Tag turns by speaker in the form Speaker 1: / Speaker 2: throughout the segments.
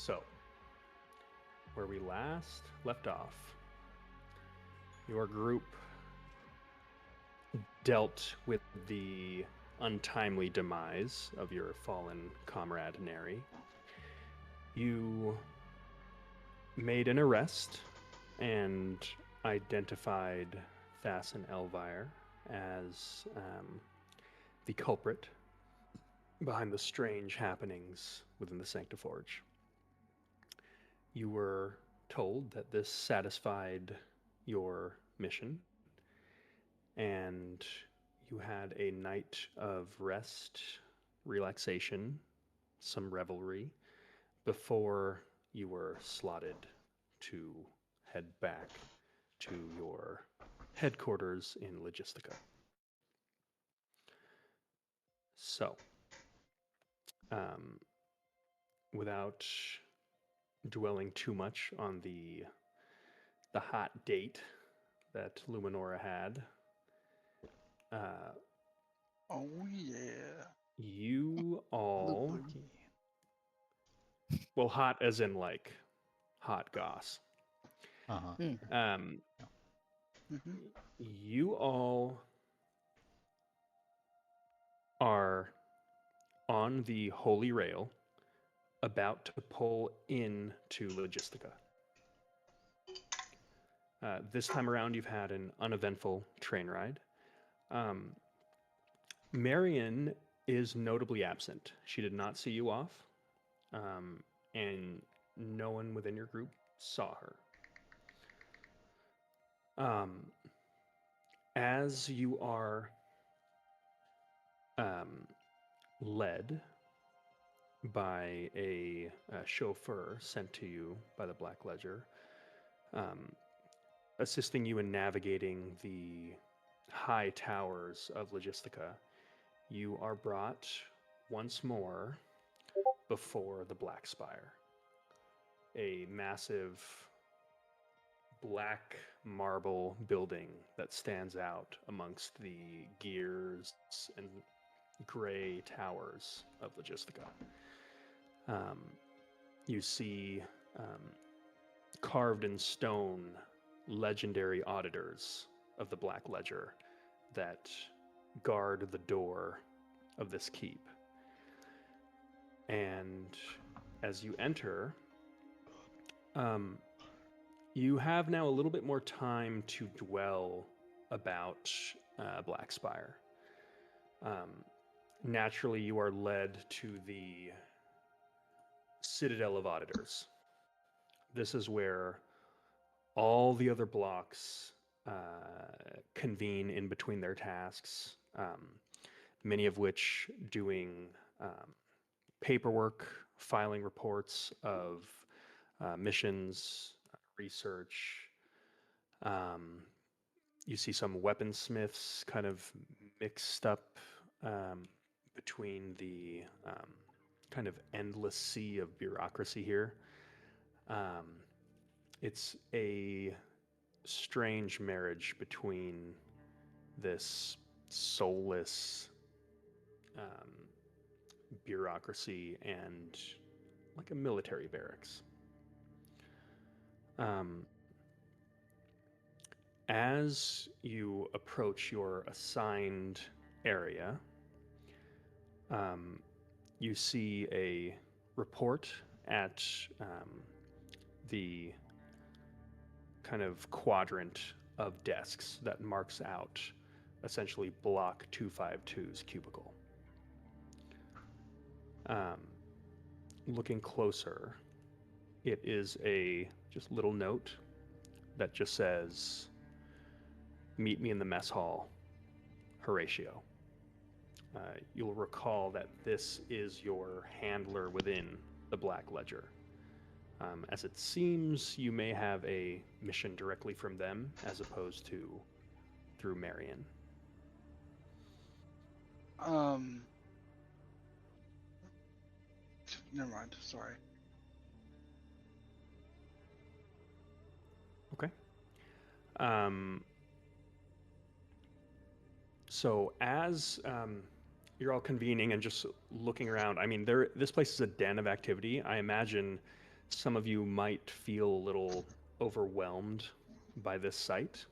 Speaker 1: So, where we last left off, your group dealt with the untimely demise of your fallen comrade Neri. You made an arrest and identified Thassin Elvire as the culprit behind the strange happenings within the Sanctiforge. You were told that this satisfied your mission, and you had a night of rest, relaxation, some revelry before you were slotted to head back to your headquarters in Logistica. So, um, without dwelling too much on the hot date that Luminora had, uh,
Speaker 2: Oh yeah.
Speaker 1: you all,
Speaker 3: Lucky.
Speaker 1: well, hot as in like hot goss.
Speaker 3: Uh-huh.
Speaker 1: Um,
Speaker 2: hmm
Speaker 1: you all are on the Holy Rail, about to pull into Logistica. This time around, you've had an uneventful train ride. Um, Marion is notably absent. She did not see you off, and no one within your group saw her. Um, as you are um, led by a chauffeur sent to you by the Black Ledger, um, assisting you in navigating the high towers of Logistica, you are brought once more before the Black Spire, a massive black marble building that stands out amongst the gears and gray towers of Logistica. Um, you see carved in stone legendary auditors of the Black Ledger that guard the door of this keep. And as you enter, um, you have now a little bit more time to dwell about Black Spire. Naturally, you are led to the Citadel of Auditors. This is where all the other blocks convene in between their tasks, many of which doing paperwork, filing reports of missions, research. Um, you see some weaponsmiths kind of mixed up between the kind of endless sea of bureaucracy here. Um, it's a strange marriage between this soulless um, bureaucracy and like a military barracks. Um, as you approach your assigned area, um, you see a report at the kind of quadrant of desks that marks out essentially block 252's cubicle. Um, looking closer, it is a just little note that just says, "Meet me in the mess hall, Horatio." You'll recall that this is your handler within the Black Ledger. As it seems, you may have a mission directly from them as opposed to through Marion.
Speaker 2: Um. Never mind. Sorry.
Speaker 1: Okay. Um, so as you're all convening and just looking around, I mean, this place is a den of activity. I imagine some of you might feel a little overwhelmed by this sight.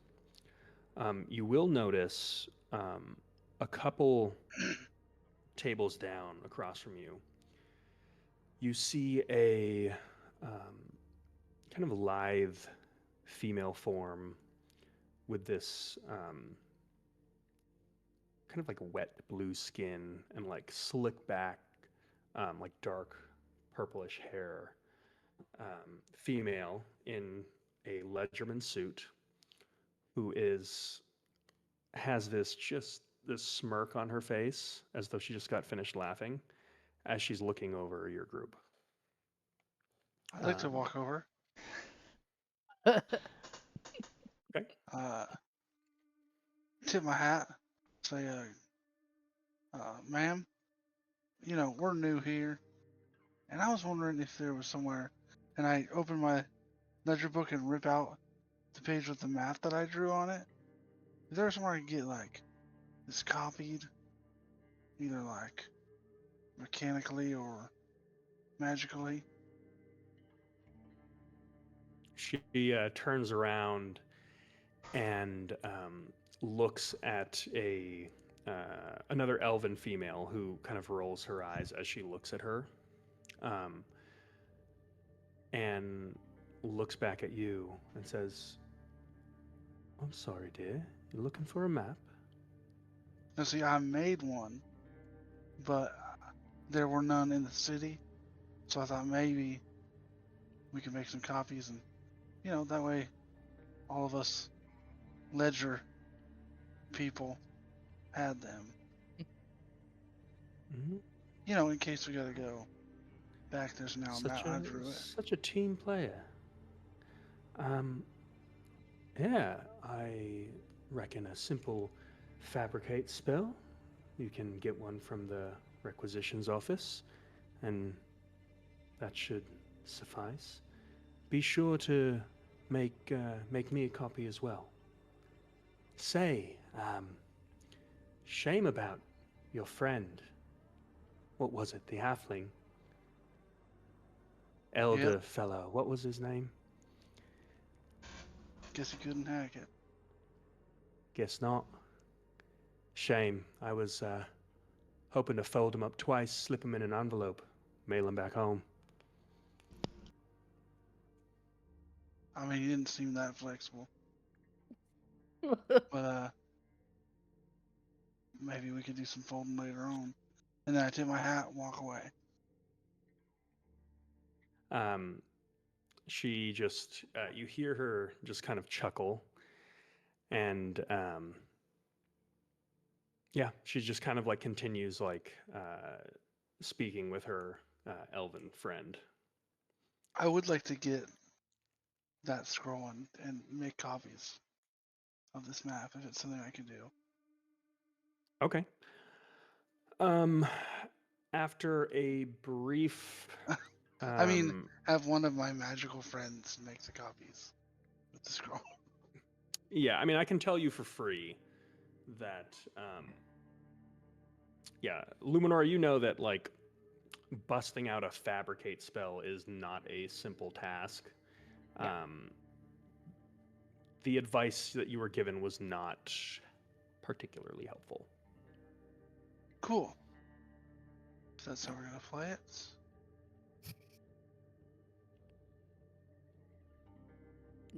Speaker 1: You will notice a couple tables down across from you, you see a kind of lithe female form with this kind of like wet blue skin and like slick back, like dark purplish hair. Female in a Ledgerman suit who has this smirk on her face as though she just got finished laughing as she's looking over your group.
Speaker 2: I'd like to
Speaker 1: Um,
Speaker 2: walk over.
Speaker 1: Okay.
Speaker 2: Tip my hat. Say, ma'am, we're new here, and I was wondering if there was somewhere. And I open my ledger book and rip out the page with the map that I drew on it. Is there somewhere I can get like this copied, either like mechanically or magically?
Speaker 1: She turns around and looks at another elven female who kind of rolls her eyes as she looks at her, and looks back at you and says, "I'm sorry, dear. You're looking for a map?"
Speaker 2: Now, see, I made one, but there were none in the city, so I thought maybe we could make some copies, and that way, all of us ledger people had them.
Speaker 1: Mm-hmm.
Speaker 2: In case we gotta go back. There's now a map. I drew it.
Speaker 1: Such a team player. Yeah, I reckon a simple fabricate spell. You can get one from the requisitions office, and that should suffice. Be sure to make me a copy as well. Say, shame about your friend. What was it? The halfling? Elder
Speaker 2: Yep.
Speaker 1: fellow. What was his name?
Speaker 2: Guess he couldn't hack it.
Speaker 1: Guess not. Shame. I was hoping to fold him up twice, slip him in an envelope, mail him back home.
Speaker 2: I mean, he didn't seem that flexible. But maybe we could do some folding later on. And then I tip my hat and walk away.
Speaker 1: She just, you hear her just kind of chuckle, and yeah, she just kind of like continues like speaking with her elven friend.
Speaker 2: I would like to get that scroll and make copies of this map if it's something I can do.
Speaker 1: Okay. After a brief,
Speaker 2: I mean, have one of my magical friends make the copies with the scroll.
Speaker 1: yeah, I mean, I can tell you for free that, yeah, Luminor, you know that like busting out a fabricate spell is not a simple task.
Speaker 3: Yeah.
Speaker 1: The advice that you were given was not particularly helpful.
Speaker 2: Cool. So that's how we're gonna play it.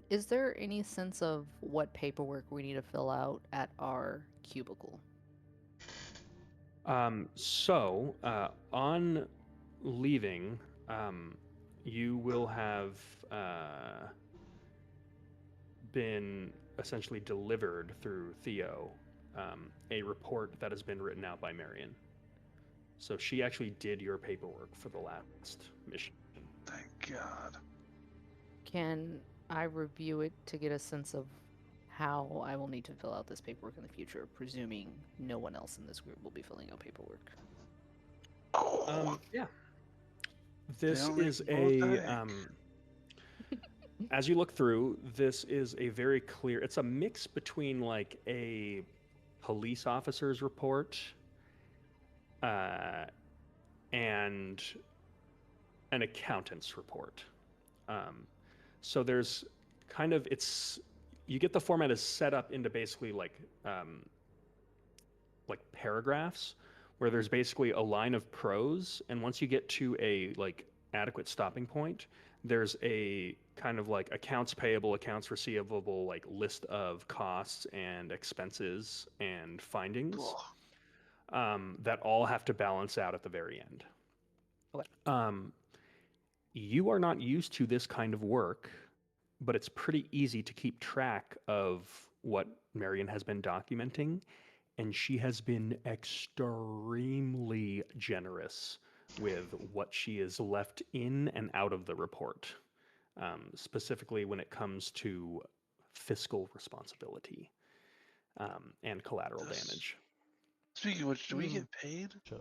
Speaker 3: Is there any sense of what paperwork we need to fill out at our cubicle?
Speaker 1: So, on leaving, you will have been essentially delivered through Theo a report that has been written out by Marion. So she actually did your paperwork for the last mission.
Speaker 2: Thank God.
Speaker 3: Can I review it to get a sense of how I will need to fill out this paperwork in the future, presuming no one else in this group will be filling out paperwork?
Speaker 1: Yeah. This
Speaker 2: They
Speaker 1: is
Speaker 2: only vote
Speaker 1: a
Speaker 2: that
Speaker 1: as you look through, this is a very clear. It's a mix between like a police officer's report and an accountant's report. So there's kind of you get the format is set up into basically like paragraphs where there's basically a line of prose, and once you get to a like adequate stopping point, there's a kind of like accounts payable, accounts receivable, like list of costs and expenses and findings that all have to balance out at the very end.
Speaker 3: Okay.
Speaker 1: You are not used to this kind of work, but it's pretty easy to keep track of what Marion has been documenting, and she has been extremely generous with what she is left in and out of the report, specifically when it comes to fiscal responsibility and collateral
Speaker 2: This-
Speaker 1: damage.
Speaker 2: Speaking of which, do we get paid?
Speaker 4: Chuck.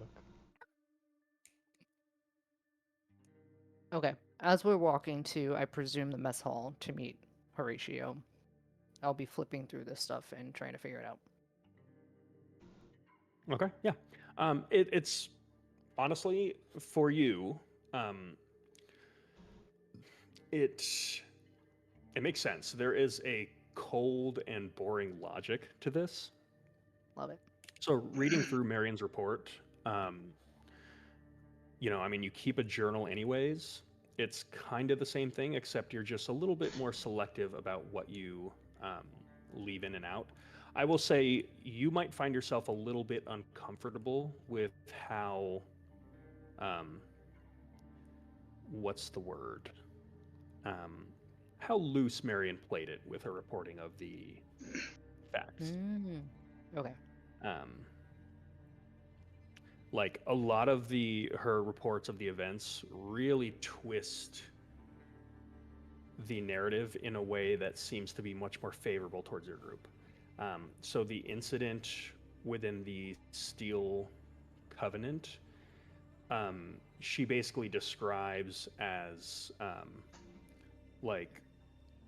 Speaker 3: Okay. As we're walking to, I presume, the mess hall to meet Horatio, I'll be flipping through this stuff and trying to figure it out.
Speaker 1: Okay, yeah. It's honestly for you. It makes sense. There is a cold and boring logic to this.
Speaker 3: Love it.
Speaker 1: So reading through Marion's report, I mean, you keep a journal anyways. It's kind of the same thing, except you're just a little bit more selective about what you leave in and out. I will say you might find yourself a little bit uncomfortable with how, what's the word? How loose Marion played it with her reporting of the facts.
Speaker 3: Okay.
Speaker 1: Like a lot of her reports of the events really twist the narrative in a way that seems to be much more favorable towards your group. So the incident within the Steel Covenant, she basically describes as like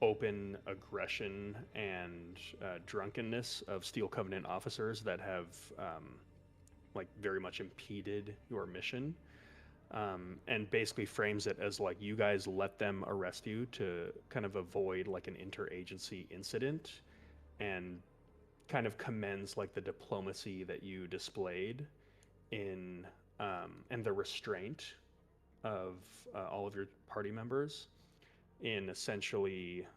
Speaker 1: open aggression and drunkenness of Steel Covenant officers that have like very much impeded your mission, and basically frames it as like you guys let them arrest you to kind of avoid like an interagency incident, and kind of commends like the diplomacy that you displayed in and the restraint of all of your party members in essentially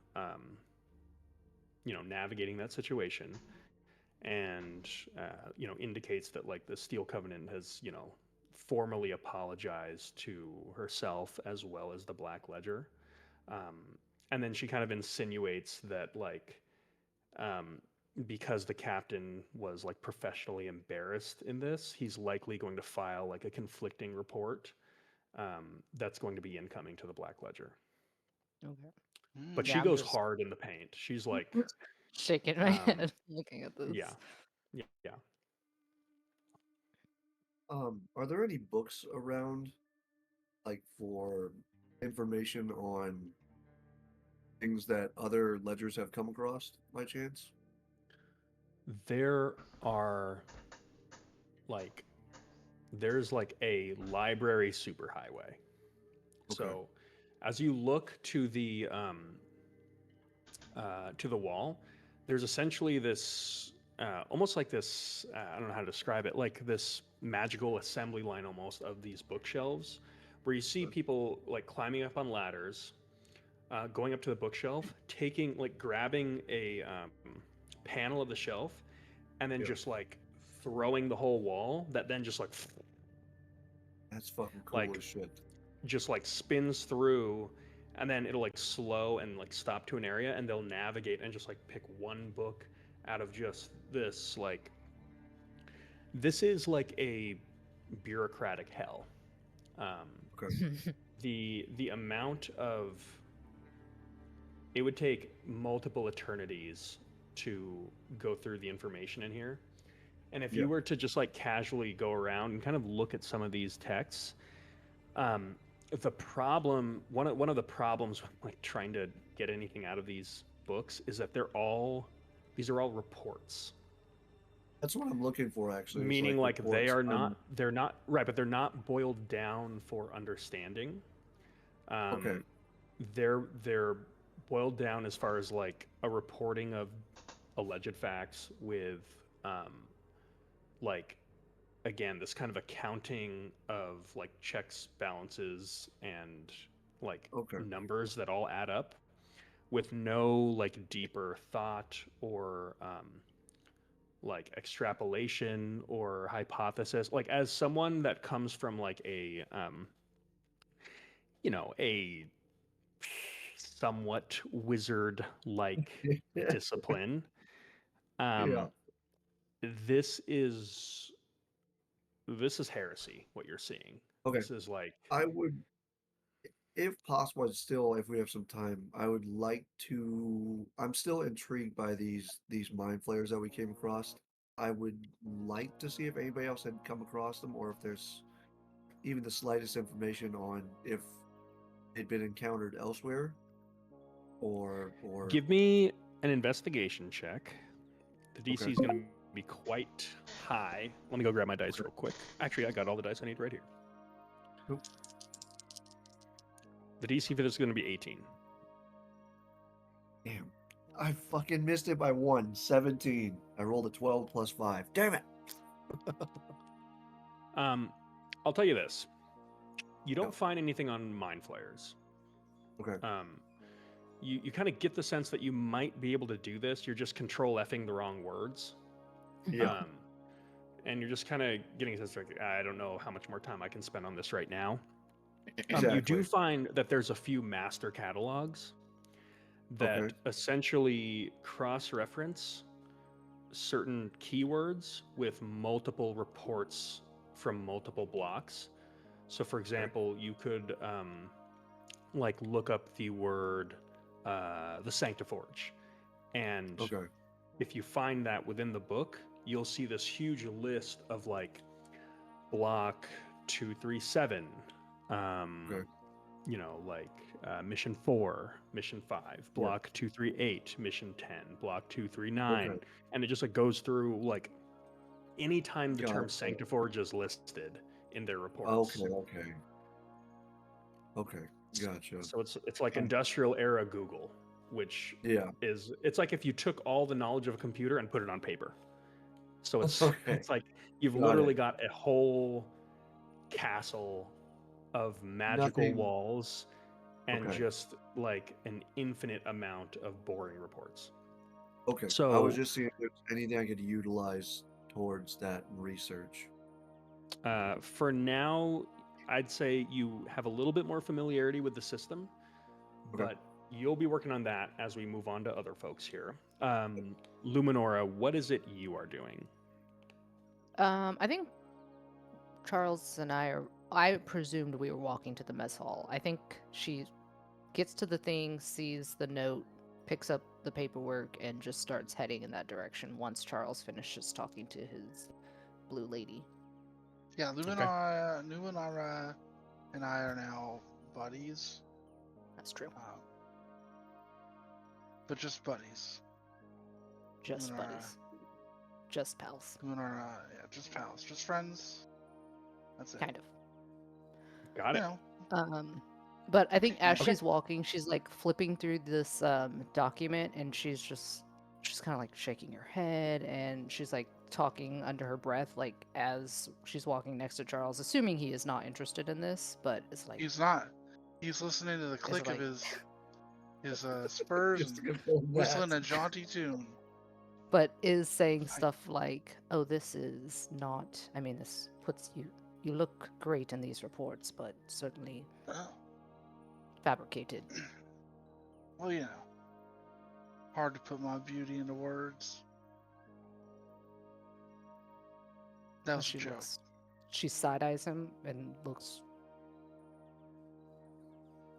Speaker 1: navigating that situation, and indicates that like the Steel Covenant has formally apologized to herself as well as the Black Ledger, and then she kind of insinuates that like because the captain was like professionally embarrassed in this, he's likely going to file like a conflicting report that's going to be incoming to the Black Ledger.
Speaker 3: Okay.
Speaker 1: But
Speaker 3: Yeah,
Speaker 1: she
Speaker 3: I'm
Speaker 1: goes
Speaker 3: just-
Speaker 1: hard in the paint. She's like,
Speaker 3: Shaking my head looking at this.
Speaker 1: yeah.
Speaker 4: Are there any books around, like, for information on things that other ledgers have come across, by chance?
Speaker 1: There are there's like a library superhighway.
Speaker 4: Okay.
Speaker 1: So as you look to the wall, there's essentially this almost like this I don't know how to describe it, like this magical assembly line almost of these bookshelves where you see people like climbing up on ladders, going up to the bookshelf, grabbing a panel of the shelf, and then
Speaker 4: Yeah.
Speaker 1: just like throwing the whole wall that then just like
Speaker 4: That's fucking cool
Speaker 1: like-
Speaker 4: as shit.
Speaker 1: just like spins through, and then it'll like slow and like stop to an area, and they'll navigate and just like pick one book out of just this like this is like a bureaucratic hell.
Speaker 4: Okay.
Speaker 1: The amount of it would take multiple eternities to go through the information in here. And if
Speaker 4: Yeah.
Speaker 1: you were to just like casually go around and kind of look at some of these texts, the problem, one of the problems with like trying to get anything out of these books is that these are all reports.
Speaker 4: That's what I'm looking for, actually. is,
Speaker 1: Meaning like they
Speaker 4: reports
Speaker 1: are
Speaker 4: on-
Speaker 1: not, they're not right, but they're not boiled down for understanding.
Speaker 4: Okay.
Speaker 1: they're boiled down as far as like a reporting of alleged facts with like again this kind of accounting of like checks, balances, and like
Speaker 4: Okay.
Speaker 1: numbers that all add up with no like deeper thought or like extrapolation or hypothesis. Like as someone that comes from like a a somewhat wizard like discipline,
Speaker 4: Yeah.
Speaker 1: um this is this is heresy what you're seeing.
Speaker 4: Okay.
Speaker 1: This is like
Speaker 4: I would, if possible, and still, if we have some time, I would like to. I'm still intrigued by these mind flayers that we came across. I would like to see if anybody else had come across them, or if there's even the slightest information on if they'd been encountered elsewhere, or
Speaker 1: give me an investigation check. The DC
Speaker 4: Okay.
Speaker 1: is going to be quite high. Let me go grab my dice real quick. Actually, I got all the dice I need right here.
Speaker 4: Cool.
Speaker 1: The DC for this is going to be 18.
Speaker 4: Damn, I fucking missed it by 1. 17. I rolled a 12 plus 5. Damn it.
Speaker 1: I'll tell you this. You don't
Speaker 4: Yeah.
Speaker 1: find anything on mind flayers.
Speaker 4: Okay.
Speaker 1: You kind of get the sense that you might be able to do this. You're just control Fing the wrong words.
Speaker 4: Yeah.
Speaker 1: And you're just kind of getting a sense like, I don't know how much more time I can spend on this right now.
Speaker 4: Exactly.
Speaker 1: You do find that there's a few master catalogs that
Speaker 4: Okay.
Speaker 1: essentially cross-reference certain keywords with multiple reports from multiple blocks. So, for example, you could like look up the word the Sanctiforge, and
Speaker 4: Okay.
Speaker 1: if you find that within the book, you'll see this huge list of like block 237,
Speaker 4: Okay.
Speaker 1: you know, like mission 4, mission 5, block 238, mission 10, block 239,
Speaker 4: Okay.
Speaker 1: and it just like goes through like anytime the term
Speaker 4: Gotcha.
Speaker 1: Sanctiforge is listed in their reports.
Speaker 4: Okay. Okay. Okay. Gotcha.
Speaker 1: So it's like
Speaker 4: Okay.
Speaker 1: industrial era Google, which
Speaker 4: Yeah.
Speaker 1: is it's like if you took all the knowledge of a computer and put it on paper. So it's
Speaker 4: Okay.
Speaker 1: it's like you've
Speaker 4: Got
Speaker 1: literally
Speaker 4: it.
Speaker 1: got a whole castle of magical
Speaker 4: Nothing.
Speaker 1: walls and
Speaker 4: Okay.
Speaker 1: just like an infinite amount of boring reports.
Speaker 4: Okay. I was
Speaker 1: So
Speaker 4: just seeing if there's anything I could utilize towards that research.
Speaker 1: for now, I'd say you have a little bit more familiarity with the system,
Speaker 4: Okay.
Speaker 1: but you'll be working on that as we move on to other folks here. Luminora, what is it you are doing?
Speaker 3: I think Charles and I presumed we were walking to the mess hall. I think she gets to the thing, sees the note, picks up the paperwork, and just starts heading in that direction once Charles finishes talking to his blue lady.
Speaker 2: Yeah, Numenara and I are now buddies,
Speaker 3: That's true.
Speaker 2: but just buddies.
Speaker 3: Just
Speaker 2: Numenara-
Speaker 3: buddies. Just pals.
Speaker 2: Numenara, yeah, just pals, just friends. That's it.
Speaker 3: Kind of.
Speaker 1: Got it.
Speaker 2: You know,
Speaker 3: But I think as
Speaker 1: Okay.
Speaker 3: she's walking, she's like flipping through this document, and she's kind of like shaking her head, and she's like talking under her breath, like as she's walking next to Charles, assuming he is not interested in this, but it's like
Speaker 2: he's not. He's listening to the click
Speaker 3: like-
Speaker 2: of his spurs
Speaker 4: Just
Speaker 2: and
Speaker 4: to confirm
Speaker 2: whistling
Speaker 4: that.
Speaker 2: a jaunty tune.
Speaker 3: but is saying stuff like, "Oh, this is not. I mean, this puts you. You look great in these reports, but certainly
Speaker 2: Oh,
Speaker 3: fabricated."
Speaker 2: well, you know, hard to put my beauty into words. That
Speaker 3: And
Speaker 2: was a
Speaker 3: she
Speaker 2: joke.
Speaker 3: looks. She side eyes him and looks.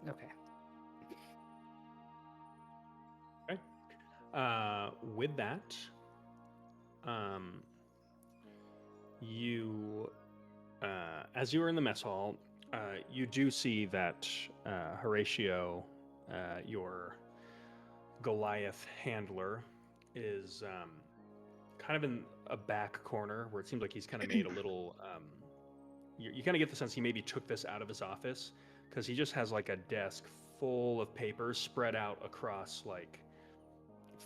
Speaker 3: Okay.
Speaker 1: With that, you, as you are in the mess hall, you do see that Horatio, your Goliath handler, is kind of in a back corner where it seems like he's kind of made a little. You kind of get the sense he maybe took this out of his office because he just has like a desk full of papers spread out across like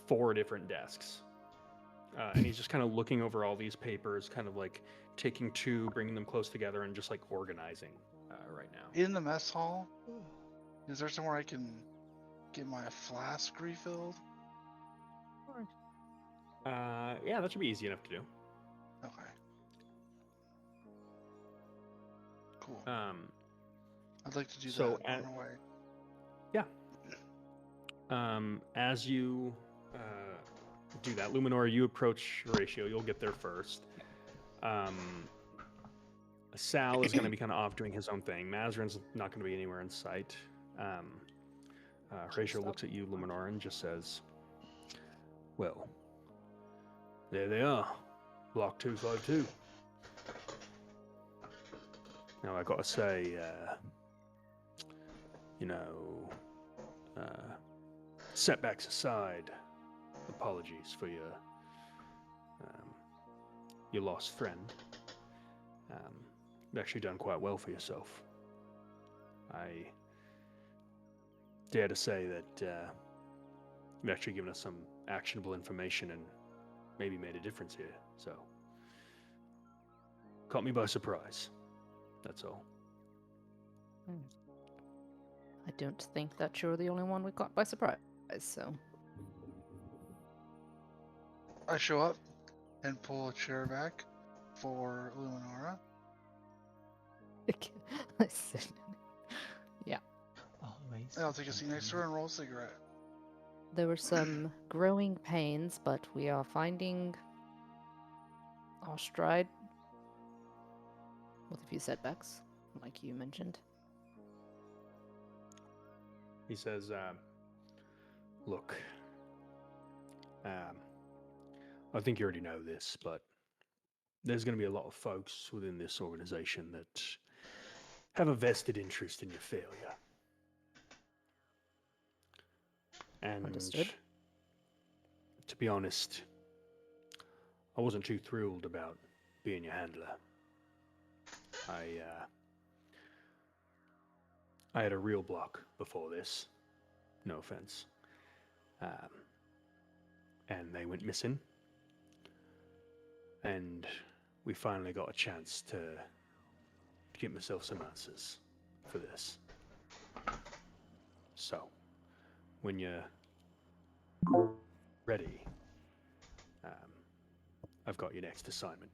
Speaker 1: 4 different desks. And he's just kind of looking over all these papers, kind of like taking 2, bringing them close together, and just like organizing right now.
Speaker 2: In the mess hall, is there somewhere I can get my flask refilled?
Speaker 1: Yeah, that should be easy enough to do.
Speaker 2: Okay. Cool. I'd like to do
Speaker 1: so
Speaker 2: that on the way.
Speaker 1: As you do that, Luminora, you approach Horatio. You'll get there first. Sal is going to be kind of off doing his own thing. Mazrin's not going to be anywhere in sight. Horatio looks at you, Luminora, and just says, "Well, there they are, Block 252. Now, I gotta say, setbacks aside, apologies for your lost friend. You've actually done quite well for yourself. I dare to say that you've actually given us some actionable information and maybe made a difference here, so caught me by surprise. That's all."
Speaker 3: I don't think that you're the only one we caught by surprise, so.
Speaker 2: I show up and pull a chair back for Luminara.
Speaker 3: Listen. Yeah.
Speaker 5: Always.
Speaker 2: And I'll take a seat next to her and roll a cigarette.
Speaker 3: There were some growing pains, but we are finding our stride with a few setbacks, like you mentioned.
Speaker 1: He says, "Look, I think you already know this, but there's going to be a lot of folks within this organization that have a vested interest in your failure. And
Speaker 3: Understood.
Speaker 1: to be honest, I wasn't too thrilled about being your handler. I had a real block before this, no offense. And they went missing. And we finally got a chance to get myself some answers for this. So, when you're ready, I've got your next assignment."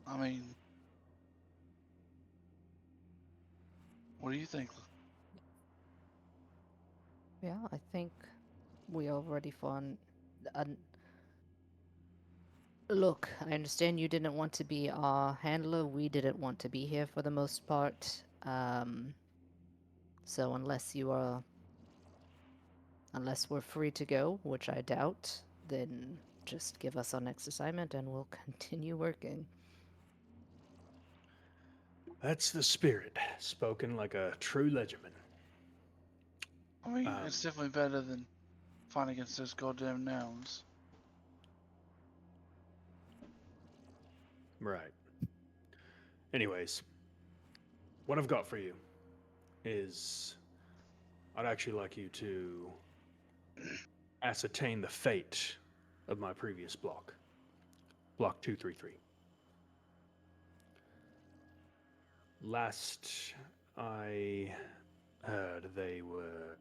Speaker 2: I mean, what do you think?
Speaker 3: Yeah, I think we already found. Look, I understand you didn't want to be our handler. We didn't want to be here for the most part. So unless we're free to go, which I doubt, then just give us our next assignment and we'll continue working.
Speaker 1: That's the spirit, spoken like a true legion.
Speaker 2: I mean, it's definitely better than fighting against those goddamn gnomes.
Speaker 1: Right. Anyways, what I've got for you is I'd actually like you to ascertain the fate of my previous block, Block 233. Last I heard, they were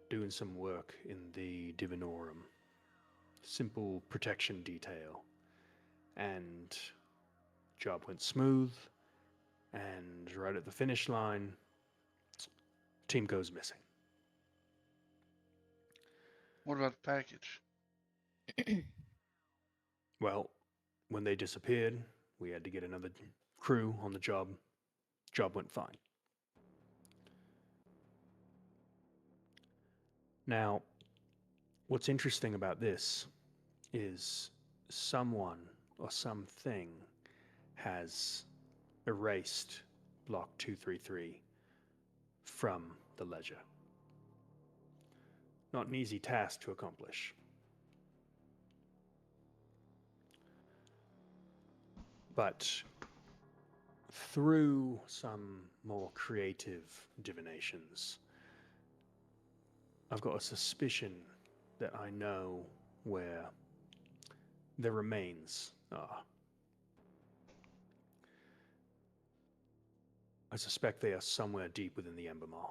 Speaker 1: doing some work in the Divinorum, simple protection detail, and job went smooth, and right at the finish line, team goes missing.
Speaker 2: What about the package?
Speaker 1: Well, when they disappeared, we had to get another crew on the job. Job went fine. Now, what's interesting about this is someone or something has erased Block 233 from the ledger. Not an easy task to accomplish. But through some more creative divinations, I've got a suspicion that I know where the remains are. I suspect they are somewhere deep within the Ember Maw.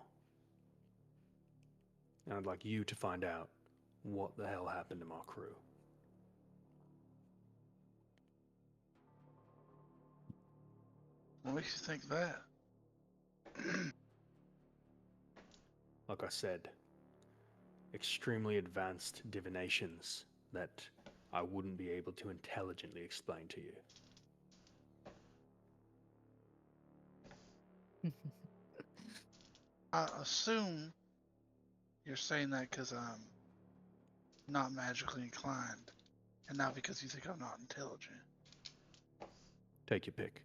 Speaker 1: And I'd like you to find out what the hell happened to my crew.
Speaker 2: What makes you think that?
Speaker 1: Like I said, extremely advanced divinations that I wouldn't be able to intelligently explain to you.
Speaker 2: I assume you're saying that because I'm not magically inclined, and not because you think I'm not intelligent.
Speaker 1: Take your pick.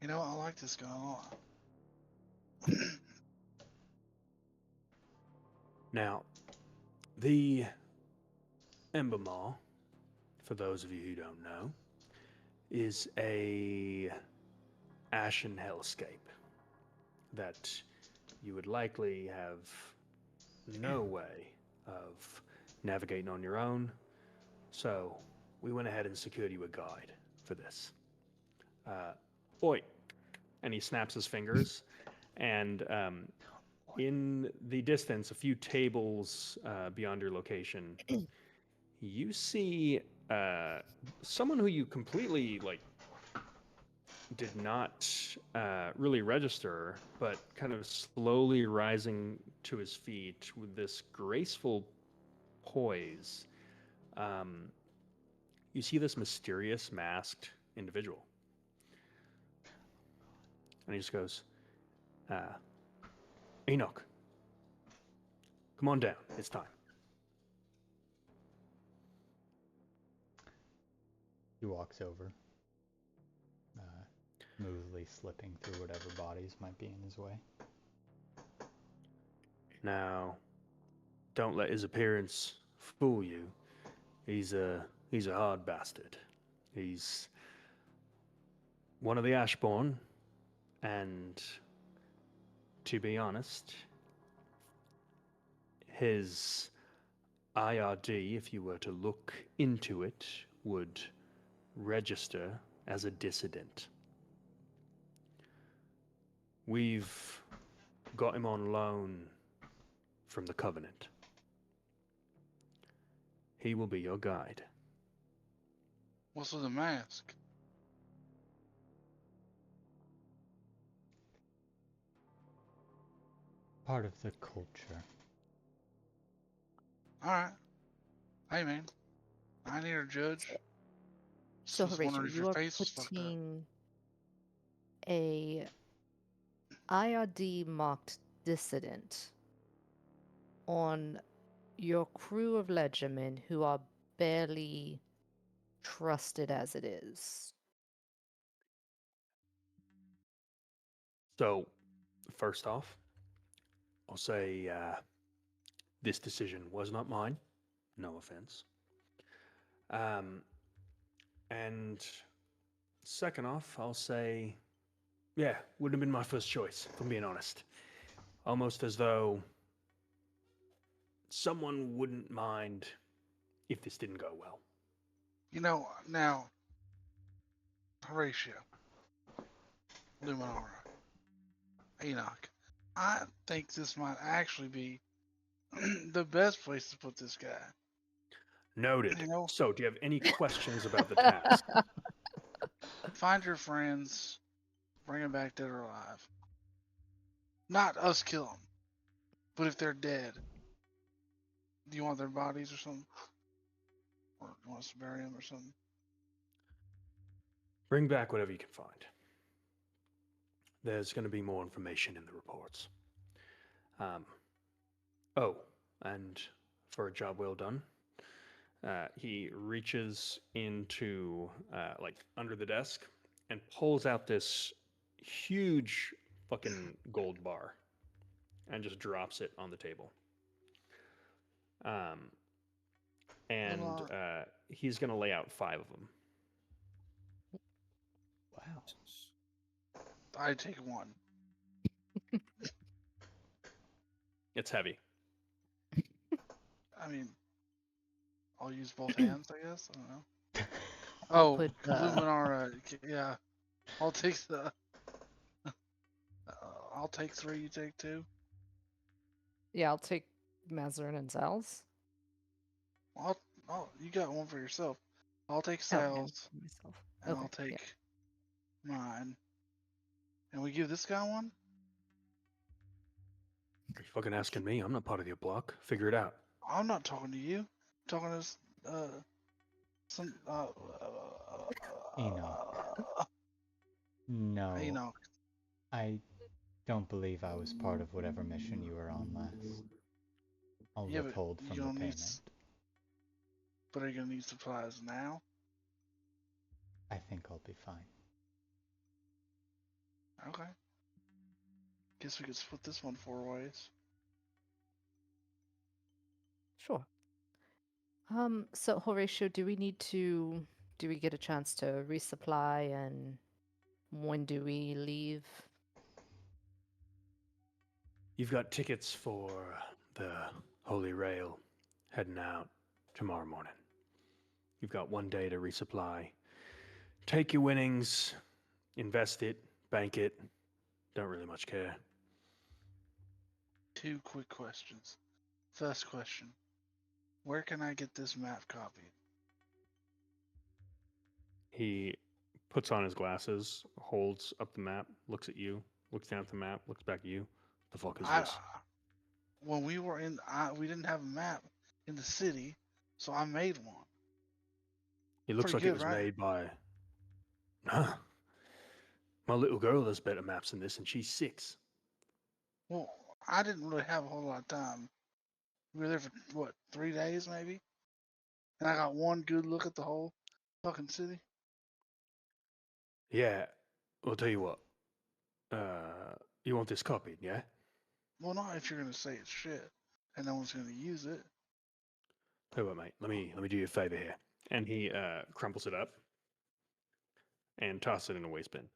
Speaker 2: You know what? I like this guy a lot.
Speaker 1: Now, the Ember Maw, for those of you who don't know, is a ashen hellscape that you would likely have no way of navigating on your own. So we went ahead and secured you a guide for this. Oi! And he snaps his fingers, and in the distance, a few tables beyond your location, you see someone who you completely did not really register, but kind of slowly rising to his feet with this graceful poise. You see this mysterious masked individual, and he just goes, "Enoch, come on down. It's time."
Speaker 5: He walks over, smoothly slipping through whatever bodies might be in his way.
Speaker 1: Now, don't let his appearance fool you. He's a hard bastard. He's one of the Ashborn, and to be honest, his IRD, if you were to look into it, would register as a dissident. We've got him on loan from the Covenant. He will be your guide.
Speaker 2: What's with the mask?
Speaker 5: Part of the culture.
Speaker 2: Alright. Hey, man. I ain't here to judge.
Speaker 3: So,
Speaker 2: Just
Speaker 3: Horatio,
Speaker 2: wondering if
Speaker 3: you
Speaker 2: your
Speaker 3: are
Speaker 2: face was fucked up.
Speaker 3: putting a IRD marked dissident on your crew of legimen who are barely trusted as it is.
Speaker 1: So, first off, I'll say this decision was not mine. No offense. And second off, I'll say, yeah, wouldn't have been my first choice, if I'm being honest. Almost as though someone wouldn't mind if this didn't go well.
Speaker 2: You know, now, Horatio, Luminara, Enoch, I think this might actually be the best place to put this guy.
Speaker 1: Noted.
Speaker 2: You know,
Speaker 1: So, do you have any questions about the task?
Speaker 2: find your friends, bring them back dead or alive. Not us kill them, but if they're dead, do you want their bodies or something? Or do you want us to bury them or something?
Speaker 1: Bring back whatever you can find. There's going to be more information in the reports. Oh, and for a job well done, he reaches into under the desk and pulls out this huge fucking gold bar and just drops it on the table. And he's gonna lay out 5 of them.
Speaker 5: Wow.
Speaker 2: I take one.
Speaker 1: It's heavy.
Speaker 2: I mean, I'll use both hands, I guess. I don't know.
Speaker 3: I'll
Speaker 2: Oh,
Speaker 3: put,
Speaker 2: Luminara. Yeah, I'll take the. I'll take 3. You take 2.
Speaker 3: Yeah, I'll take Mazarin and Sal's.
Speaker 2: You got one for yourself. I'll take
Speaker 3: Oh, yeah,
Speaker 2: Sal's,
Speaker 3: myself.
Speaker 2: and
Speaker 3: Okay,
Speaker 2: I'll take
Speaker 3: yeah.
Speaker 2: mine. And we give this guy one.
Speaker 1: Are you fucking asking me? I'm not part of your block. Figure it out.
Speaker 2: I'm not talking to you. I'm talking to some
Speaker 5: Enoch. No,
Speaker 2: Enoch.
Speaker 5: I don't believe I was part of whatever mission you were on last. I'll
Speaker 2: Yeah, but
Speaker 5: withhold from
Speaker 2: you
Speaker 5: the
Speaker 2: don't need.
Speaker 5: payment.
Speaker 2: But are you gonna need supplies now?
Speaker 5: I think I'll be fine.
Speaker 2: Okay. Guess we could split this one 4 ways.
Speaker 3: Sure. So Horatio, do we get a chance to resupply, and when do we leave?
Speaker 1: You've got tickets for the Holy Rail heading out tomorrow morning. You've got 1 day to resupply. Take your winnings, invest it, bank it. Don't really much care.
Speaker 2: 2 quick questions. First question. Where can I get this map copied?
Speaker 1: He puts on his glasses, holds up the map, looks at you, looks down at the map, looks back at you. The fuck is this?
Speaker 2: When we were in, we didn't have a map in the city, so I made one.
Speaker 1: It looks
Speaker 2: Pretty
Speaker 1: like
Speaker 2: good,
Speaker 1: it was
Speaker 2: right?
Speaker 1: made by. Nah. My little girl does better maps than this, and she's 6.
Speaker 2: Well, I didn't really have a whole lot of time. We were there for what, 3 days maybe, and I got one good look at the whole fucking city.
Speaker 1: Yeah, I'll tell you what. You want this copied, yeah?
Speaker 2: Well, not if you're gonna say it's shit, and no one's gonna use it.
Speaker 1: Hey, what, mate? Let me do you a favor here. And he crumples it up and tosses it in a waste bin.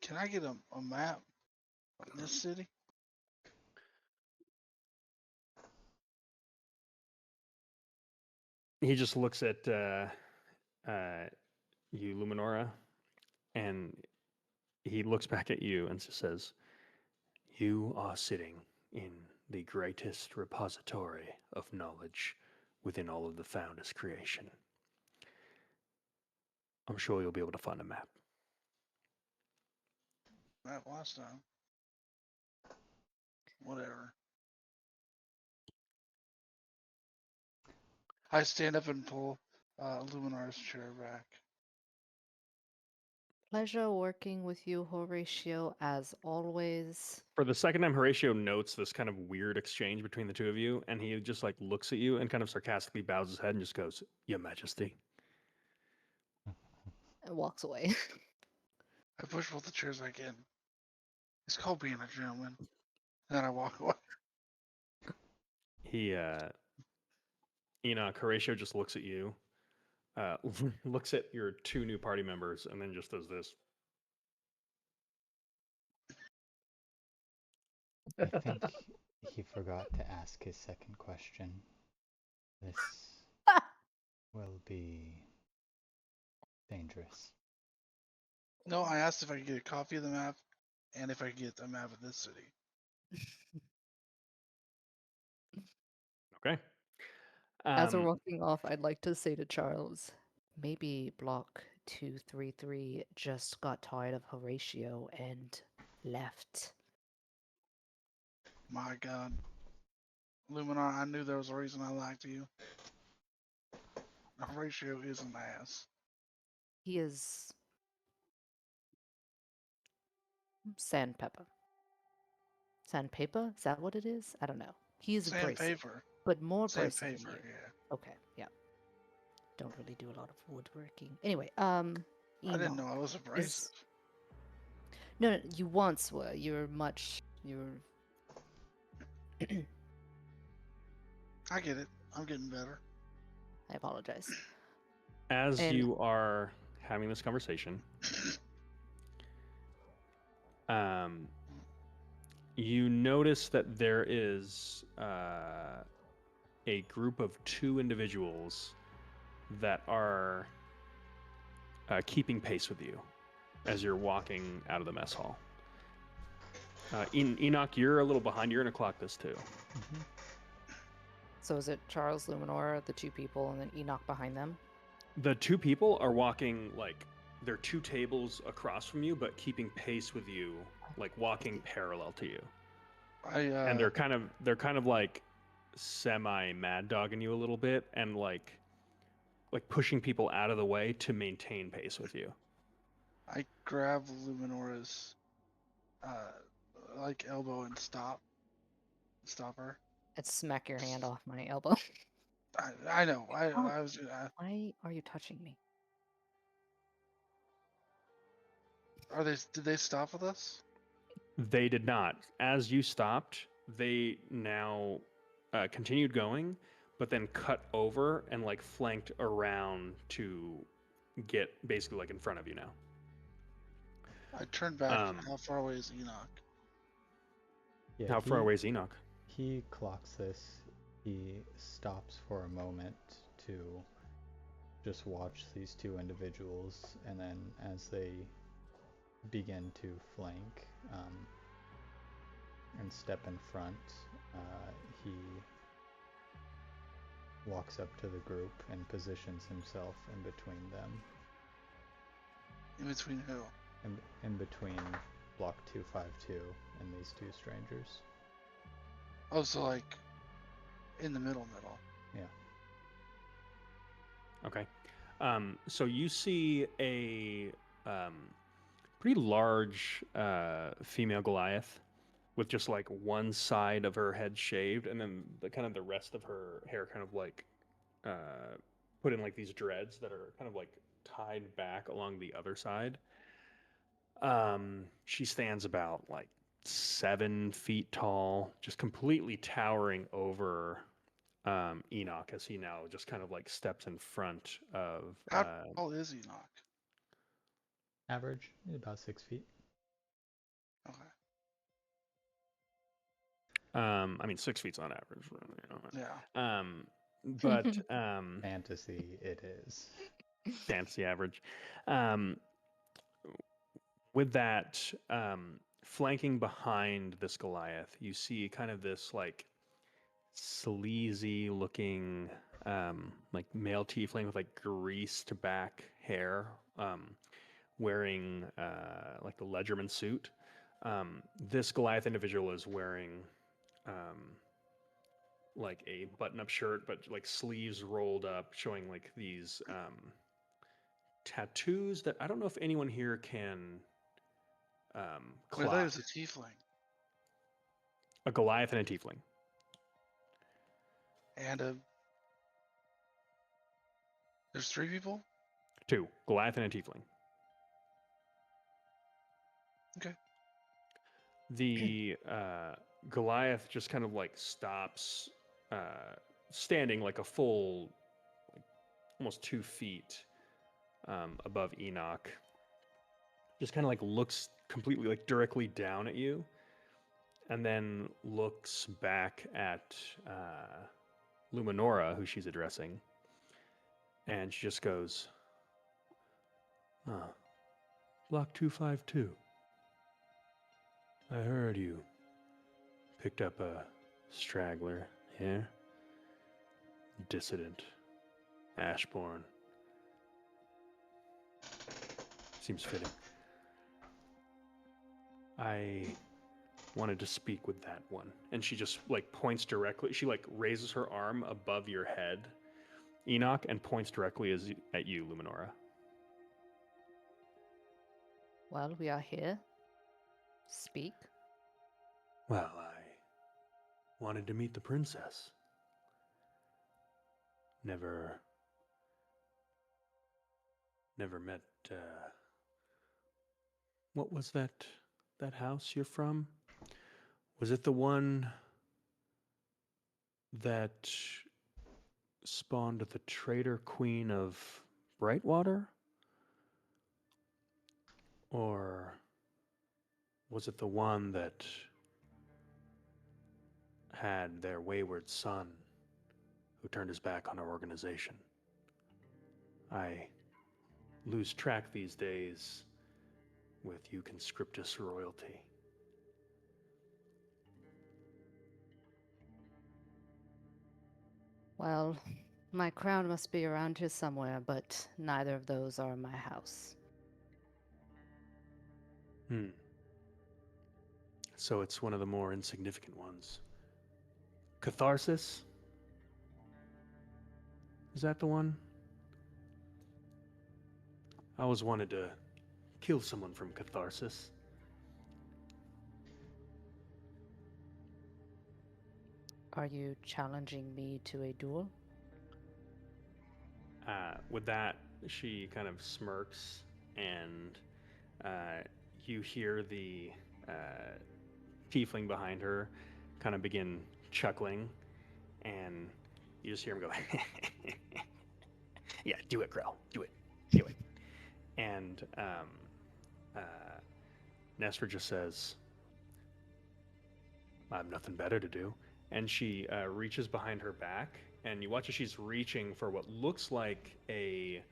Speaker 2: Can I get a map in this city?
Speaker 1: He just looks at you, Luminora, and he looks back at you and just says, "You are sitting in the greatest repository of knowledge within all of the Founder's creation. I'm sure you'll be able to find a map."
Speaker 2: Map last time. Whatever. I stand up and pull Luminar's chair back.
Speaker 3: Pleasure working with you, Horatio, as always.
Speaker 1: For the second time, Horatio notes this kind of weird exchange between the two of you, and he just like looks at you and kind of sarcastically bows his head and just goes, "Your Majesty."
Speaker 3: And walks away.
Speaker 2: I push both the chairs back in. It's called being a gentleman. And then I walk away.
Speaker 1: He, Enoch, Horatio just looks at you, looks at your 2 new party members, and then just does this.
Speaker 5: I think he forgot to ask his second question. This will be dangerous.
Speaker 2: No, I asked if I could get a copy of the map and if I could get a map of this city.
Speaker 1: Okay.
Speaker 3: As we're walking off, I'd like to say to Charles, maybe Block 233 just got tired of Horatio and left.
Speaker 2: My God. Luminar, I knew there was a reason I liked you. Horatio is an ass.
Speaker 3: He is sandpaper. Sandpaper? Is that what it is? I don't know. He's abrasive,
Speaker 2: Sandpaper.
Speaker 3: but more abrasive than
Speaker 2: Sandpaper,
Speaker 3: you.
Speaker 2: yeah.
Speaker 3: Okay, yeah. Don't really do a lot of woodworking. Anyway,
Speaker 2: I didn't know
Speaker 3: Enoch
Speaker 2: I was abrasive.
Speaker 3: No, you once were. You're
Speaker 2: I get it. I'm getting better.
Speaker 3: I apologize.
Speaker 1: As
Speaker 3: And-
Speaker 1: you are having this conversation, You notice that there is a group of 2 individuals that are keeping pace with you as you're walking out of the mess hall. Enoch, you're a little behind. You're going to clock this too.
Speaker 5: Mhm.
Speaker 3: So is it Charles, Luminora, the 2 people, and then Enoch behind them?
Speaker 1: The 2 people are walking like they're 2 tables across from you, but keeping pace with you, like walking parallel to you. And they're kind of like semi mad dogging you a little bit, and like pushing people out of the way to maintain pace with you.
Speaker 2: I grab Luminora's like elbow and stop her.
Speaker 3: And smack your hand off my elbow.
Speaker 2: I know.
Speaker 3: Oh.
Speaker 2: I was.
Speaker 3: Why are you touching me?
Speaker 2: Are they? Did they stop with us?
Speaker 1: They did not. As you stopped, they now continued going, but then cut over and like flanked around to get basically like in front of you now.
Speaker 2: I turned back.
Speaker 1: Um,
Speaker 2: How far away is Enoch?
Speaker 5: Yeah,
Speaker 1: How far away is Enoch?
Speaker 5: He clocks this. He stops for a moment to just watch these 2 individuals, and then as they begin to flank and step in front, he walks up to the group and positions himself in between them.
Speaker 2: In between who?
Speaker 5: In between Block 252 and these 2 strangers.
Speaker 2: Oh, so like in the middle.
Speaker 5: Yeah.
Speaker 1: Okay. So you see a pretty large female Goliath with just like one side of her head shaved, and then the rest of her hair kind of like put in like these dreads that are kind of like tied back along the other side. She stands about like 7 feet tall, just completely towering over Enoch as he now just kind of like steps in front of.
Speaker 2: How tall is Enoch?
Speaker 5: Average, about 6 feet.
Speaker 2: Okay.
Speaker 1: I mean, 6 feet's on average. You know.
Speaker 2: Yeah.
Speaker 1: But
Speaker 5: Fantasy, it is.
Speaker 1: fantasy average. With that, flanking behind this Goliath, you see kind of this like sleazy looking like male tiefling with like greased back hair, wearing like the Ledgerman suit. This Goliath individual is wearing like a button-up shirt, but like sleeves rolled up, showing like these tattoos that I don't know if anyone here can
Speaker 2: Wait, I thought
Speaker 1: clock.
Speaker 2: it was a tiefling.
Speaker 1: A Goliath and a tiefling.
Speaker 2: And there's 3 people?
Speaker 1: 2. Goliath and a tiefling.
Speaker 2: Okay.
Speaker 1: The Goliath just kind of like stops, standing like a full, like, almost 2 feet above Enoch. Just kind of like looks completely like directly down at you, and then looks back at Luminora, who she's addressing, and she just goes, Block 252. I heard you picked up a straggler here. Dissident. Ashbourne. Seems fitting. I wanted to speak with that one. And she just like points directly. She like raises her arm above your head, Enoch, and points directly at you, Luminora.
Speaker 3: Well, we are here. Speak.
Speaker 1: Well, I wanted to meet the princess. Never met, what was that house you're from? Was it the one that spawned the traitor queen of Brightwater? Or Was it the one that had their wayward son who turned his back on our organization? I lose track these days with you conscriptus royalty.
Speaker 3: Well, my crown must be around here somewhere, but neither of those are in my house.
Speaker 1: So it's one of the more insignificant ones. Catharsis? Is that the one? I always wanted to kill someone from Catharsis.
Speaker 3: Are you challenging me to a duel?
Speaker 1: With that, she kind of smirks, and you hear the tiefling behind her kind of begin chuckling, and you just hear him go, "Yeah, do it, Grell. Do it. Do it." And Nestor just says, "I have nothing better to do." And she reaches behind her back, and you watch as she's reaching for what looks like a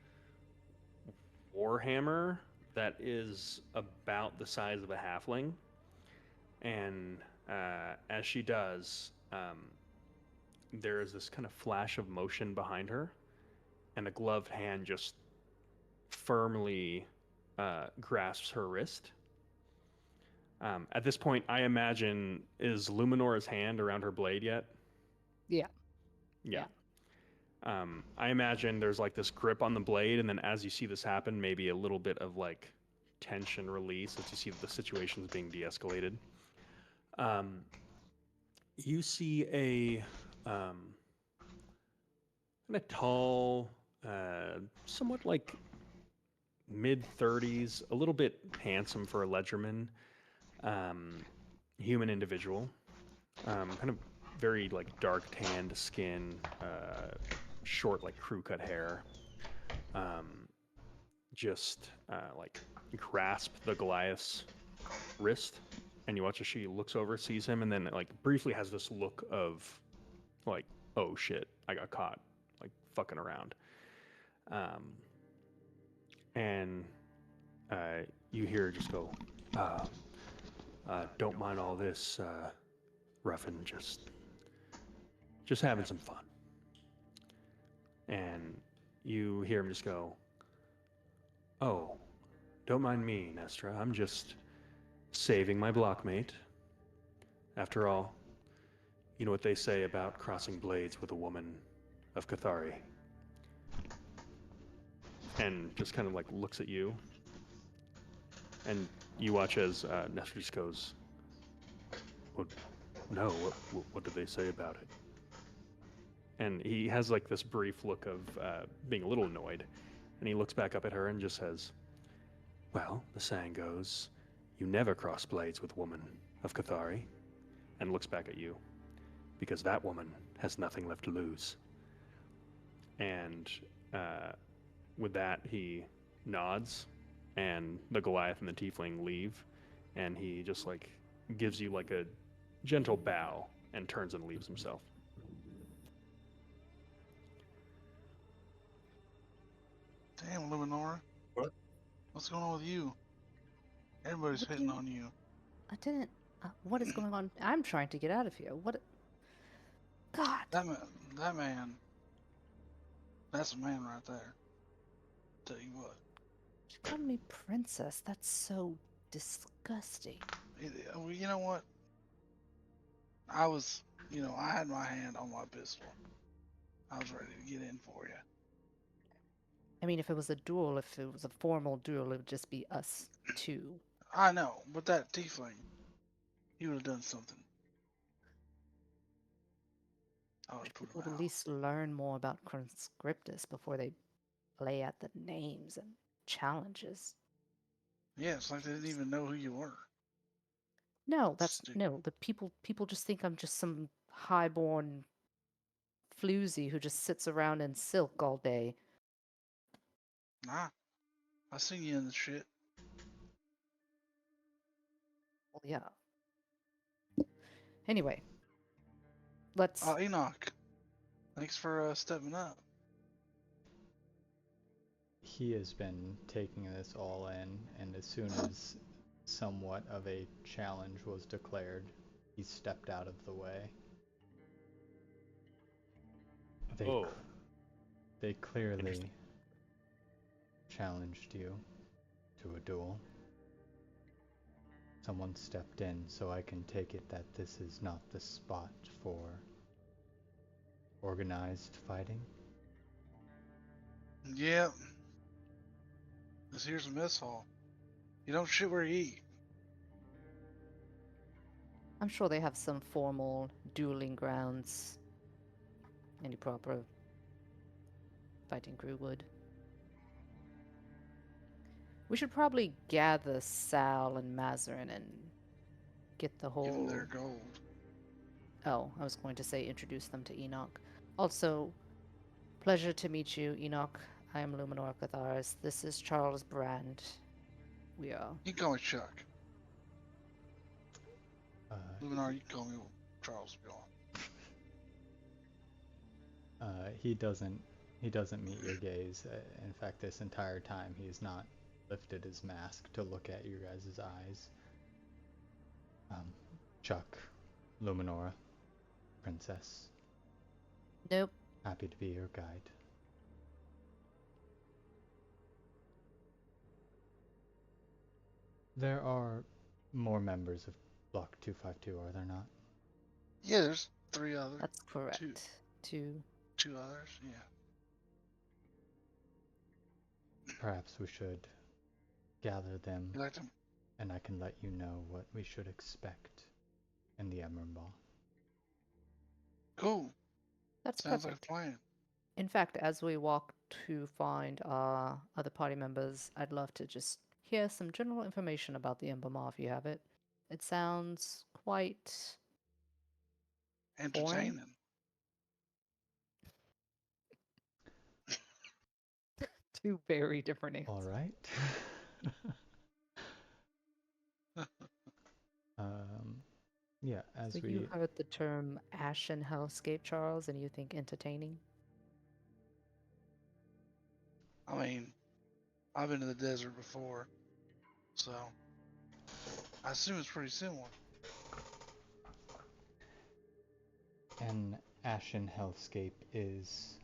Speaker 1: warhammer that is about the size of a halfling. And as she does, there is this kind of flash of motion behind her, and a gloved hand just firmly grasps her wrist. At this point, I imagine, is Luminora's hand around her blade yet?
Speaker 3: Yeah.
Speaker 1: Yeah. I imagine there's like this grip on the blade, and then as you see this happen, maybe a little bit of like tension release as you see the situation's being de-escalated. You see a kind of tall, somewhat like mid-30s, a little bit handsome for a ledgerman, human individual, kind of very like dark tanned skin, short like crew cut hair, just like grasp the Goliath's wrist, and you watch as she looks over, sees him, and then like briefly has this look of like, oh shit, I got caught, like fucking around. And you hear her just go, don't mind all this, Ruffin, just having some fun. And you hear him just go, oh, don't mind me, Nestra, I'm just saving my blockmate. After all, you know what they say about crossing blades with a woman of Cathari. And just kind of like looks at you. And you watch as Nestor just goes, well, no, what did they say about it? And he has like this brief look of being a little annoyed. And he looks back up at her and just says, well, the saying goes, you never cross blades with a woman of Cathari. And looks back at you, because that woman has nothing left to lose. And with that, he nods, and the Goliath and the Tiefling leave, and he just like gives you like a gentle bow and turns and leaves himself.
Speaker 2: Damn, Luminora.
Speaker 4: What?
Speaker 2: What's going on with you? Everybody's
Speaker 3: What do
Speaker 2: hitting
Speaker 3: you-
Speaker 2: on you.
Speaker 3: I didn't. What is going on? I'm trying to get out of here. What? God.
Speaker 2: That man. That's a man right there. Tell you what.
Speaker 3: She called me princess. That's so disgusting.
Speaker 2: Well, you know what? I was, I had my hand on my pistol. I was ready to get in for you.
Speaker 3: I mean, if it was a duel, if it was a formal duel, it would just be us two.
Speaker 2: I know, but that tiefling, he would have done something. I would have put
Speaker 3: People
Speaker 2: him
Speaker 3: would
Speaker 2: out.
Speaker 3: at least learn more about conscriptus before they lay out the names and challenges.
Speaker 2: Yeah, it's like they didn't even know who you were.
Speaker 3: No, that's
Speaker 2: Stupid.
Speaker 3: no. The people just think I'm just some highborn floozy who just sits around in silk all day.
Speaker 2: Nah, I seen you in the shit.
Speaker 3: Yeah. Anyway, let's.
Speaker 2: Enoch, thanks for stepping up.
Speaker 5: He has been taking this all in, and as soon as somewhat of a challenge was declared, he stepped out of the way. They,
Speaker 1: Oh.
Speaker 5: they clearly
Speaker 1: Interesting.
Speaker 5: challenged you to a duel. Someone stepped in, so I can take it that this is not the spot for organized fighting.
Speaker 2: Yep. This here's a mess hall. You don't shit where you eat.
Speaker 3: I'm sure they have some formal dueling grounds. Any proper fighting crew would. We should probably gather Sal and Mazarin and get the
Speaker 2: Give them
Speaker 3: whole.
Speaker 2: their gold.
Speaker 3: Oh, I was going to say introduce them to Enoch. Also, pleasure to meet you, Enoch. I am Luminor Cathars. This is Charles Brand. We are.
Speaker 2: You can call me Chuck.
Speaker 5: Uh,
Speaker 2: Luminar, you can call me Charles if you want.
Speaker 5: he doesn't meet your gaze. In fact, this entire time he has not lifted his mask to look at your guys' eyes. Chuck, Luminora, Princess,
Speaker 3: Nope.
Speaker 5: happy to be your guide. There are more members of Block 252, are there not?
Speaker 2: Yeah, there's 3 others.
Speaker 3: That's correct. Two.
Speaker 2: 2 others, yeah.
Speaker 5: Perhaps we should gather them,
Speaker 2: You like them?
Speaker 5: and I can let you know what we should expect in the Emerald Ball.
Speaker 2: Cool.
Speaker 3: That's
Speaker 2: Sounds
Speaker 3: perfect.
Speaker 2: like a plan.
Speaker 3: In fact, as we walk to find our other party members, I'd love to just hear some general information about the Ember Maw if you have it. It sounds quite
Speaker 2: Entertaining.
Speaker 3: two very different answers.
Speaker 5: All right. Yeah, as
Speaker 3: So
Speaker 5: we
Speaker 3: you heard the term Ashen Hellscape, Charles, and you think entertaining?
Speaker 2: I mean, I've been to the desert before, so I assume it's pretty similar.
Speaker 5: an ashen hellscape is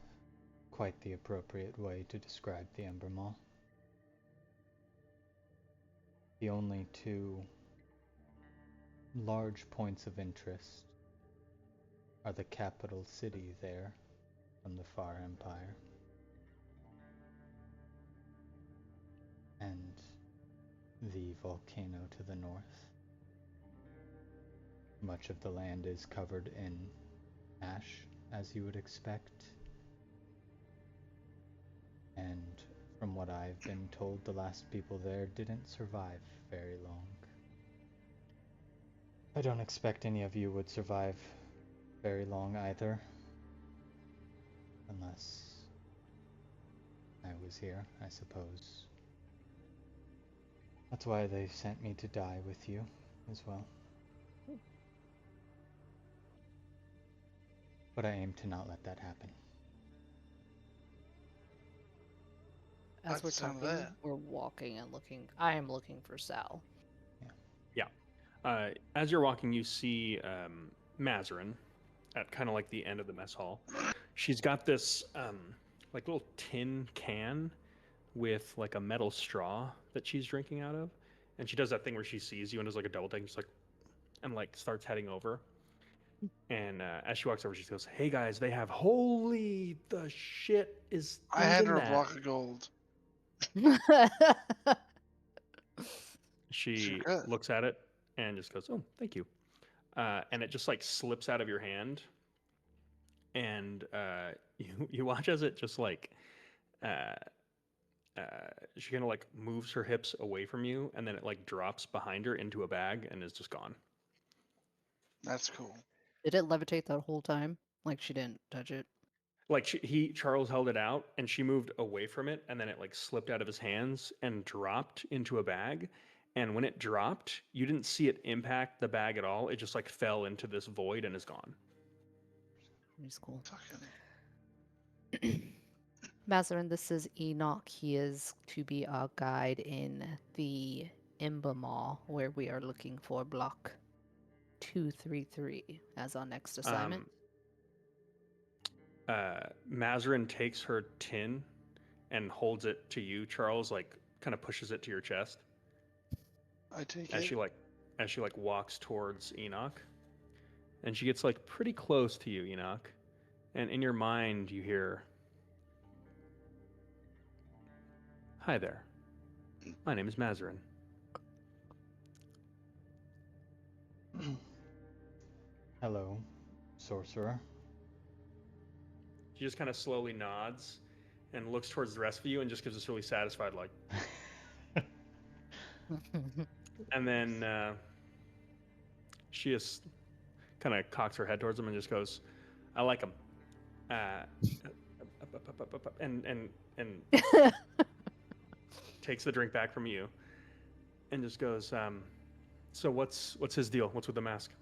Speaker 5: quite the appropriate way to describe the Ember Maw. The only two large points of interest are the capital city there from the Far Empire and the volcano to the north. Much of the land is covered in ash, as you would expect, and from what I've been told, the last people there didn't survive very long. I don't expect any of you would survive very long either, unless I was here, I suppose. That's why they sent me to die with you as well. But I aim to not let that happen.
Speaker 3: As
Speaker 2: Like
Speaker 3: we're
Speaker 2: the sound of
Speaker 3: talking,
Speaker 2: that.
Speaker 3: we're walking and looking. I am looking for Sal.
Speaker 1: As you're walking, you see Mazarin at kind of like the end of the mess hall. She's got this like little tin can with like a metal straw that she's drinking out of, and she does that thing where she sees you and does like a double take, just like, and like starts heading over. And as she walks over, she goes, "Hey guys, they have holy the shit is
Speaker 2: I had
Speaker 1: even
Speaker 2: her a
Speaker 1: that?"
Speaker 2: block of gold.
Speaker 1: She
Speaker 2: Sure could.
Speaker 1: looks at it and just goes, "Oh, thank you," and it just like slips out of your hand, and you watch as it just like uh, she kind of like moves her hips away from you, and then it like drops behind her into a bag and is just gone.
Speaker 2: That's cool.
Speaker 3: Did it levitate that whole time? Like she didn't touch it?
Speaker 1: Like Charles held it out, and she moved away from it, and then it like slipped out of his hands and dropped into a bag, And when it dropped, you didn't see it impact the bag at all. It just like fell into this void and is gone.
Speaker 3: He's cool.
Speaker 2: Fucking
Speaker 3: Mazarin, this is Enoch. He is to be our guide in the Ember Maw, where we are looking for block 233 as our next assignment.
Speaker 1: Mazarin takes her tin and holds it to you, Charles, like kind of pushes it to your chest
Speaker 2: I take
Speaker 1: as
Speaker 2: it.
Speaker 1: she walks towards Enoch. And she gets like pretty close to you, Enoch. And in your mind you hear, "Hi there. My name is Mazarin."
Speaker 5: Hello, sorcerer.
Speaker 1: She just kind of slowly nods and looks towards the rest of you and just gives this really satisfied like. And then she just kind of cocks her head towards him and just goes, "I like him." And takes the drink back from you and just goes, "So what's his deal? What's with the mask?"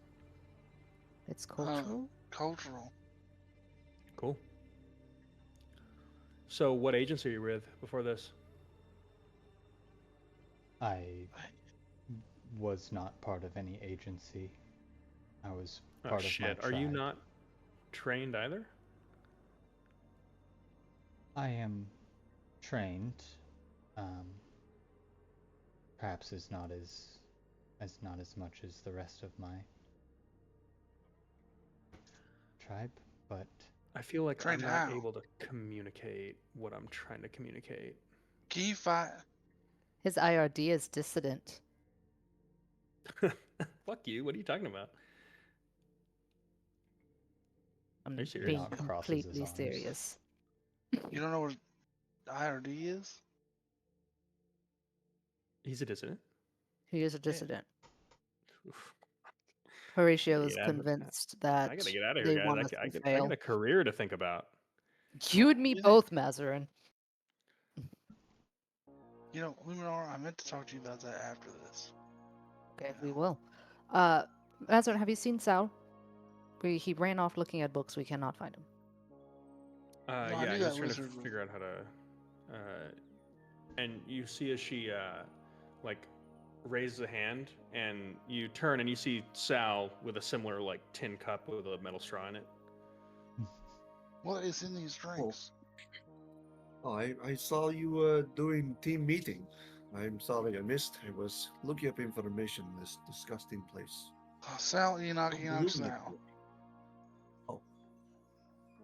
Speaker 3: It's cultural.
Speaker 2: Cultural.
Speaker 1: Cool. So what agency are you with before this?
Speaker 5: I was not part of any agency. I was
Speaker 1: Oh
Speaker 5: part of my
Speaker 1: shit! Are
Speaker 5: tribe.
Speaker 1: you not trained either?
Speaker 5: I am trained. Perhaps is not as much as the rest of my tribe, but
Speaker 1: I feel like
Speaker 2: Trained
Speaker 1: I'm not
Speaker 2: how?
Speaker 1: able to communicate what I'm trying to communicate.
Speaker 2: Can you fight?
Speaker 3: His IRD is dissident.
Speaker 1: Fuck you! What are you talking about?
Speaker 3: I'm
Speaker 1: Are you serious?
Speaker 3: being
Speaker 5: not crosses his
Speaker 3: completely
Speaker 5: arms.
Speaker 3: serious.
Speaker 2: You don't know what IRD is?
Speaker 1: He's a dissident.
Speaker 3: He is a
Speaker 2: Yeah.
Speaker 3: dissident.
Speaker 1: Oof.
Speaker 3: Horatio
Speaker 1: Yeah,
Speaker 3: is
Speaker 1: yeah,
Speaker 3: convinced that
Speaker 1: I gotta get out of
Speaker 3: they
Speaker 1: here, guys.
Speaker 3: want us
Speaker 1: I
Speaker 3: to
Speaker 1: got
Speaker 3: fail.
Speaker 1: a career to think about.
Speaker 3: You and me
Speaker 2: Yeah.
Speaker 3: both, Mazarin.
Speaker 2: You know, Luminor, I meant to talk to you about that after this.
Speaker 3: Okay,
Speaker 2: Yeah.
Speaker 3: we will. Mazarin, have you seen Sal? He ran off looking at books. We cannot find him.
Speaker 2: I
Speaker 1: Yeah,
Speaker 2: knew
Speaker 1: he was
Speaker 2: that
Speaker 1: trying to
Speaker 2: wizard was-
Speaker 1: figure out how to. And you see as she like raises a hand, and you turn and you see Sal with a similar like tin cup with a metal straw in it.
Speaker 2: What is in these drinks?
Speaker 4: Oh, I saw you doing team meeting. I'm sorry I missed. I was looking up information in this disgusting place.
Speaker 2: Sal, Enoch,
Speaker 4: Don't
Speaker 2: Enoch,
Speaker 4: believe me.
Speaker 2: Sal.
Speaker 4: Oh,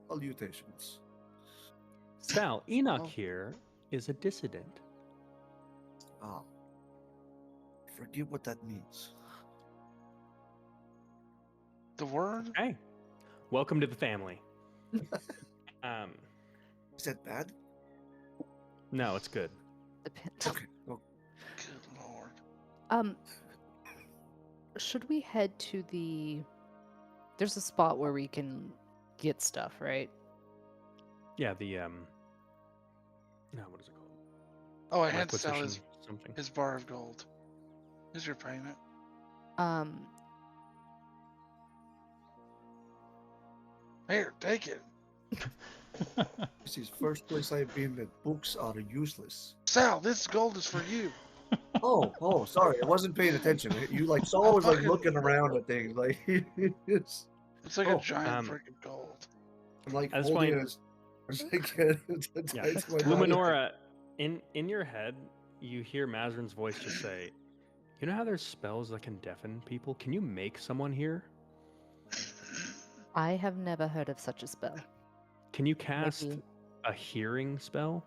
Speaker 4: salutations.
Speaker 1: Sal, Enoch
Speaker 2: Oh.
Speaker 1: here is a dissident.
Speaker 4: Ah, forget what that means.
Speaker 2: The word?
Speaker 1: Hey, welcome to the family.
Speaker 4: Is that bad?
Speaker 1: No, it's good.
Speaker 3: Depends.
Speaker 4: Okay. Oh,
Speaker 2: Good lord.
Speaker 3: Should we head to the? There's a spot where we can get stuff, right?
Speaker 1: Yeah, the no, what is it called?
Speaker 2: Oh, I had to sell
Speaker 1: Requisition something.
Speaker 2: his bar of gold. Here's your payment. Here, take it.
Speaker 4: this is first place I've been that books are useless.
Speaker 2: Sal, this gold is for you.
Speaker 4: Oh, sorry, I wasn't paying attention. You like Saul was like
Speaker 2: fucking-
Speaker 4: looking around at things like it's,
Speaker 2: It's like
Speaker 1: Oh,
Speaker 2: a giant
Speaker 1: um,
Speaker 2: freaking gold.
Speaker 4: I'm like
Speaker 1: That's
Speaker 4: holding
Speaker 1: fine.
Speaker 4: it. I'm like, tied to my body.
Speaker 1: Luminora, in your head, you hear Mazarin's voice just say, "You know how there's spells that can deafen people? Can you make someone hear?
Speaker 3: I have never heard of such a spell.
Speaker 1: Can you cast
Speaker 3: Maybe.
Speaker 1: a hearing spell?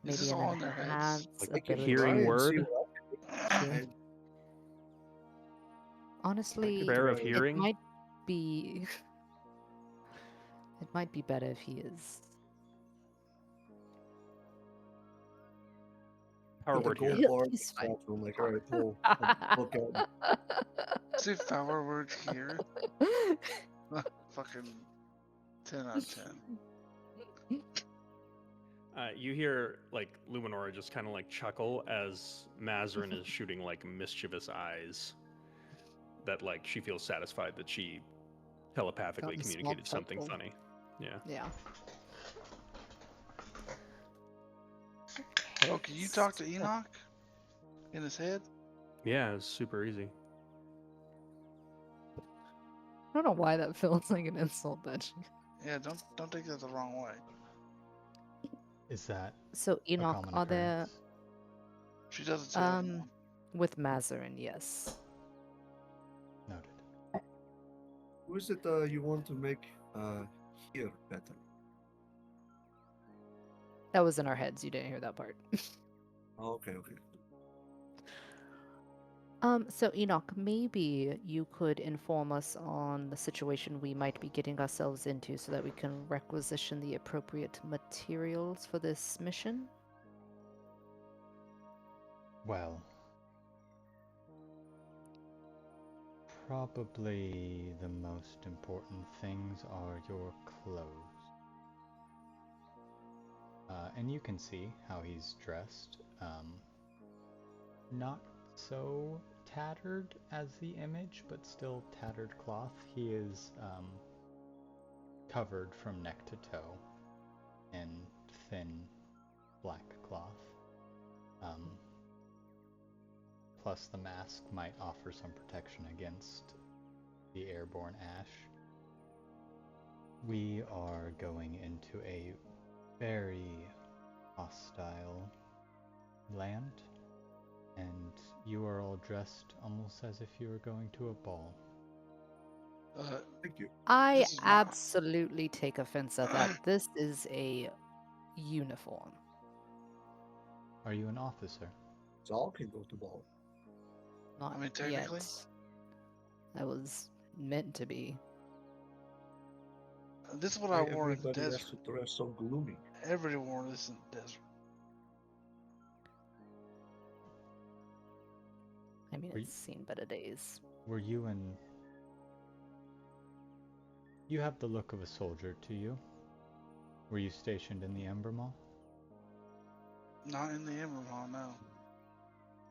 Speaker 2: Is
Speaker 3: Maybe
Speaker 2: this
Speaker 3: an
Speaker 2: all in their heads?
Speaker 3: enhanced
Speaker 4: Like, I can
Speaker 3: ability.
Speaker 1: Hearing
Speaker 4: try and
Speaker 1: word?
Speaker 4: see what I can do.
Speaker 3: Honestly,
Speaker 1: Prayer of
Speaker 4: It
Speaker 1: hearing?
Speaker 3: it might be. It might be better if he is.
Speaker 1: Power
Speaker 4: Put the
Speaker 1: word
Speaker 4: gold
Speaker 1: here.
Speaker 3: He'll-
Speaker 4: bar
Speaker 3: he's fine.
Speaker 4: out, so I'm like, all right, pull book out.
Speaker 2: See power words here. Fucking 10 out of 10.
Speaker 1: You hear like Luminora just kind of like chuckle as Mazarin is shooting like mischievous eyes. That like she feels satisfied that she telepathically
Speaker 3: Gotten small
Speaker 1: communicated something
Speaker 3: chuckle.
Speaker 1: funny. Yeah.
Speaker 3: Yeah.
Speaker 2: Oh, can you talk to Enoch in his head?
Speaker 1: Yeah, it's super easy.
Speaker 3: I don't know why that feels like an insult, but
Speaker 2: Yeah, don't take that the wrong way.
Speaker 5: Is that
Speaker 3: so
Speaker 5: a
Speaker 3: Enoch,
Speaker 5: common
Speaker 3: are there
Speaker 2: She does it to everyone.
Speaker 3: with Mazarin? Yes.
Speaker 5: noted?
Speaker 4: Who is it you want to make hear better?
Speaker 3: That was in our heads. You didn't hear that part.
Speaker 4: Oh, okay, okay.
Speaker 3: So Enoch, maybe you could inform us on the situation we might be getting ourselves into so that we can requisition the appropriate materials for this mission?
Speaker 5: Well, probably the most important things are your clothes. And you can see how he's dressed. Not so tattered as the image, but still tattered cloth. He is covered from neck to toe in thin black cloth. Plus the mask might offer some protection against the airborne ash. We are going into a very hostile land, and you are all dressed almost as if you were going to a ball.
Speaker 4: Thank you.
Speaker 3: I
Speaker 2: This is not-
Speaker 3: absolutely take offense at that. This is a uniform.
Speaker 5: Are you an officer?
Speaker 4: Zal can go to ball.
Speaker 3: Not
Speaker 2: mean, technically.
Speaker 3: yet. I was meant to be.
Speaker 2: This is what
Speaker 4: Why
Speaker 2: I wore in the
Speaker 4: everybody has
Speaker 2: desert.
Speaker 4: to dress so gloomy?
Speaker 2: Everybody wore this in the desert.
Speaker 3: I mean,
Speaker 5: Were
Speaker 3: it's seen better days.
Speaker 5: Were you in... You have the look of a soldier to you. Were you stationed in the Ember Mall?
Speaker 2: Not in the Emerald Hall, no.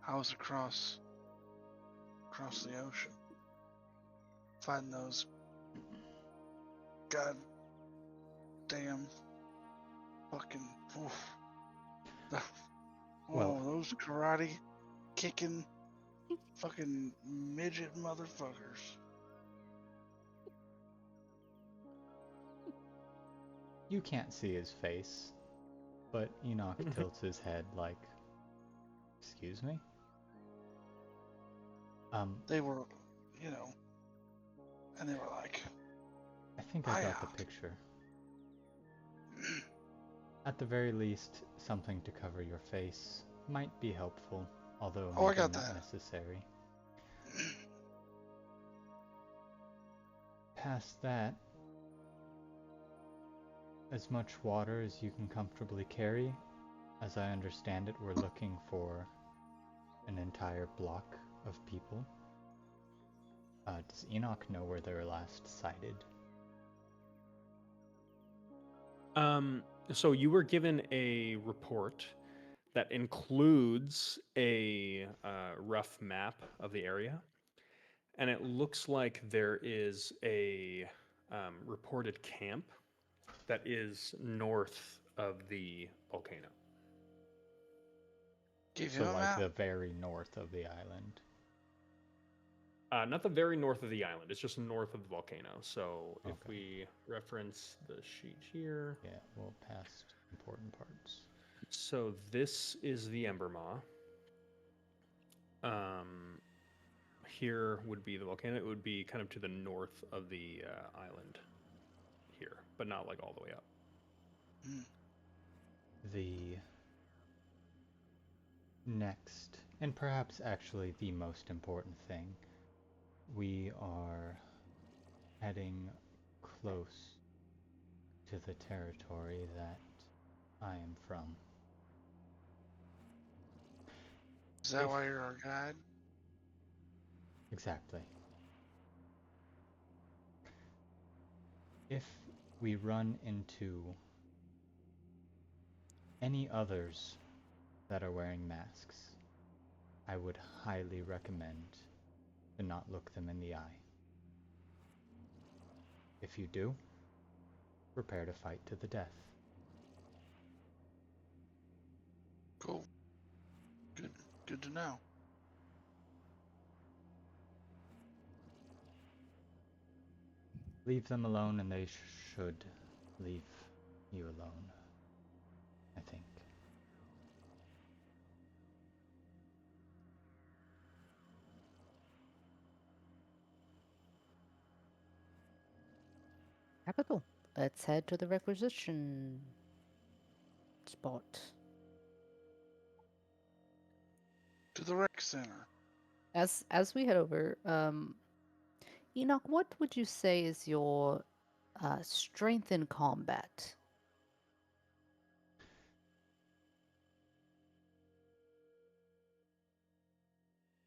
Speaker 2: I was across the ocean, fighting those goddamn fucking. Oof.
Speaker 5: Well-
Speaker 2: those karate kicking fucking midget motherfuckers.
Speaker 5: You can't see his face, but Enoch tilts his head like, excuse me?
Speaker 2: They were, and they were like,
Speaker 5: I think I got the
Speaker 2: Ioch.
Speaker 5: picture. At the very least, something to cover your face might be helpful, although
Speaker 2: Oh, I
Speaker 5: maybe
Speaker 2: got
Speaker 5: not
Speaker 2: that.
Speaker 5: necessary. Past that, as much water as you can comfortably carry. As I understand it, we're looking for an entire block of people. Does Enoch know where they were last sighted?
Speaker 1: So you were given a report that includes a rough map of the area, and it looks like there is a reported camp that is north of the volcano.
Speaker 2: Give
Speaker 5: So
Speaker 2: him a
Speaker 5: like
Speaker 2: map.
Speaker 5: the very north of the island.
Speaker 1: Not the very north of the island. It's just north of the volcano. So if
Speaker 5: Okay.
Speaker 1: we reference the sheet here,
Speaker 5: Yeah, well, past important parts.
Speaker 1: so this is the Ember Maw. Here would be the volcano. It would be kind of to the north of the island here, but not like all the way up.
Speaker 5: The next, and perhaps actually the most important thing, we are heading close to the territory that I am from.
Speaker 2: Is that
Speaker 5: If-
Speaker 2: why you're our guide?
Speaker 5: Exactly. If we run into Any others that are wearing masks, I would highly recommend to not look them in the eye. If you do, prepare to fight to the death.
Speaker 2: Cool. Good to know.
Speaker 5: Leave them alone and they should leave you alone, I think.
Speaker 3: Capital. Let's head to the requisition spot.
Speaker 2: To the rec center.
Speaker 3: As we head over, Enoch, what would you say is your strength in combat?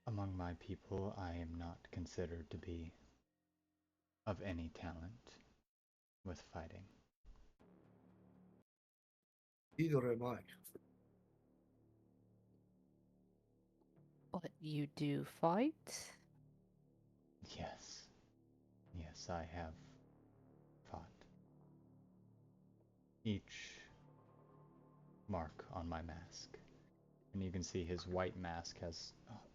Speaker 5: Among my people, I am not considered to be of any talent with fighting.
Speaker 4: Neither am I.
Speaker 3: But you do fight?
Speaker 5: Yes. Yes, I have fought. Each mark on my mask. And you can see his white mask has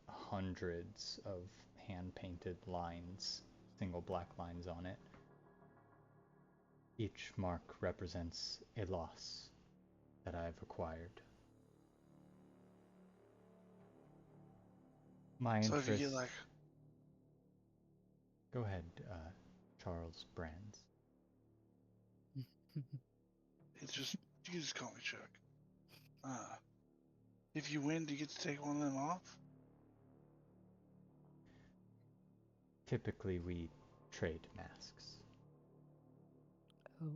Speaker 5: hundreds of hand-painted lines, single black lines on it. Each mark represents a loss that I've acquired. My
Speaker 2: So
Speaker 5: interest...
Speaker 2: if you get like,
Speaker 5: Go ahead, Charles Brands.
Speaker 2: it's just you can just call me Chuck. If you win, do you get to take one of them off?
Speaker 5: Typically, we trade masks.
Speaker 3: Oh.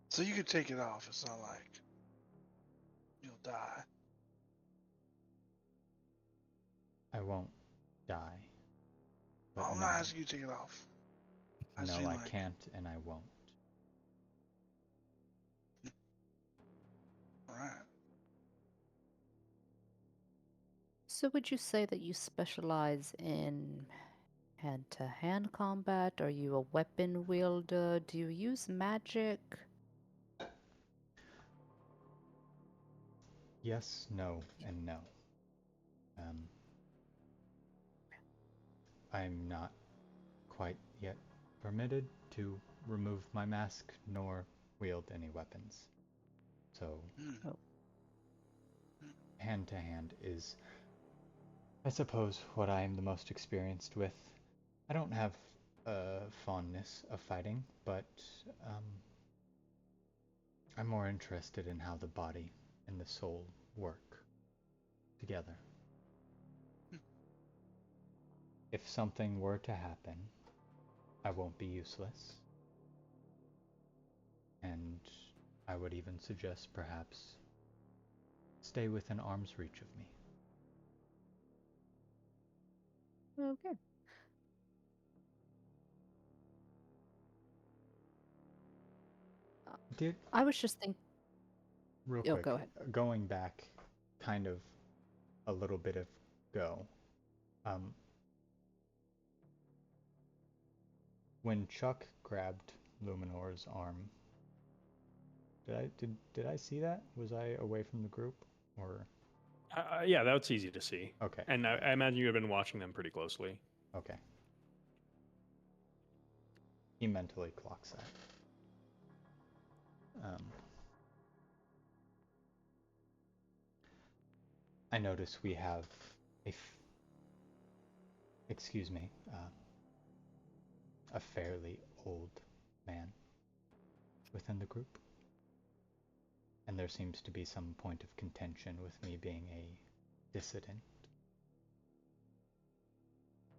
Speaker 2: So you could take it off. It's not like you'll die.
Speaker 5: I won't die. But
Speaker 2: I'm
Speaker 5: no,
Speaker 2: not asking you to take it off. I was
Speaker 5: no,
Speaker 2: being
Speaker 5: I
Speaker 2: like,
Speaker 5: can't and I won't.
Speaker 2: Alright.
Speaker 3: So would you say that you specialize in hand-to-hand combat? Are you a weapon wielder? Do you use magic?
Speaker 5: Yes, no, and no. I'm not quite yet permitted to remove my mask nor wield any weapons. So,
Speaker 2: Hmm.
Speaker 5: hand to hand is, I suppose, what I am the most experienced with. I don't have a fondness of fighting, but I'm more interested in how the body and the soul work together. If something were to happen, I won't be useless. And I would even suggest perhaps stay within arm's reach of me.
Speaker 3: Okay.
Speaker 5: Did
Speaker 3: I was just thinking.
Speaker 5: real
Speaker 3: Oh,
Speaker 5: quick,
Speaker 3: go ahead.
Speaker 5: going back kind of a little bit ago, when Chuck grabbed Luminor's arm, did I see that? Was I away from the group or?
Speaker 1: Yeah, that's easy to see.
Speaker 5: Okay.
Speaker 1: And I imagine you have been watching them pretty closely.
Speaker 5: Okay. He mentally clocks that. I notice we have a fairly old man within the group. And there seems to be some point of contention with me being a dissident.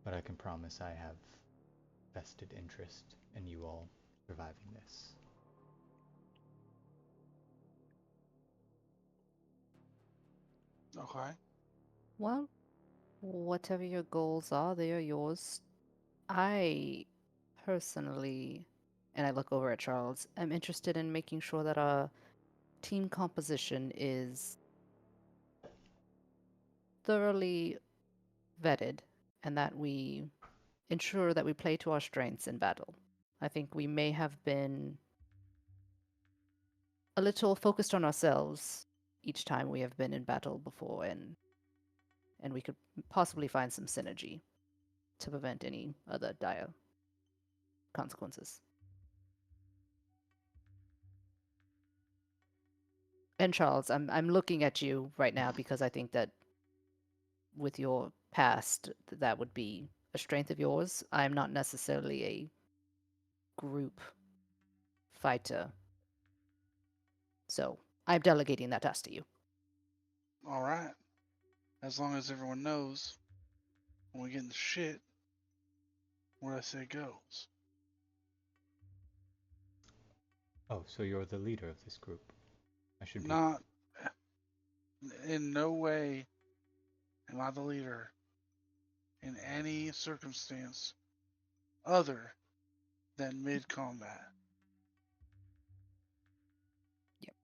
Speaker 5: But I can promise I have vested interest in you all surviving this.
Speaker 2: Okay.
Speaker 3: Well, whatever your goals are, they are yours. I personally and I look over at Charles, I'm interested in making sure that our team composition is thoroughly vetted and that we ensure that we play to our strengths in battle. I think we may have been a little focused on ourselves each time we have been in battle before, and we could possibly find some synergy to prevent any other dire consequences. And Charles, I'm looking at you right now because I think that with your past, that would be a strength of yours. I'm not necessarily a group fighter, so I'm delegating that task to you.
Speaker 2: All right. As long as everyone knows when we get in the shit, where I say goes.
Speaker 5: Oh, so you're the leader of this group. I should be.
Speaker 2: Not in no way am I the leader in any circumstance other than mid combat.
Speaker 3: Yep.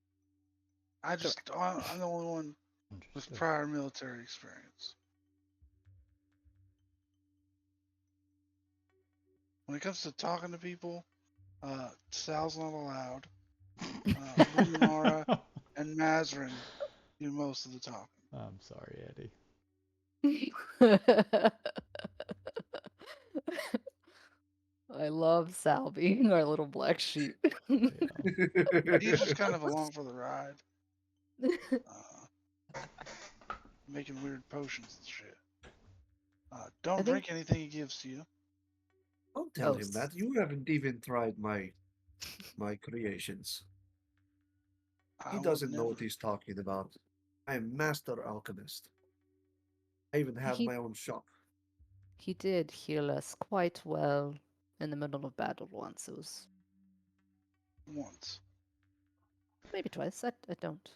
Speaker 2: I'm the only one with
Speaker 5: Understood.
Speaker 2: prior military experience. When it comes to talking to people, Sal's not allowed. Luminara and Mazrin do most of the talking.
Speaker 5: I'm sorry, Eddie.
Speaker 3: I love Sal being our little black sheep.
Speaker 5: Yeah.
Speaker 2: He's just kind of along for the ride, making weird potions and shit. Don't
Speaker 3: think-
Speaker 2: drink anything he gives to you.
Speaker 4: Don't tell
Speaker 3: Oh,
Speaker 4: him that. You haven't even tried my creations.
Speaker 2: I
Speaker 4: He
Speaker 2: would
Speaker 4: doesn't know
Speaker 2: never-
Speaker 4: what he's talking about. I am master alchemist. I even have
Speaker 3: He-
Speaker 4: my own shop.
Speaker 3: He did heal us quite well in the middle of battle once. It was
Speaker 2: once.
Speaker 3: maybe twice. I don't.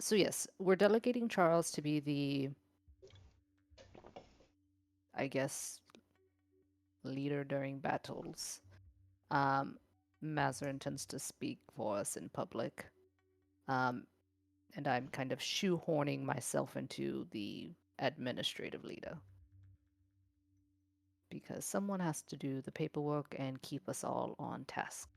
Speaker 3: So yes, we're delegating Charles to be the, I guess, leader during battles. Mazarin tends to speak for us in public. And I'm kind of shoehorning myself into the administrative leader. Because someone has to do the paperwork and keep us all on task.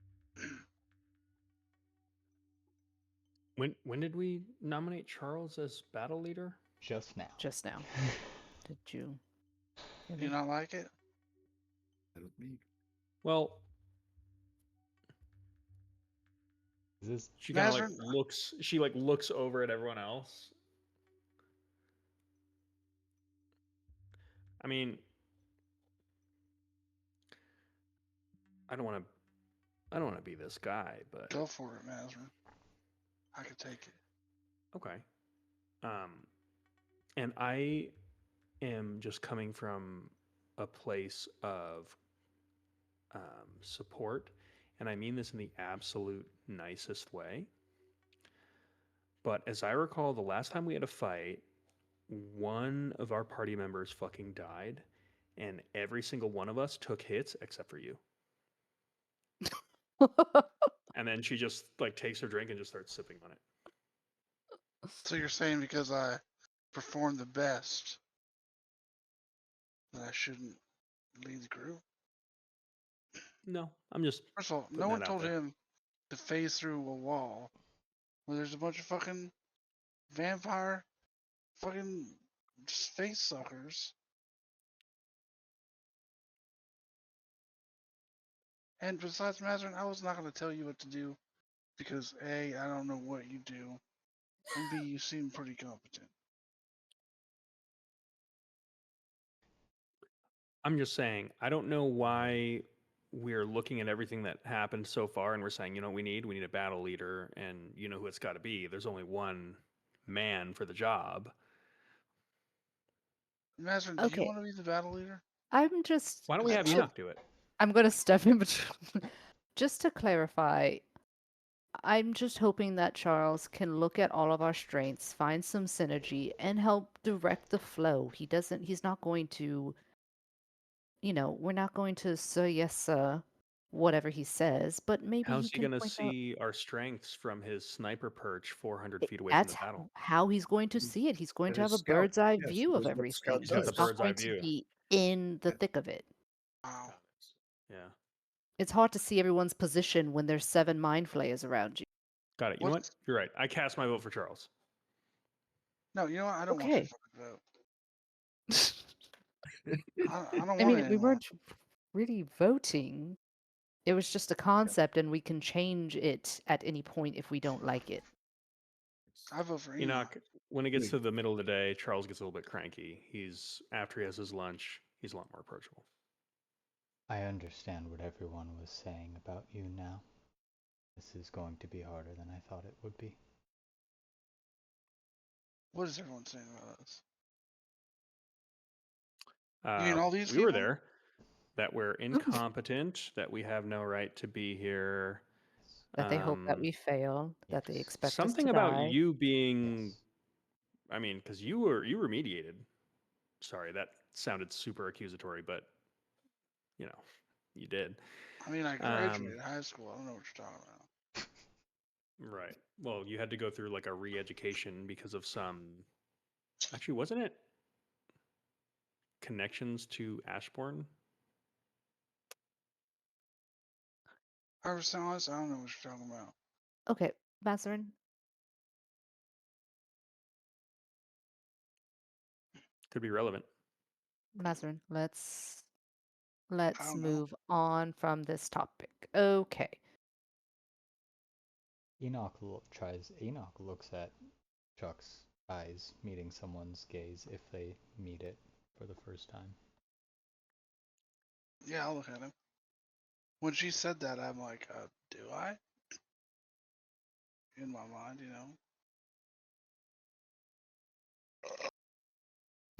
Speaker 1: When did we nominate Charles as battle leader?
Speaker 5: Just now.
Speaker 3: Just now. Did you?
Speaker 2: Do you not like it?
Speaker 4: That would be
Speaker 1: Well,
Speaker 5: Is this
Speaker 1: she kind of like
Speaker 2: Mazrin-
Speaker 1: looks. She like looks over at everyone else. I mean, I don't want to. I don't want to be this guy, but
Speaker 2: Go for it, Mazrin. I could take it.
Speaker 1: okay. And I am just coming from a place of support, and I mean this in the absolute nicest way. But as I recall, the last time we had a fight, one of our party members fucking died, and every single one of us took hits except for you. And then she just like takes her drink and just starts sipping on it.
Speaker 2: So you're saying because I performed the best that I shouldn't lead the group?
Speaker 1: No, I'm just
Speaker 2: First of all,
Speaker 1: Putting
Speaker 2: no one
Speaker 1: that out
Speaker 2: told
Speaker 1: there.
Speaker 2: him to phase through a wall where there's a bunch of fucking vampire fucking face suckers. And besides, Mazarin, I was not going to tell you what to do because A, I don't know what you do, and B, you seem pretty competent.
Speaker 1: I'm just saying, I don't know why we're looking at everything that happened so far and we're saying, you know what we need a battle leader, and you know who it's got to be. There's only one man for the job.
Speaker 2: Mazarin, do
Speaker 3: Okay.
Speaker 2: you want to be the battle leader?
Speaker 3: I'm just.
Speaker 1: Why don't we have
Speaker 2: Just-
Speaker 1: Enoch do it?
Speaker 3: I'm going to step in between. Just to clarify, I'm just hoping that Charles can look at all of our strengths, find some synergy, and help direct the flow. He's not going to, we're not going to, sir, yes, sir, whatever he says, but maybe he
Speaker 1: How's he
Speaker 3: can
Speaker 1: gonna
Speaker 3: point out
Speaker 1: see our strengths from his sniper perch 400
Speaker 3: it,
Speaker 1: feet away from
Speaker 3: that's
Speaker 1: the battle?
Speaker 3: how he's going to
Speaker 4: Mm.
Speaker 3: see it. He's going
Speaker 4: And
Speaker 3: to have
Speaker 4: his
Speaker 3: a
Speaker 4: scout,
Speaker 3: bird's eye
Speaker 4: yes,
Speaker 3: view
Speaker 4: he
Speaker 3: of
Speaker 4: does what the
Speaker 3: everything.
Speaker 4: scout
Speaker 1: He's got the
Speaker 3: He's
Speaker 4: does.
Speaker 3: not
Speaker 1: bird's eye
Speaker 3: going to
Speaker 1: view.
Speaker 3: be in the
Speaker 4: Yeah.
Speaker 3: thick of it.
Speaker 2: Wow.
Speaker 1: Yeah.
Speaker 3: It's hard to see everyone's position when there's 7 mind flayers around you.
Speaker 1: Got it. You know what?
Speaker 2: What's
Speaker 1: You're right. I cast my vote for Charles.
Speaker 2: no? You know what? I don't want your
Speaker 3: Okay.
Speaker 2: fucking vote. I don't
Speaker 3: I
Speaker 2: want it
Speaker 3: mean, we
Speaker 2: anymore.
Speaker 3: weren't really voting. It was just a concept, and we can change it at any point if we don't like it.
Speaker 2: I vote for Enoch.
Speaker 1: Enoch, when it gets
Speaker 4: Wait.
Speaker 1: to the middle of the day, Charles gets a little bit cranky. He's after he has his lunch, he's a lot more approachable.
Speaker 5: I understand what everyone was saying about you now. This is going to be harder than I thought it would be.
Speaker 2: What is everyone saying about us? You mean
Speaker 1: Uh,
Speaker 2: all these
Speaker 1: we were
Speaker 2: people?
Speaker 1: there. That we're incompetent. That we have no right to be here.
Speaker 3: That they hope that
Speaker 1: Um,
Speaker 3: we fail, that they
Speaker 5: Yes.
Speaker 3: expect us
Speaker 1: Something
Speaker 3: to
Speaker 1: about
Speaker 3: die.
Speaker 1: you being.
Speaker 5: Yes.
Speaker 1: I mean, because you were mediated. Sorry, that sounded super accusatory, but you know, you did.
Speaker 2: I mean, I graduated high school. I don't know what you're talking about.
Speaker 1: Right. Well, you had to go through like a re-education because of some. Actually, wasn't it connections to Ashbourne?
Speaker 2: I was honest, I don't know what you're talking about.
Speaker 3: Okay, Mazarin,
Speaker 1: Could be relevant.
Speaker 3: Mazarin, let's
Speaker 2: I don't know.
Speaker 3: move on from this topic. Okay.
Speaker 5: Enoch looks at Chuck's eyes meeting someone's gaze if they meet it for the first time.
Speaker 2: Yeah, I'll look at him. When she said that, I'm like, do I? In my mind, you know.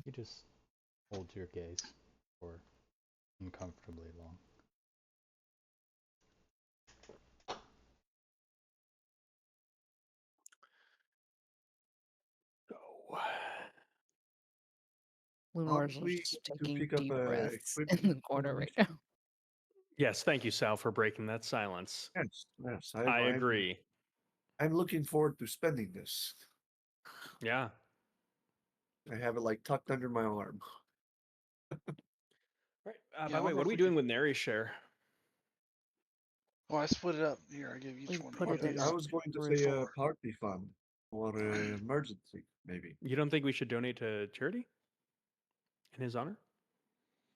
Speaker 5: You just hold your gaze for uncomfortably long.
Speaker 1: So,
Speaker 3: Luminor's
Speaker 4: Probably
Speaker 3: just
Speaker 4: to
Speaker 3: taking
Speaker 4: pick up
Speaker 3: deep breaths in
Speaker 4: equipment
Speaker 3: the
Speaker 4: for the
Speaker 3: corner right now.
Speaker 4: mission.
Speaker 1: yes, thank you, Sal, for breaking that silence.
Speaker 4: Yes, yes,
Speaker 1: I agree.
Speaker 4: I'm looking forward to spending this.
Speaker 1: Yeah.
Speaker 4: I have it like tucked under my arm.
Speaker 1: Right.
Speaker 2: Yeah,
Speaker 1: By
Speaker 2: I
Speaker 1: the way,
Speaker 2: wonder
Speaker 1: what
Speaker 2: if
Speaker 1: are we
Speaker 2: we
Speaker 1: doing
Speaker 2: could.
Speaker 1: with Neri's share?
Speaker 2: Well, I split it up. Here, I give each
Speaker 3: We
Speaker 2: one.
Speaker 3: put it
Speaker 2: each.
Speaker 3: in
Speaker 4: I
Speaker 3: a
Speaker 4: was going to
Speaker 3: group.
Speaker 4: say a
Speaker 2: Four.
Speaker 4: party fund or emergency, maybe.
Speaker 1: You don't think we should donate to charity in his honor?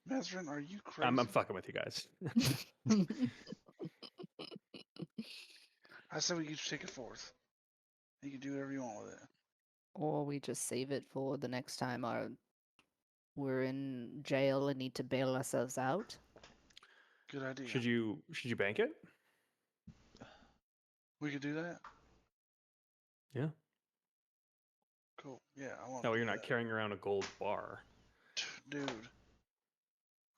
Speaker 2: Mazarin, are you crazy?
Speaker 1: I'm fucking with you guys.
Speaker 2: I said we each take a fourth. You can do whatever you want with it.
Speaker 3: Or we just save it for the next time we're in jail and need to bail ourselves out.
Speaker 2: Good idea.
Speaker 1: Should you bank it?
Speaker 2: We could do that.
Speaker 1: Yeah.
Speaker 2: Cool. Yeah, I want.
Speaker 1: No,
Speaker 2: to
Speaker 1: you're
Speaker 2: do
Speaker 1: not carrying around a gold bar.
Speaker 2: that. Dude.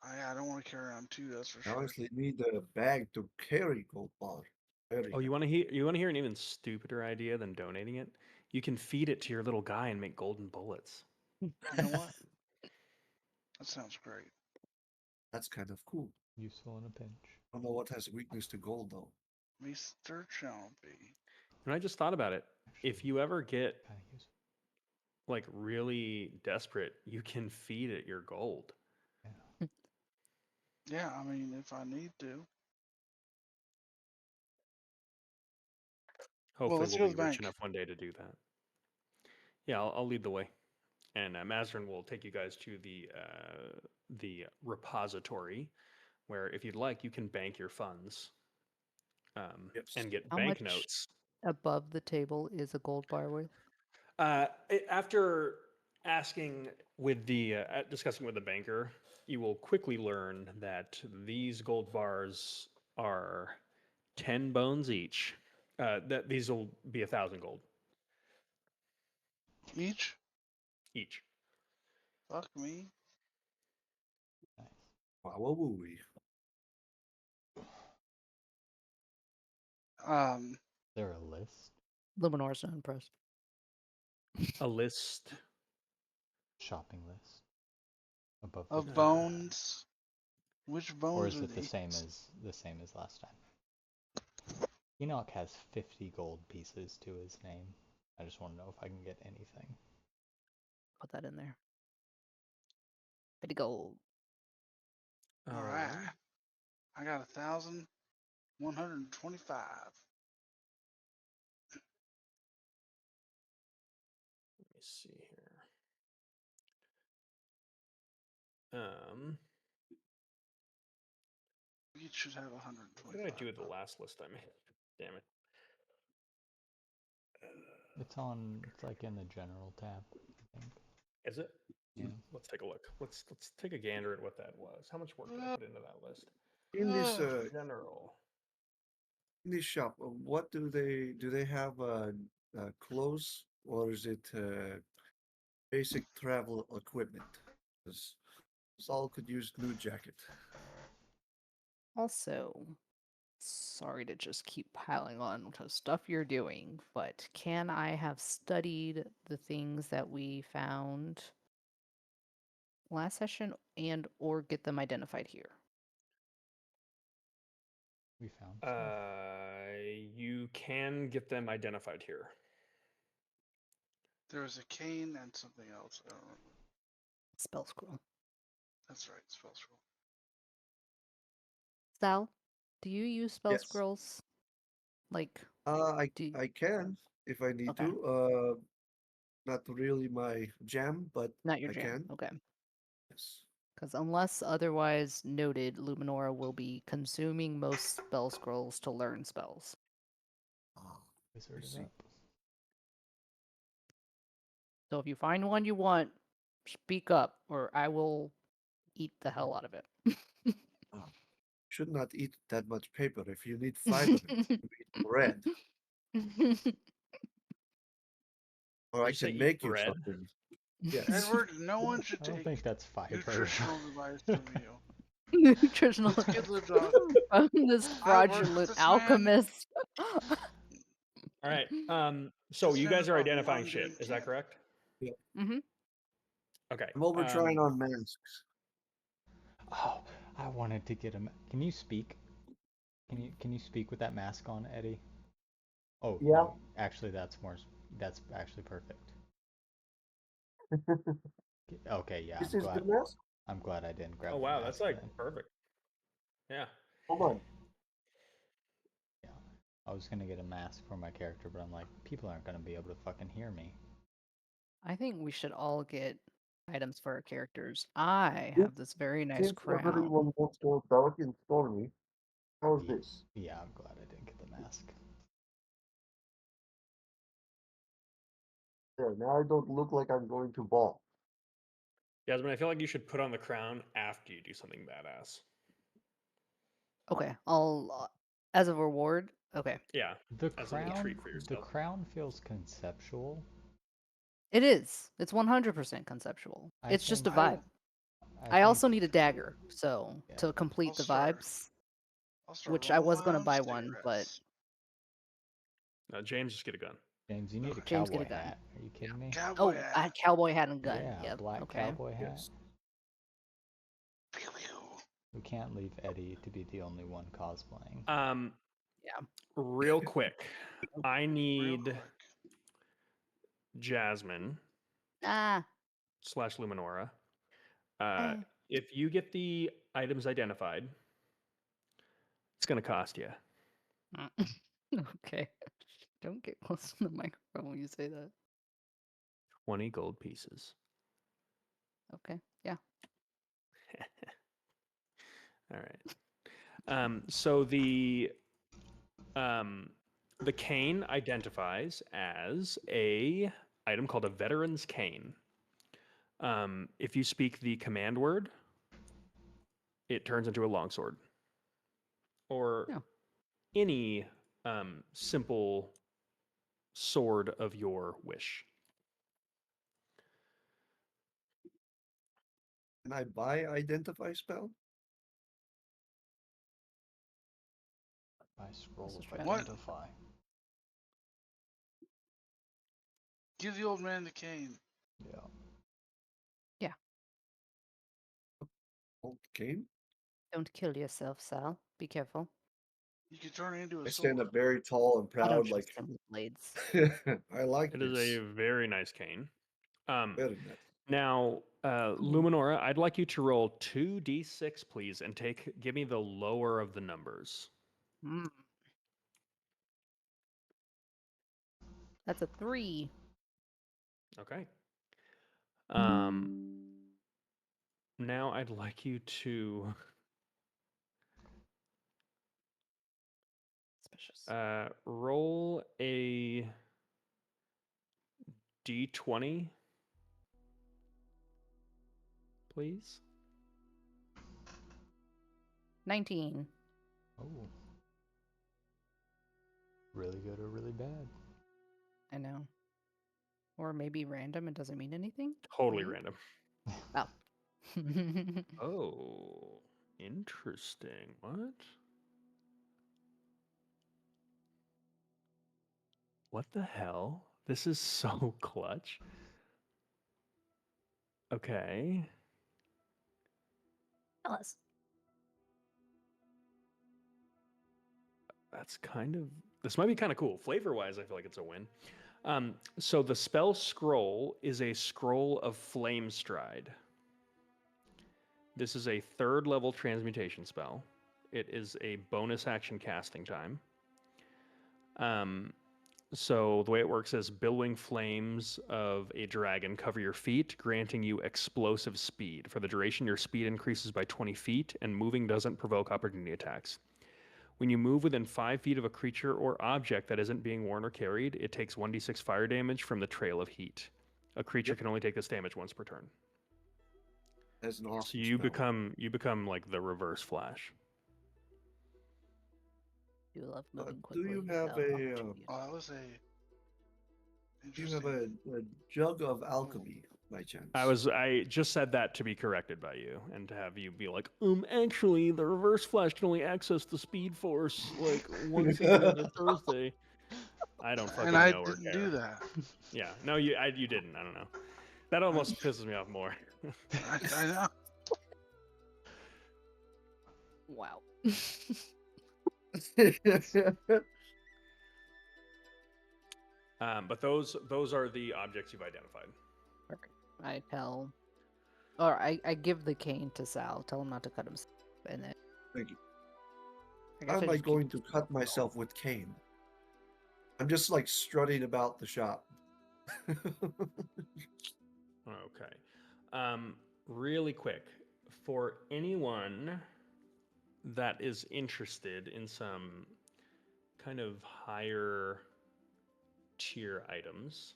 Speaker 2: I don't want to carry around two. That's for
Speaker 4: I
Speaker 2: sure.
Speaker 4: honestly need a bag to carry gold bar. Very
Speaker 1: Oh, you want to hear an even stupider idea than donating it? You can feed it to your little guy and make golden bullets.
Speaker 2: You know what? That sounds great.
Speaker 4: That's kind of cool.
Speaker 5: Useful in a pinch.
Speaker 4: I don't know what has weakness to gold though.
Speaker 2: Mr. Chompy.
Speaker 1: And I just thought about it. If you ever get
Speaker 5: Kind of useful.
Speaker 1: like really desperate, you can feed it your gold.
Speaker 2: Yeah, I mean, if I need to.
Speaker 1: Hopefully,
Speaker 2: let's
Speaker 1: we'll
Speaker 2: go
Speaker 1: be
Speaker 2: to the
Speaker 1: rich
Speaker 2: bank.
Speaker 1: enough one day to do that. Yeah, I'll lead the way, and Mazarin will take you guys to the repository, where if you'd like, you can bank your funds
Speaker 4: Yes.
Speaker 1: and get
Speaker 3: How much
Speaker 1: banknotes.
Speaker 3: above the table is a gold bar worth?
Speaker 1: After asking with discussing with the banker, you will quickly learn that these gold bars are 10 bones each. That these will be 1,000 gold
Speaker 2: Each?
Speaker 1: each.
Speaker 2: Fuck me.
Speaker 5: Nice.
Speaker 4: Wowoo.
Speaker 2: Um,
Speaker 5: Is there a list?
Speaker 3: Luminor's not impressed.
Speaker 1: A list.
Speaker 5: Shopping list? Above
Speaker 2: of
Speaker 5: the
Speaker 1: Uh,
Speaker 2: bones. Which
Speaker 5: Or
Speaker 2: bones
Speaker 5: is
Speaker 2: are
Speaker 5: it the
Speaker 2: these?
Speaker 5: same as last time? Enoch has 50 gold pieces to his name. I just want to know if I can get anything.
Speaker 3: Put that in there. 50 gold.
Speaker 2: All right. I got 1,125.
Speaker 1: Let me see here.
Speaker 2: You should have
Speaker 1: What
Speaker 2: 125.
Speaker 1: did I do with the last list I made? Damn it.
Speaker 5: It's like in the general tab, I think.
Speaker 1: Is it?
Speaker 5: Yeah.
Speaker 1: Let's take a look. Let's take a gander at what that was. How much work did I put into that list?
Speaker 4: In this
Speaker 1: General.
Speaker 4: in this shop, what do they have clothes, or is it basic travel equipment? Because Saul could use new jacket.
Speaker 3: Also, sorry to just keep piling on to stuff you're doing, but can I have studied the things that we found last session and or get them identified here?
Speaker 5: We found stuff.
Speaker 1: You can get them identified here.
Speaker 2: There was a cane and something else. I don't remember.
Speaker 3: Spell scroll.
Speaker 2: That's right, spell scroll.
Speaker 3: Sal, do you use spell
Speaker 4: Yes.
Speaker 3: scrolls? Like,
Speaker 4: I
Speaker 3: do you...
Speaker 4: I can if I need
Speaker 3: Okay.
Speaker 4: to. Not really my jam, but
Speaker 3: Not your
Speaker 4: I
Speaker 3: jam.
Speaker 4: can.
Speaker 3: Okay.
Speaker 4: Yes.
Speaker 3: Because unless otherwise noted, Luminora will be consuming most spell scrolls to learn spells.
Speaker 4: Ah,
Speaker 5: Wizard
Speaker 4: I
Speaker 5: it
Speaker 4: see.
Speaker 5: up.
Speaker 3: So if you find one you want, speak up, or I will eat the hell out of it.
Speaker 4: Should not eat that much paper. If you need 5 of it, you eat bread, or
Speaker 1: Did
Speaker 4: I
Speaker 1: you say
Speaker 4: can
Speaker 1: eat
Speaker 4: make you
Speaker 1: bread?
Speaker 4: something. Yes.
Speaker 2: Edward, no one should
Speaker 5: I don't
Speaker 2: take
Speaker 5: think that's fiber.
Speaker 2: nutritional advice from you.
Speaker 3: Nutritional
Speaker 2: This kid lived on.
Speaker 3: from this
Speaker 2: I worked with
Speaker 3: fraudulent
Speaker 2: this man.
Speaker 3: alchemist.
Speaker 1: All right. So
Speaker 2: This
Speaker 1: you
Speaker 2: man
Speaker 1: guys are
Speaker 2: lived on
Speaker 1: identifying
Speaker 2: one
Speaker 1: shit.
Speaker 2: damn
Speaker 1: Is that
Speaker 2: can.
Speaker 1: correct?
Speaker 3: Mm-hmm.
Speaker 1: Okay.
Speaker 4: I'm over trying on masks.
Speaker 5: Oh, I wanted to get him. Can you speak? Can you speak with that mask on, Eddie? Oh
Speaker 4: Yeah.
Speaker 5: no, actually that's actually perfect. Okay, yeah,
Speaker 4: This is the mask.
Speaker 5: I'm glad I didn't grab
Speaker 1: Oh
Speaker 5: the
Speaker 1: wow,
Speaker 5: mask
Speaker 1: that's like
Speaker 5: then.
Speaker 1: perfect. Yeah.
Speaker 4: Hold on.
Speaker 5: Yeah. I was gonna get a mask for my character, but I'm like, people aren't gonna be able to fucking hear me.
Speaker 3: I think we should all get items for our characters. I have this very nice
Speaker 4: Since
Speaker 3: crown.
Speaker 4: everyone wants to dark and stormy, how's
Speaker 5: Ye-
Speaker 4: this?
Speaker 5: Yeah, I'm glad I didn't get the mask.
Speaker 4: There, now I don't look like I'm going to ball.
Speaker 1: Yasmin, I feel like you should put on the crown after you do something badass.
Speaker 3: Okay, I'll as a reward. Okay,
Speaker 1: Yeah.
Speaker 5: The
Speaker 1: As a little
Speaker 5: crown,
Speaker 1: treat for
Speaker 5: the
Speaker 1: yourself.
Speaker 5: crown feels conceptual.
Speaker 3: it is. It's 100% conceptual.
Speaker 5: I
Speaker 3: It's just a
Speaker 5: think-
Speaker 3: vibe. I also need a dagger, so
Speaker 5: Yeah.
Speaker 3: to complete
Speaker 2: I'll
Speaker 3: the
Speaker 2: start.
Speaker 3: vibes,
Speaker 2: I'll start
Speaker 3: which I
Speaker 2: rolling
Speaker 3: was
Speaker 2: my
Speaker 3: gonna
Speaker 2: own
Speaker 3: buy one, but
Speaker 2: cigarettes.
Speaker 1: James, just get a gun.
Speaker 5: James, you need a
Speaker 3: James, get
Speaker 5: cowboy
Speaker 3: a gun.
Speaker 5: hat. Are you kidding me?
Speaker 2: Cowboy
Speaker 3: oh,
Speaker 2: hat.
Speaker 3: a cowboy hat and gun.
Speaker 5: Yeah,
Speaker 3: Yep.
Speaker 5: black
Speaker 3: Okay.
Speaker 5: cowboy hat.
Speaker 4: Yes.
Speaker 2: Pew, pew.
Speaker 5: We can't leave Eddie to be the only one cosplaying.
Speaker 3: Yeah.
Speaker 1: Real quick, I
Speaker 2: Real
Speaker 1: need
Speaker 2: quick.
Speaker 1: Jasmine
Speaker 3: Ah.
Speaker 1: / Luminora.
Speaker 3: eh.
Speaker 1: If you get the items identified, it's gonna cost you.
Speaker 3: Okay. Don't get close to the microphone when you say that.
Speaker 1: 20 gold pieces.
Speaker 3: Okay. Yeah.
Speaker 1: All right. So the cane identifies as a item called a veteran's cane. If you speak the command word, it turns into a longsword, or
Speaker 3: Yeah.
Speaker 1: any simple sword of your wish.
Speaker 4: Can I buy identify spell?
Speaker 5: I scroll
Speaker 3: This is
Speaker 5: of
Speaker 3: right.
Speaker 2: What?
Speaker 5: identify.
Speaker 2: Give the old man the cane.
Speaker 5: Yeah.
Speaker 4: Old game?
Speaker 3: Don't kill yourself, Sal. Be careful.
Speaker 2: You can turn it into a
Speaker 4: I stand
Speaker 2: sword.
Speaker 4: up very tall and
Speaker 3: I don't
Speaker 4: proud,
Speaker 3: trust
Speaker 4: like
Speaker 3: him with blades.
Speaker 4: I like
Speaker 1: It is
Speaker 4: this.
Speaker 1: a very nice cane.
Speaker 4: Very nice.
Speaker 1: Now,
Speaker 3: Ooh.
Speaker 1: Luminora, I'd like you to roll 2d6, please, and give me the lower of the numbers.
Speaker 3: Mm. That's a 3.
Speaker 1: Okay. Now I'd like you to
Speaker 3: Suspicious.
Speaker 1: roll a d20, please.
Speaker 3: 19.
Speaker 5: Oh. Really good or really bad?
Speaker 3: I know. Or maybe random and doesn't mean anything?
Speaker 1: Totally
Speaker 3: Weird.
Speaker 1: random.
Speaker 3: Oh.
Speaker 1: Oh, interesting. What? What the hell? This is so clutch. Okay.
Speaker 3: Tell us.
Speaker 1: That's kind of. This might be kind of cool. Flavor wise, I feel like it's a win. So the spell scroll is a scroll of flame stride. This is a 3rd level transmutation spell. It is a bonus action casting time. So the way it works is billowing flames of a dragon cover your feet, granting you explosive speed. For the duration, your speed increases by 20 feet, and moving doesn't provoke opportunity attacks. When you move within 5 feet of a creature or object that isn't being worn or carried, it takes 1d6 fire damage from the trail of heat. A creature can only take this damage once per turn.
Speaker 4: That's an
Speaker 1: So
Speaker 4: awesome
Speaker 1: you
Speaker 4: spell.
Speaker 1: become like the reverse Flash.
Speaker 3: You love
Speaker 4: Do
Speaker 3: moving quickly.
Speaker 4: you have
Speaker 3: without
Speaker 4: a
Speaker 3: opportunity
Speaker 2: Oh,
Speaker 3: attack.
Speaker 2: that was a
Speaker 4: do you have
Speaker 2: interesting.
Speaker 4: a jug of alchemy by chance?
Speaker 1: I just said that to be corrected by you and to have you be like, actually the reverse Flash can only access the Speed Force like once every other Thursday. I don't fucking
Speaker 2: And I
Speaker 1: know or
Speaker 2: didn't
Speaker 1: care.
Speaker 2: do that.
Speaker 1: Yeah, no, you didn't. I don't know. That almost pisses me off more.
Speaker 2: I know.
Speaker 3: Wow.
Speaker 1: But those are the objects you've identified.
Speaker 3: Perfect. I tell, or I give the cane to Sal. Tell him not to cut himself, and then
Speaker 4: Thank you.
Speaker 3: I
Speaker 4: How
Speaker 3: guess I
Speaker 4: am I
Speaker 3: just keep
Speaker 4: going
Speaker 3: it
Speaker 4: to
Speaker 3: to
Speaker 4: cut myself with cane? I'm just like strutting about the shop.
Speaker 1: Okay. Really quick, for anyone that is interested in some kind of higher tier items,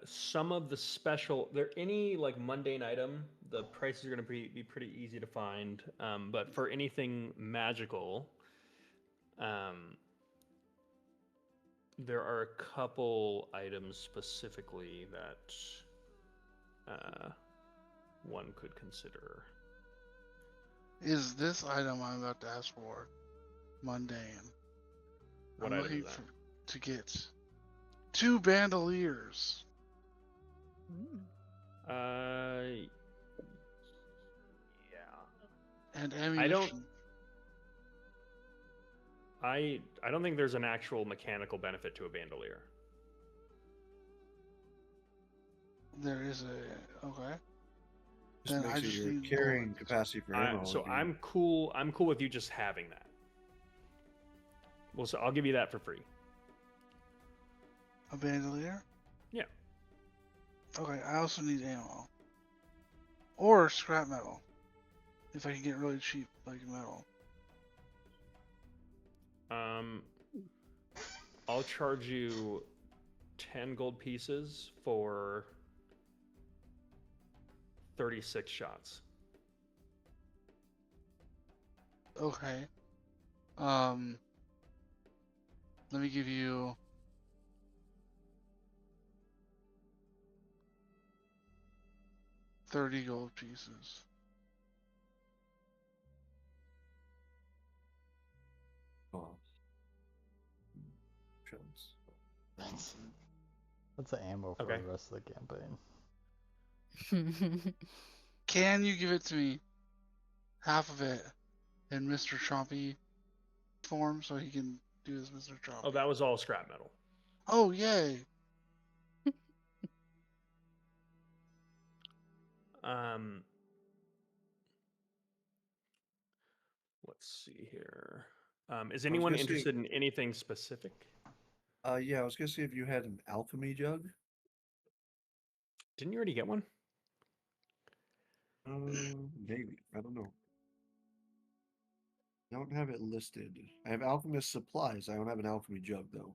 Speaker 1: some of the special, any like mundane item, the prices are going to be pretty easy to find. But for anything magical, there are a couple items specifically that one could consider.
Speaker 2: Is this item I'm about to ask for mundane?
Speaker 1: What
Speaker 2: I'm
Speaker 1: item
Speaker 2: looking
Speaker 1: is that?
Speaker 2: to get 2 bandoliers.
Speaker 3: Mm.
Speaker 1: Yeah.
Speaker 2: And
Speaker 1: I don't.
Speaker 2: ammunition.
Speaker 1: I don't think there's an actual mechanical benefit to a bandolier.
Speaker 2: There is a okay.
Speaker 4: Just
Speaker 2: Then I
Speaker 4: makes it
Speaker 2: just
Speaker 4: your
Speaker 2: need
Speaker 4: carrying
Speaker 2: bullets.
Speaker 4: capacity for ammo.
Speaker 1: So
Speaker 4: again.
Speaker 1: I'm cool. I'm cool with you just having that. Well, so I'll give you that for free.
Speaker 2: A bandolier?
Speaker 1: Yeah.
Speaker 2: Okay, I also need ammo. Or scrap metal. If I can get really cheap like metal.
Speaker 1: I'll charge you 10 gold pieces for 36 shots.
Speaker 2: Okay. Let me give you 30 gold pieces.
Speaker 4: Oh. Shots.
Speaker 5: That's the ammo for
Speaker 1: Okay.
Speaker 5: the rest of the campaign.
Speaker 2: Can you give it to me? Half of it in Mr. Chompy form so he can do his Mr. Chompy.
Speaker 1: Oh, that was all scrap metal.
Speaker 2: Oh, yay.
Speaker 1: Let's see here. Is anyone
Speaker 4: gonna say-
Speaker 1: interested in anything specific?
Speaker 4: Yeah, I was gonna see if you had an alchemy jug.
Speaker 1: Didn't you already get one?
Speaker 4: Maybe. I don't know. I don't have it listed. I have alchemist supplies. I don't have an alchemy jug though.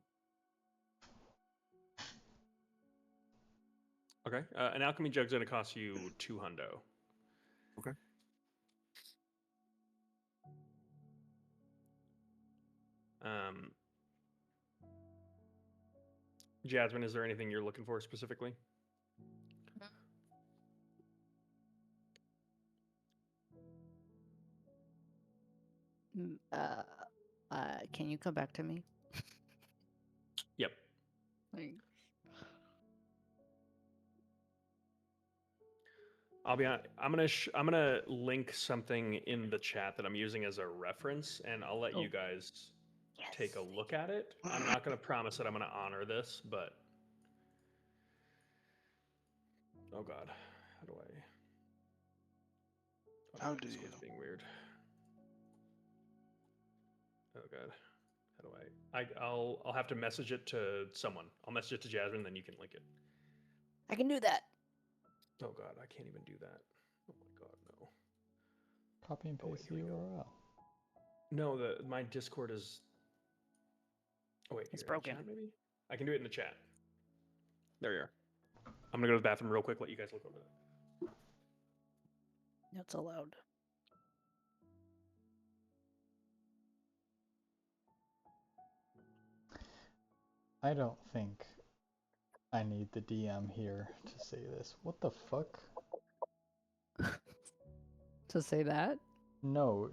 Speaker 1: Okay. An alchemy jug's gonna cost you 2 hundo.
Speaker 4: Okay.
Speaker 1: Jasmine, is there anything you're looking for specifically?
Speaker 3: Can you come back to me?
Speaker 1: Yep.
Speaker 3: Thanks.
Speaker 1: I'll be on. I'm gonna link something in the chat that I'm using as a reference, and I'll let you
Speaker 3: Oh.
Speaker 1: guys take a look at it. I'm not gonna promise that I'm gonna honor this, but oh god, how do I? Oh,
Speaker 2: How
Speaker 1: my
Speaker 2: do
Speaker 1: Discord's
Speaker 2: you?
Speaker 1: being weird. Oh god, how do I'll have to message it to someone. I'll message it to Jasmine, then you can link it.
Speaker 3: I can do that.
Speaker 1: Oh god, I can't even do that. Oh my god, no.
Speaker 5: Copy and
Speaker 1: Oh, wait,
Speaker 5: paste the
Speaker 1: here we go.
Speaker 5: URL.
Speaker 1: No, my Discord is. Oh wait,
Speaker 3: It's
Speaker 1: here, in
Speaker 3: broken.
Speaker 1: Chat, maybe I can do it in the chat. There you are. I'm gonna go to the bathroom real quick. Let you guys look over that.
Speaker 3: That's allowed.
Speaker 5: I don't think I need the DM here to say this. What the fuck?
Speaker 3: To say that?
Speaker 5: No,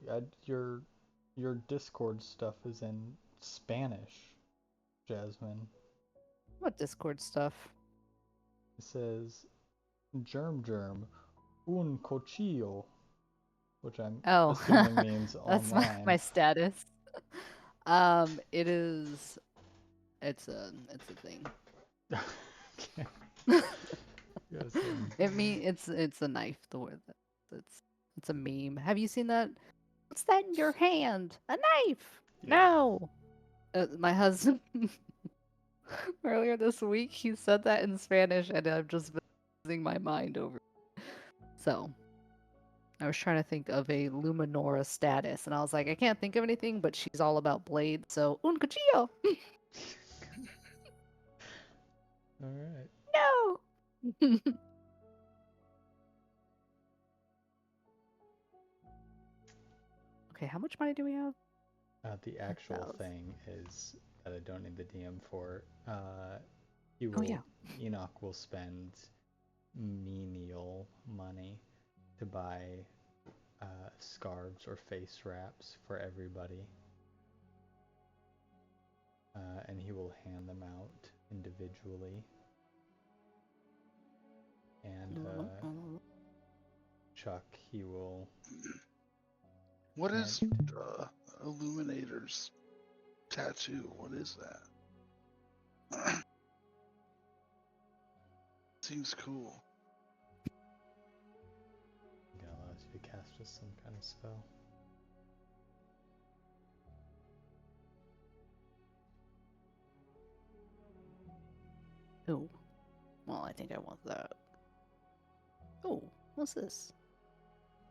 Speaker 5: your Discord stuff is in Spanish, Jasmine.
Speaker 3: What Discord stuff?
Speaker 5: It says germ un cochillo, which I'm
Speaker 3: Oh,
Speaker 5: assuming means
Speaker 3: that's
Speaker 5: online.
Speaker 3: my status. It is. It's a thing.
Speaker 5: Okay. Yes,
Speaker 3: It's a knife. The word it's a meme. Have you seen that? What's that in your hand? A knife.
Speaker 1: Yeah.
Speaker 3: No. My husband earlier this week he said that in Spanish, and I've just been losing my mind over it. So I was trying to think of a Luminora status, and I was like, I can't think of anything, but she's all about blades, so un cuchillo.
Speaker 5: All right.
Speaker 3: No. Okay, how much money do we have?
Speaker 5: The actual
Speaker 3: 1,000.
Speaker 5: thing is that I don't need the DM for. He
Speaker 3: Oh,
Speaker 5: will.
Speaker 3: yeah.
Speaker 5: Enoch will spend menial money to buy scarves or face wraps for everybody, and he will hand them out individually. And Chuck, he will.
Speaker 2: What is Illuminator's tattoo? What is that? Seems cool.
Speaker 5: It allows you to cast just some kind of spell.
Speaker 3: Oh, well, I think I want that. Oh, what's this?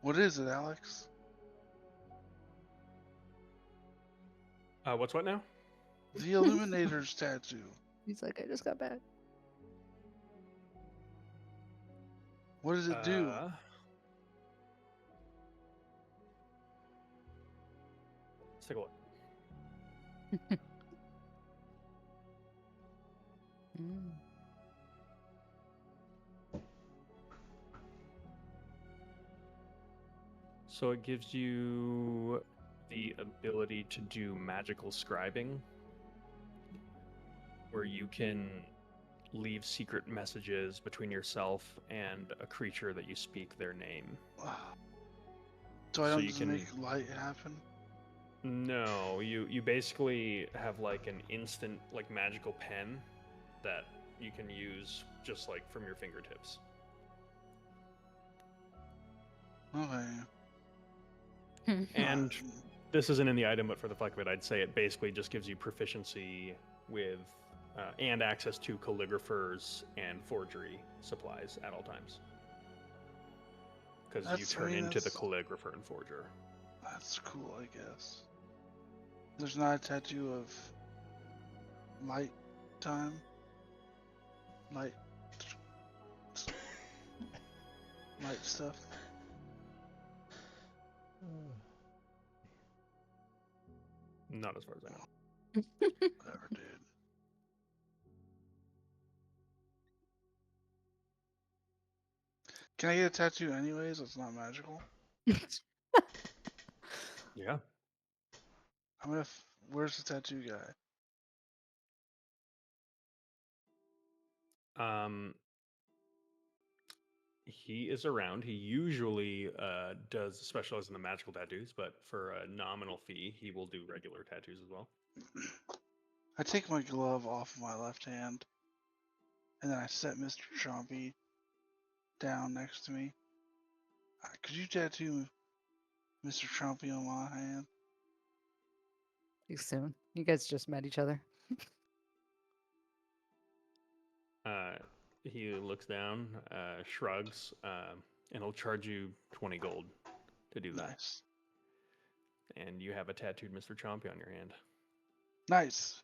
Speaker 2: What is it, Alex?
Speaker 1: What's what now?
Speaker 2: The Illuminator's tattoo.
Speaker 3: He's like, I just got back.
Speaker 2: What does it do?
Speaker 1: Let's take a look.
Speaker 3: Mm.
Speaker 1: So it gives you the ability to do magical scribing, where you can leave secret messages between yourself and a creature that you speak their name.
Speaker 2: So I
Speaker 1: So
Speaker 2: don't
Speaker 1: you
Speaker 2: just
Speaker 1: can-
Speaker 2: make light happen?
Speaker 1: No, you basically have like an instant like magical pen that you can use just like from your fingertips.
Speaker 2: Okay.
Speaker 1: And
Speaker 2: Uh,
Speaker 1: this isn't in the item, but for the fuck of it, I'd say it basically just gives you proficiency with and access to calligraphers and forgery supplies at all times. Because you
Speaker 2: That's- I
Speaker 1: turn
Speaker 2: mean,
Speaker 1: into the
Speaker 2: that's-
Speaker 1: calligrapher and forger.
Speaker 2: That's cool, I guess. There's not a tattoo of light time? Light. Light stuff?
Speaker 1: Not as far as I know.
Speaker 2: Whatever, dude. Can I get a tattoo anyways? It's not magical.
Speaker 1: Yeah.
Speaker 2: I'm gonna. Where's the tattoo guy?
Speaker 1: He is around. He usually does specialize in the magical tattoos, but for a nominal fee, he will do regular tattoos as well.
Speaker 2: I take my glove off of my left hand, and then I set Mr. Chompy down next to me. Could you tattoo Mr. Chompy on my hand?
Speaker 3: Too soon. You guys just met each other.
Speaker 1: He looks down, shrugs, and he'll charge you 20 gold to do that.
Speaker 2: Nice.
Speaker 1: And you have a tattooed Mr. Chompy on your hand.
Speaker 2: Nice.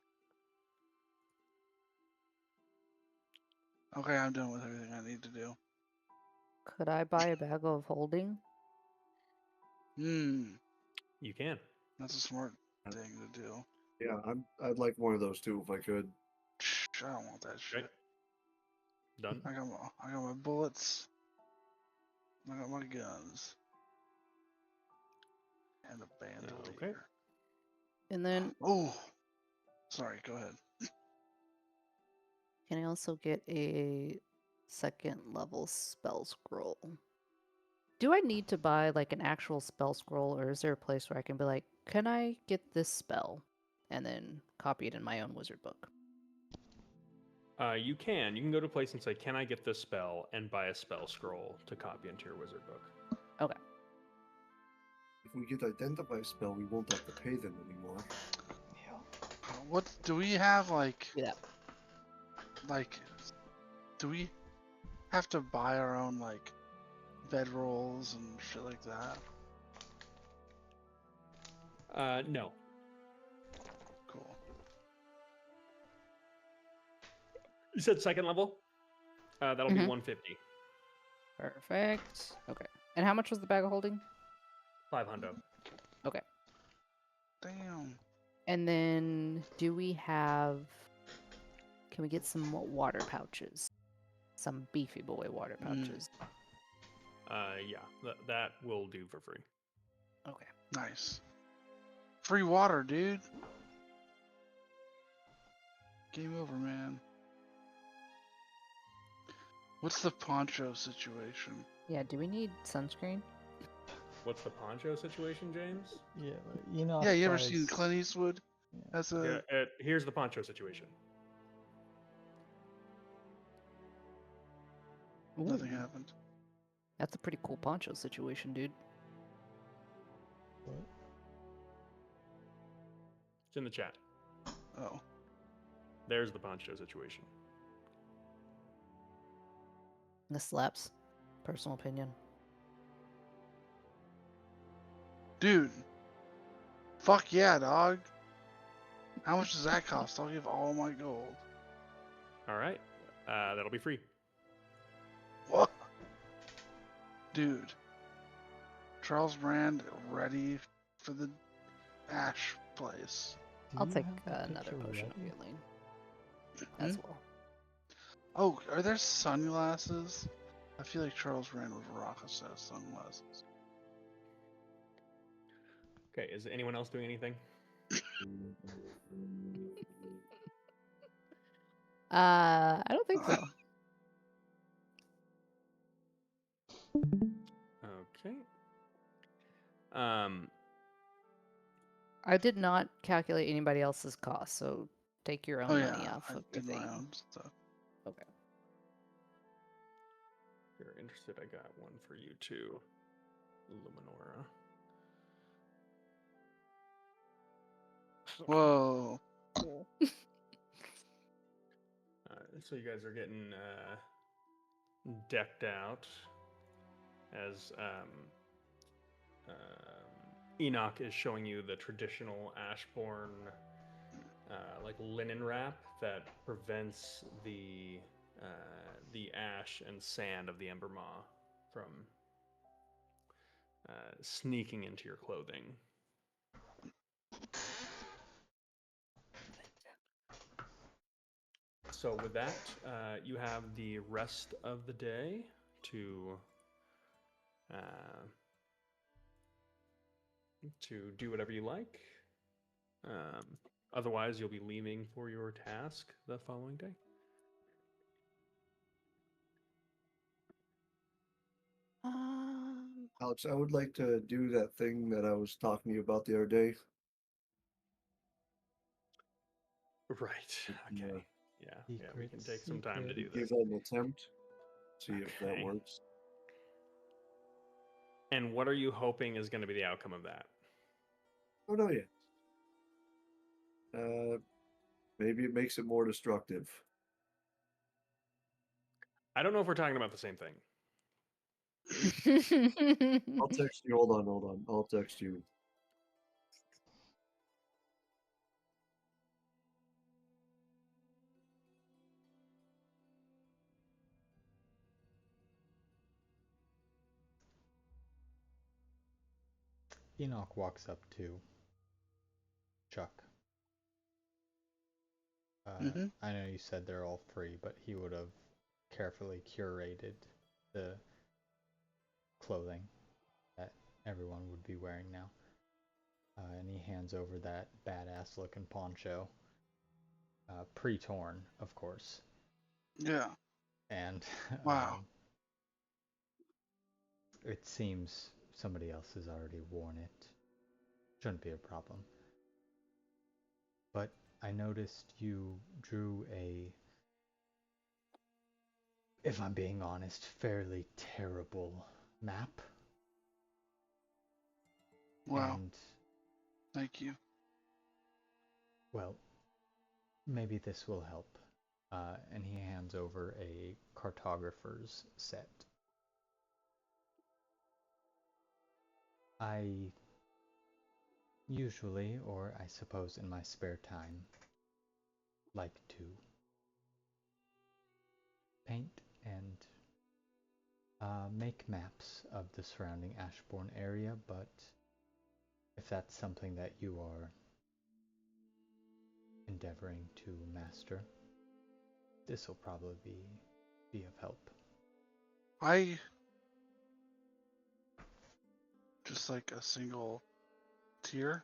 Speaker 2: Okay, I'm done with everything I need to do.
Speaker 3: Could I buy a bag of holding?
Speaker 2: Hmm,
Speaker 1: You can.
Speaker 2: that's a smart thing to do.
Speaker 4: Yeah, I'd like one of those too if I could.
Speaker 2: I don't want that shit.
Speaker 1: Right. Done.
Speaker 2: I got my bullets. I got my guns. And a bandolier.
Speaker 1: Okay.
Speaker 3: And then
Speaker 2: Oh, sorry. Go ahead.
Speaker 3: can I also get a second level spell scroll? Do I need to buy like an actual spell scroll, or is there a place where I can be like, can I get this spell? And then copy it in my own wizard book.
Speaker 1: You can. You can go to a place and say, "Can I get this spell?" and buy a spell scroll to copy into your wizard book.
Speaker 3: Okay.
Speaker 4: If we get identify spell, we won't have to pay them anymore.
Speaker 2: What do we have
Speaker 3: Yeah.
Speaker 2: do we have to buy our own like bedrolls and shit like that?
Speaker 1: No.
Speaker 2: Cool.
Speaker 1: You said second level? That'll be
Speaker 3: Mhm.
Speaker 1: 150.
Speaker 3: Perfect. Okay. And how much was the bag of holding?
Speaker 1: 500.
Speaker 2: Damn.
Speaker 3: And then do we have can we get some water pouches? Some beefy boy water pouches.
Speaker 1: Yeah, that will do for free.
Speaker 3: Okay.
Speaker 2: Nice. Free water, dude. Game over, man. What's the poncho situation?
Speaker 3: Yeah, do we need sunscreen?
Speaker 1: What's the poncho situation, James?
Speaker 5: Yeah, you know.
Speaker 2: Yeah, you ever seen Clint Eastwood? That's a
Speaker 1: Here's the poncho situation.
Speaker 2: nothing
Speaker 3: Ooh,
Speaker 2: happened.
Speaker 3: That's a pretty cool poncho situation, dude.
Speaker 5: What?
Speaker 1: It's in the chat.
Speaker 2: Oh,
Speaker 1: There's the poncho situation.
Speaker 3: This slaps. Personal opinion.
Speaker 2: dude. Fuck yeah, dog. How much does that cost? I'll give all my gold.
Speaker 1: All right. That'll be free.
Speaker 2: What? Dude. Charles Brand ready for the Ash place.
Speaker 5: Do
Speaker 3: I'll
Speaker 5: you
Speaker 3: take
Speaker 5: have that
Speaker 3: another
Speaker 5: picture
Speaker 3: potion of
Speaker 5: ready?
Speaker 3: healing as
Speaker 2: Hmm?
Speaker 3: well.
Speaker 2: Oh, are there sunglasses? I feel like Charles Brand would rock a set of sunglasses.
Speaker 1: Okay. Is anyone else doing anything?
Speaker 3: I don't think so.
Speaker 1: Okay. Um,
Speaker 3: I did not calculate anybody else's cost, so take your own
Speaker 2: Oh
Speaker 3: money
Speaker 2: yeah,
Speaker 3: off
Speaker 2: I
Speaker 3: of your
Speaker 2: did my
Speaker 3: thing.
Speaker 2: own stuff.
Speaker 3: Okay.
Speaker 1: if you're interested, I got one for you too, Luminora.
Speaker 2: Whoa.
Speaker 3: Cool.
Speaker 1: So you guys are getting decked out as Enoch is showing you the traditional Ashbourne like linen wrap that prevents the ash and sand of the Ember Maw from sneaking into your clothing. So with that, you have the rest of the day to do whatever you like. Otherwise, you'll be leaving for your task the following day.
Speaker 4: Alex, I would like to do that thing that I was talking to you about the other day.
Speaker 1: Right. Okay. Yeah. Yeah. We can take some time to do
Speaker 4: Give
Speaker 1: this.
Speaker 4: that an attempt. See if that
Speaker 1: Okay.
Speaker 4: works.
Speaker 1: And what are you hoping is going to be the outcome of that?
Speaker 4: Oh no, yeah. Maybe it makes it more destructive.
Speaker 1: I don't know if we're talking about the same thing.
Speaker 4: I'll text you. Hold on. I'll text you.
Speaker 5: Enoch walks up to Chuck. I know you said they're all free, but he would have carefully curated the clothing that everyone would be wearing now. And he hands over that badass looking poncho. Pre-torn, of course.
Speaker 2: Yeah.
Speaker 5: And
Speaker 2: Wow.
Speaker 5: it seems somebody else has already worn it. Shouldn't be a problem. But I noticed you drew a, if I'm being honest, fairly terrible map.
Speaker 2: Wow.
Speaker 5: And,
Speaker 2: Thank you.
Speaker 5: well, maybe this will help. And he hands over a cartographer's set. I usually, or I suppose in my spare time, like to paint and make maps of the surrounding Ashbourne area, but if that's something that you are endeavoring to master, this will probably be of help.
Speaker 2: I just like a single tear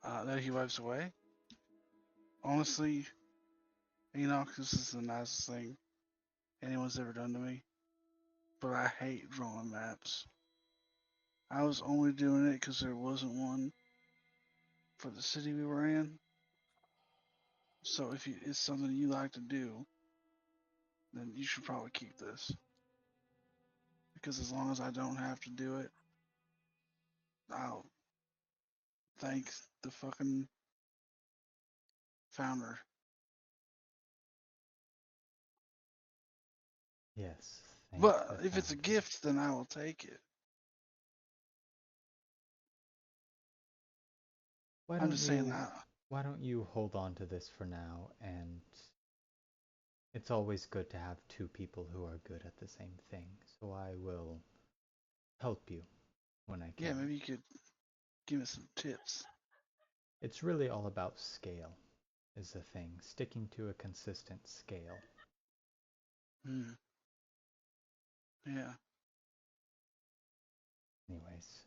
Speaker 2: that he wipes away. Honestly, Enoch, this is the nicest thing anyone's ever done to me. But I hate drawing maps. I was only doing it because there wasn't one for the city we were in. So if it's something you like to do, then you should probably keep this. Because as long as I don't have to do it, I'll thank the fucking founder.
Speaker 5: Yes, thank
Speaker 2: But
Speaker 5: the
Speaker 2: if it's a
Speaker 5: founder.
Speaker 2: gift, then I will take it.
Speaker 5: Why
Speaker 2: I'm
Speaker 5: don't
Speaker 2: just saying
Speaker 5: you
Speaker 2: that.
Speaker 5: why don't you hold on to this for now, and it's always good to have two people who are good at the same thing, so I will help you when I
Speaker 2: Yeah,
Speaker 5: can.
Speaker 2: maybe you could give me some tips.
Speaker 5: It's really all about scale, is the thing. Sticking to a consistent scale.
Speaker 2: Hmm. Yeah.
Speaker 5: Anyways,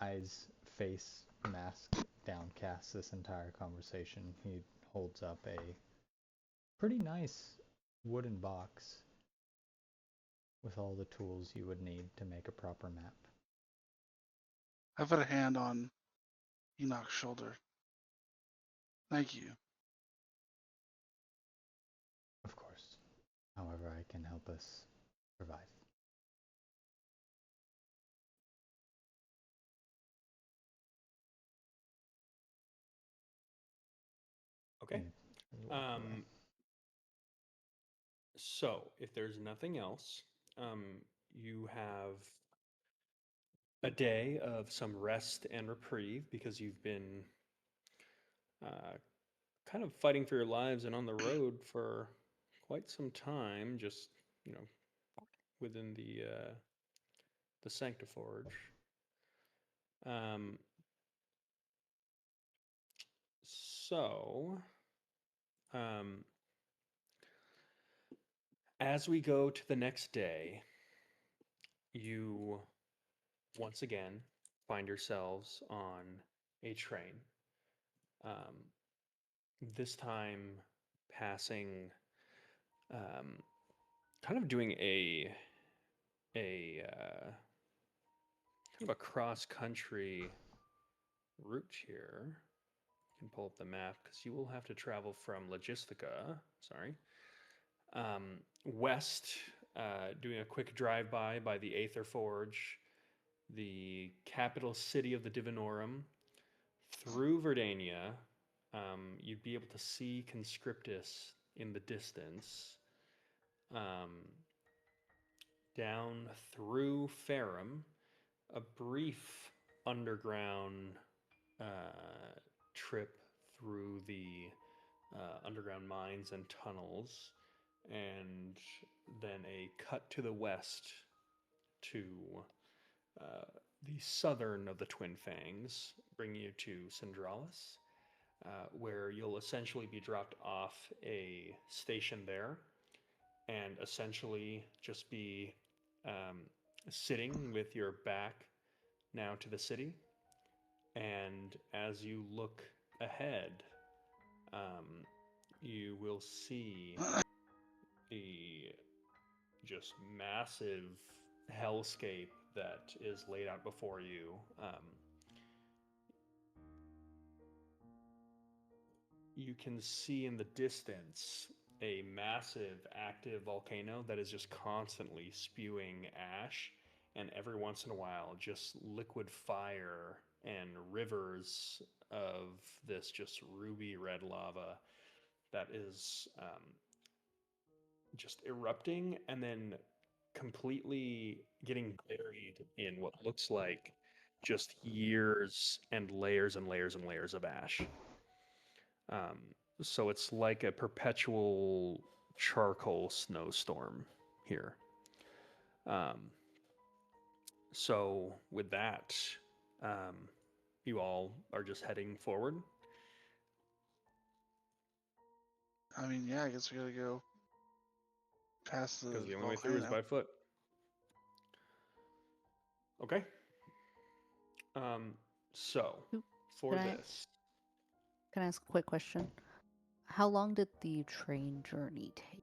Speaker 5: eyes, face, mask downcast this entire conversation. He holds up a pretty nice wooden box with all the tools you would need to make a proper map.
Speaker 2: I put a hand on Enoch's shoulder. Thank you.
Speaker 5: Of course, however I can help us survive.
Speaker 1: Okay. So, if there's nothing else, you have a day of some rest and reprieve because you've been kind of fighting for your lives and on the road for quite some time, just, you know, within the Sanctiforge. Um, so, um, as we go to the next day, you once again find yourselves on a train. This time passing, kind of doing a kind of a cross country route here. You can pull up the map because you will have to travel from Logistica. Sorry. West, doing a quick drive-by by the Aether Forge, the capital city of the Divinorum, through Verdania. You'd be able to see Conscriptus in the distance. Down through Ferrum, a brief underground trip through the underground mines and tunnels, and then a cut to the west to the southern of the Twin Fangs, bringing you to Syndralis, where you'll essentially be dropped off a station there and essentially just be sitting with your back now to the city. And as you look ahead, you will see the just massive hellscape that is laid out before you. You can see in the distance a massive active volcano that is just constantly spewing ash, and every once in a while just liquid fire and rivers of this just ruby red lava that is just erupting and then completely getting buried in what looks like just years and layers and layers and layers of ash. Um, so it's like a perpetual charcoal snowstorm here. So with that, you all are just heading forward.
Speaker 2: I mean, yeah, I guess we gotta go past the
Speaker 1: Because the only way through is
Speaker 2: volcano.
Speaker 1: by foot. Okay. So
Speaker 3: Oop,
Speaker 1: for
Speaker 3: can I-
Speaker 1: this,
Speaker 3: Can I ask a quick question? How long did the train journey take?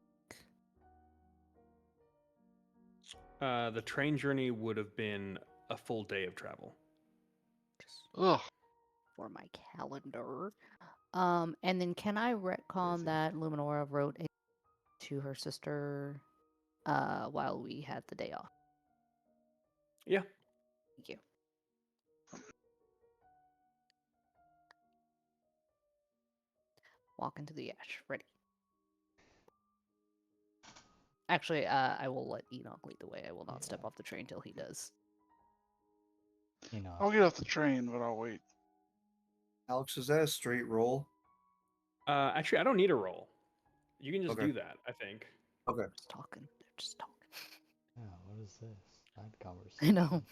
Speaker 1: the train journey would have been a full day of travel.
Speaker 3: Just
Speaker 2: Ugh.
Speaker 3: for my calendar. And then can I retcon
Speaker 4: Busy.
Speaker 3: that Luminora wrote a to her sister while we had the day off?
Speaker 1: Yeah.
Speaker 3: Thank you. Walk into the ash. Ready. Actually, I will let Enoch lead the way. I will not step
Speaker 5: Yeah.
Speaker 3: off the train till he does.
Speaker 5: Enoch.
Speaker 2: I'll get off the train, but I'll wait.
Speaker 4: Alex, is that a straight roll?
Speaker 1: Actually, I don't need a roll. You can just
Speaker 4: Okay.
Speaker 1: do that, I think.
Speaker 4: Okay.
Speaker 3: Just talking. They're just talking.
Speaker 5: Yeah, what is this? Side
Speaker 3: I
Speaker 5: conversation.
Speaker 3: know.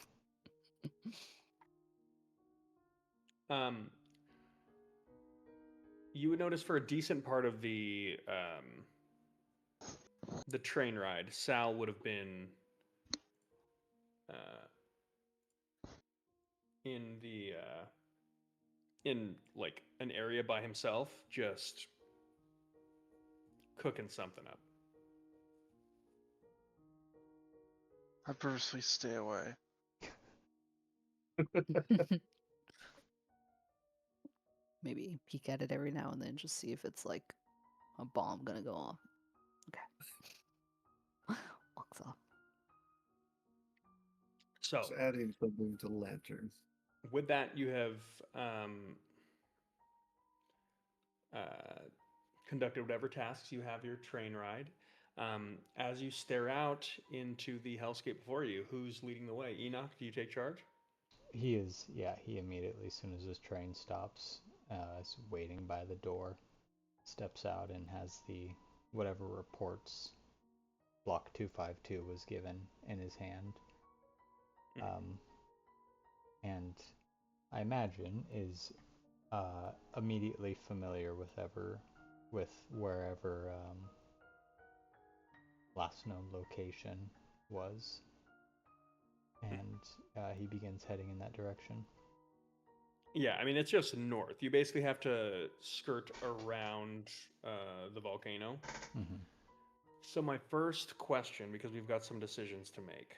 Speaker 1: You would notice for a decent part of the train ride, Sal would have been in the in like an area by himself, just cooking something up.
Speaker 2: I purposely stay away.
Speaker 3: Maybe peek at it every now and then, just see if it's like a bomb gonna go off. Okay. Walks off.
Speaker 1: So,
Speaker 4: Just adding something to the lantern.
Speaker 1: with that, you have conducted whatever tasks you have your train ride. As you stare out into the hellscape before you, who's leading the way? Enoch, do you take charge?
Speaker 5: He is, yeah, he immediately, as soon as his train stops, is waiting by the door, steps out and has the, whatever reports Block 252 was given in his hand. And I imagine is immediately familiar with wherever last known location was, and he begins heading in that direction.
Speaker 1: Yeah, I mean, it's just north. You basically have to skirt around the volcano.
Speaker 5: Mm-hmm.
Speaker 1: So my first question, because we've got some decisions to make.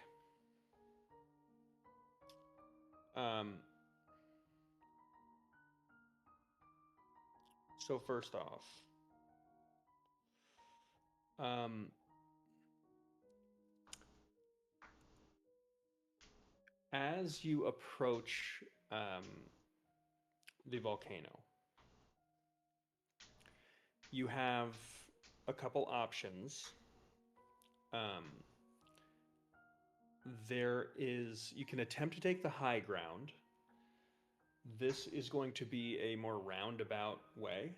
Speaker 1: So first off, as you approach the volcano, you have a couple options. You can attempt to take the high ground. This is going to be a more roundabout way.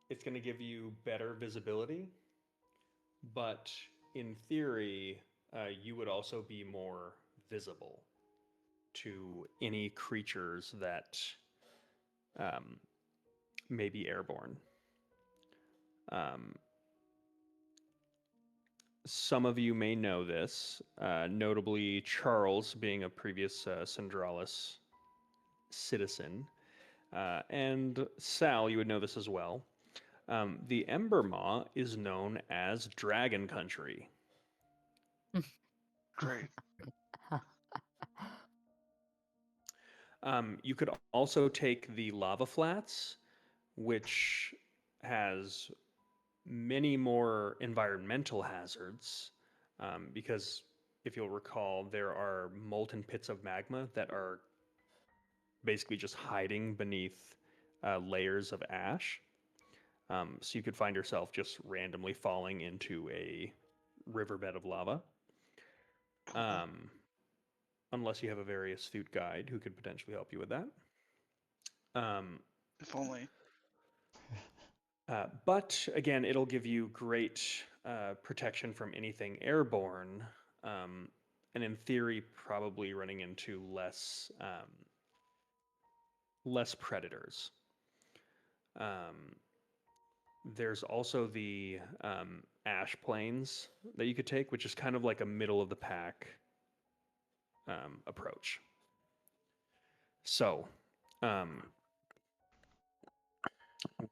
Speaker 1: It's going to give you better visibility, but in theory, you would also be more visible to any creatures that may be airborne. Some of you may know this, notably Charles, being a previous Centralis citizen, and Sal, you would know this as well. The Ember Maw is known as Dragon Country.
Speaker 2: Great.
Speaker 1: You could also take the Lava Flats, which has many more environmental hazards, because if you'll recall, there are molten pits of magma that are basically just hiding beneath layers of ash. So you could find yourself just randomly falling into a riverbed of lava. Unless you have a very astute guide who could potentially help you with that.
Speaker 2: If only.
Speaker 1: But again, it'll give you great protection from anything airborne, and in theory, probably running into less predators. There's also the ash plains that you could take, which is kind of like a middle of the pack approach. So,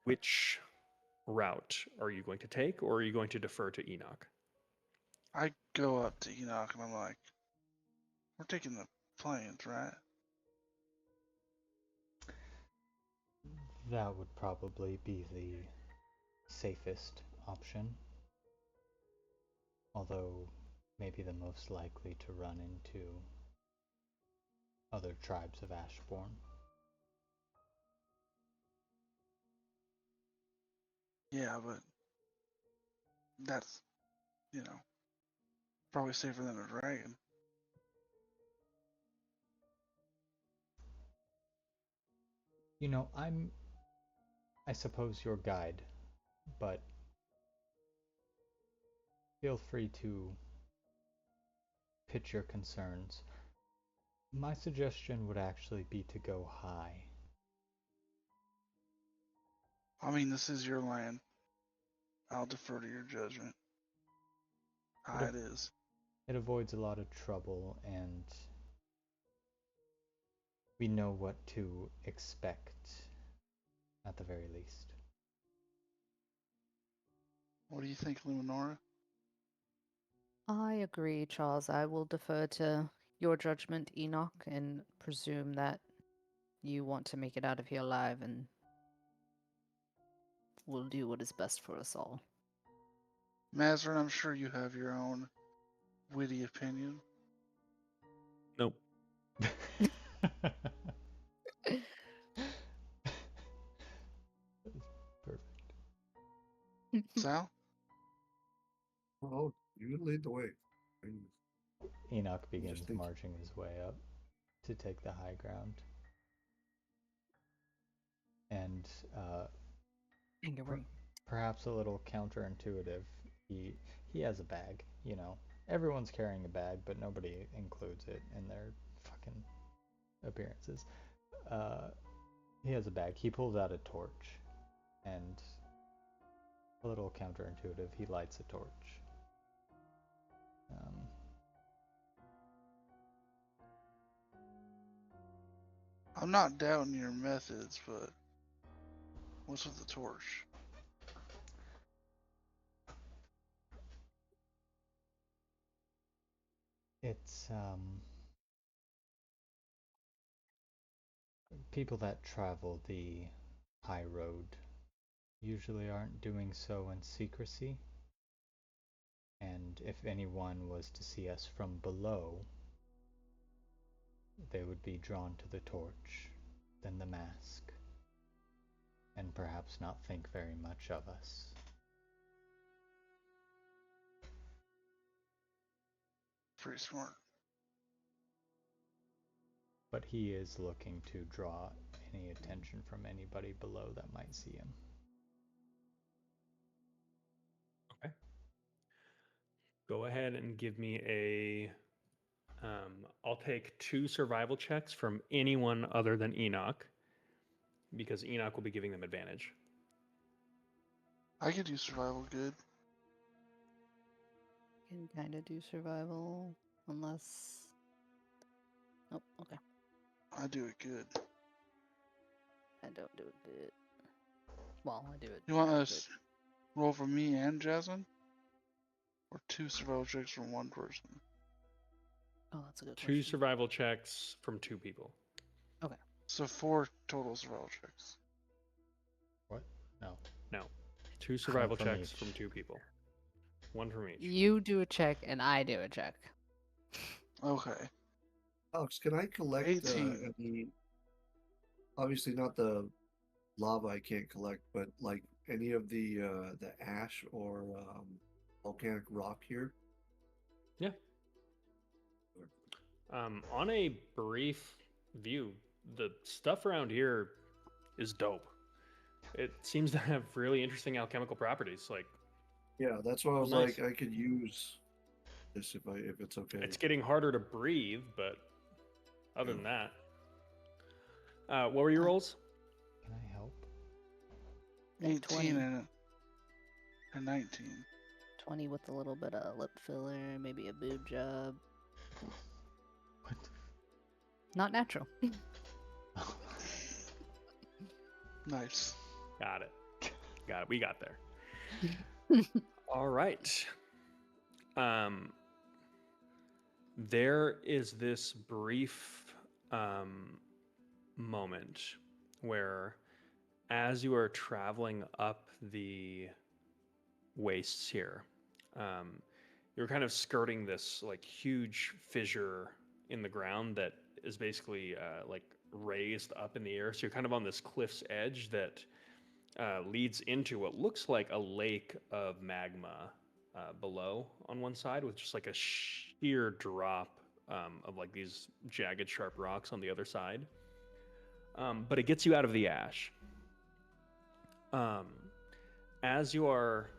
Speaker 1: which route are you going to take, or are you going to defer to Enoch?
Speaker 2: I go up to Enoch and I'm like, we're taking the planes, right?
Speaker 5: That would probably be the safest option, although maybe the most likely to run into other tribes of Ashbourne.
Speaker 2: Yeah, but that's, probably safer than a dragon.
Speaker 5: I'm, I suppose, your guide, but feel free to pitch your concerns. My suggestion would actually be to go high.
Speaker 2: I mean, this is your land. I'll defer to your judgment. High it is.
Speaker 5: It avoids a lot of trouble, and we know what to expect, at the very least.
Speaker 2: What do you think, Luminora?
Speaker 3: I agree, Charles. I will defer to your judgment, Enoch, and presume that you want to make it out of here alive and will do what is best for us all.
Speaker 2: Mazarin, I'm sure you have your own witty opinion.
Speaker 1: Nope.
Speaker 5: Perfect.
Speaker 2: Sal?
Speaker 4: Oh, you lead the way. And
Speaker 5: Enoch begins
Speaker 4: think-
Speaker 5: marching his way up to take the high ground. And perhaps a little counterintuitive, he has a bag, you know. Everyone's carrying a bag, but nobody includes it in their fucking appearances. He has a bag. He pulls out a torch, and a little counterintuitive, he lights a torch.
Speaker 2: I'm not doubting your methods, but what's with the torch?
Speaker 5: It's people that travel the high road usually aren't doing so in secrecy. And if anyone was to see us from below, they would be drawn to the torch, then the mask, and perhaps not think very much of us.
Speaker 2: Pretty smart.
Speaker 5: But he is looking to draw any attention from anybody below that might see him.
Speaker 1: Okay. Go ahead and give me a. I'll take 2 survival checks from anyone other than Enoch, because Enoch will be giving them advantage.
Speaker 2: I could do survival good.
Speaker 3: Can kind of do survival, unless. Oh, okay.
Speaker 2: I do it good.
Speaker 3: I don't do it good. Well, I do it.
Speaker 2: You want
Speaker 3: half
Speaker 2: us roll for me and Jasmine? Or 2 survival checks from one person?
Speaker 3: Oh, that's a good
Speaker 1: 2
Speaker 3: question.
Speaker 1: survival checks from 2 people.
Speaker 2: So 4 total survival checks.
Speaker 5: What? No.
Speaker 1: No. 2 survival
Speaker 5: from
Speaker 1: checks
Speaker 5: each.
Speaker 1: from 2 people. 1 from each.
Speaker 3: You do a check and I do a check.
Speaker 2: Okay.
Speaker 4: Alex, can I collect
Speaker 2: 18.
Speaker 4: any? Obviously, not the lava I can't collect, but like any of the ash or volcanic rock here.
Speaker 1: Yeah. On a brief view, the stuff around here is dope. It seems to have really interesting alchemical properties. Like,
Speaker 4: Yeah, that's why I was
Speaker 1: Nice.
Speaker 4: like, I could use this if it's okay.
Speaker 1: it's getting harder to breathe, but other than that, what were your rolls?
Speaker 5: Can I help?
Speaker 2: 18
Speaker 3: 20.
Speaker 2: and 19.
Speaker 3: 20 with a little bit of lip filler, maybe a boob job.
Speaker 5: What?
Speaker 3: Not natural.
Speaker 2: Nice.
Speaker 1: Got it. Got it. We got there. All right. There is this brief moment where, as you are traveling up the wastes here, you're kind of skirting this like huge fissure in the ground that is basically like raised up in the air. So you're kind of on this cliff's edge that leads into what looks like a lake of magma below on one side, with just like a sheer drop of like these jagged, sharp rocks on the other side. But it gets you out of the ash. As you are,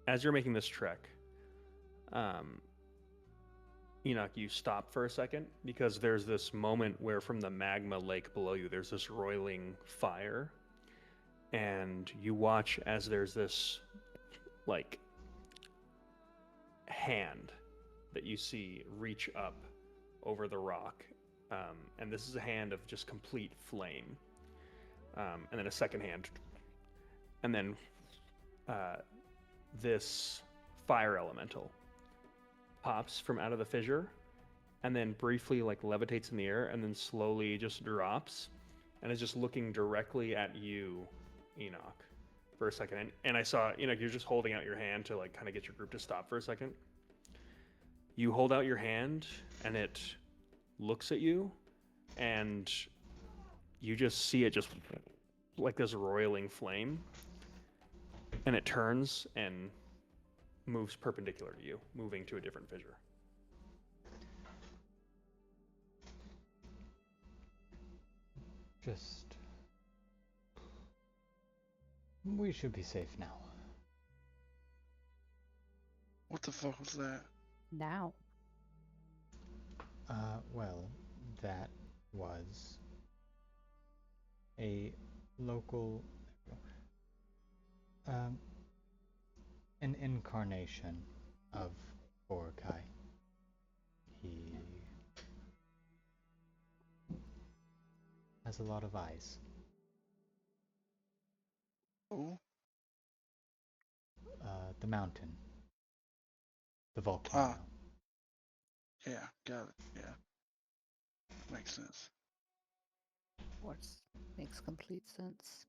Speaker 1: as you're making this trek, Enoch, you stop for a second because there's this moment where from the magma lake below you, there's this roiling fire. And you watch as there's this, like, hand that you see reach up over the rock. And this is a hand of just complete flame. And then a second hand and then this fire elemental pops from out of the fissure, and then briefly like levitates in the air, and then slowly just drops, and is just looking directly at you, Enoch, for a second. And I saw, Enoch, you're just holding out your hand to like kind of get your group to stop for a second. You hold out your hand, and it looks at you, and you just see it just like this roiling flame, and it turns and moves perpendicular to you, moving to a different fissure.
Speaker 5: Just... We should be safe now.
Speaker 2: What the fuck was that?
Speaker 3: Now.
Speaker 5: Well, that was a local, an incarnation of Borkai. He has a lot of eyes.
Speaker 2: Oh,
Speaker 5: The mountain. The volcano.
Speaker 2: yeah, got it. Yeah, makes sense.
Speaker 3: Course. Makes complete sense.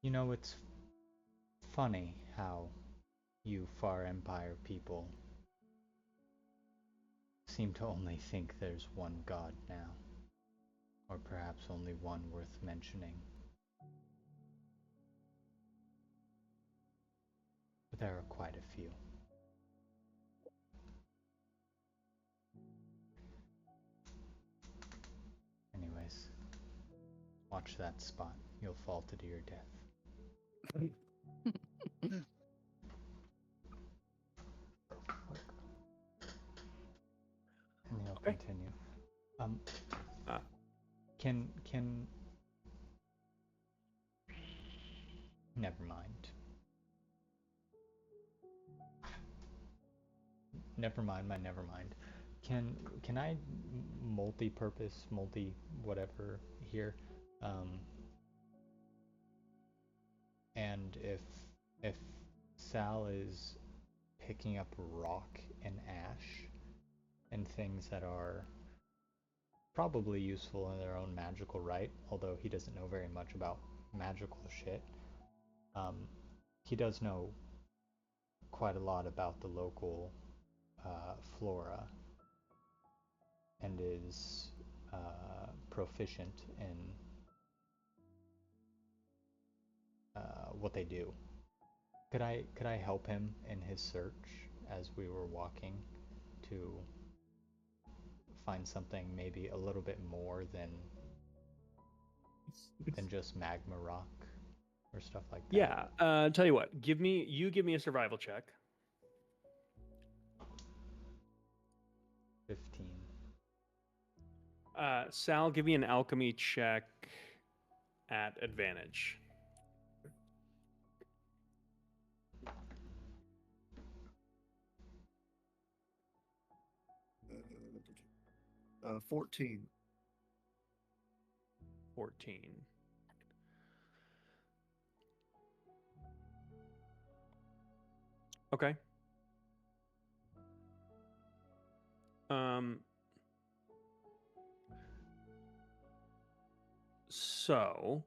Speaker 5: You know, it's funny how you Far Empire people seem to only think there's one god now. Or perhaps only one worth mentioning. But there are quite a few. Anyways, watch that spot. You'll fall to your death. And he'll
Speaker 1: Okay.
Speaker 5: continue.
Speaker 1: Ah.
Speaker 5: Can never mind. Never mind my never mind. Can I multi-purpose, multi-whatever here? And if Sal is picking up rock and ash and things that are probably useful in their own magical right, although he doesn't know very much about magical shit, he does know quite a lot about the local flora and is proficient in what they do. Could I help him in his search as we were walking to find something maybe a little bit more than just magma rock or stuff like that?
Speaker 1: Yeah. Tell you what. Give me a survival check.
Speaker 5: 15.
Speaker 1: Sal, give me an alchemy check at advantage.
Speaker 4: Uh, 14.
Speaker 1: 14. Okay. So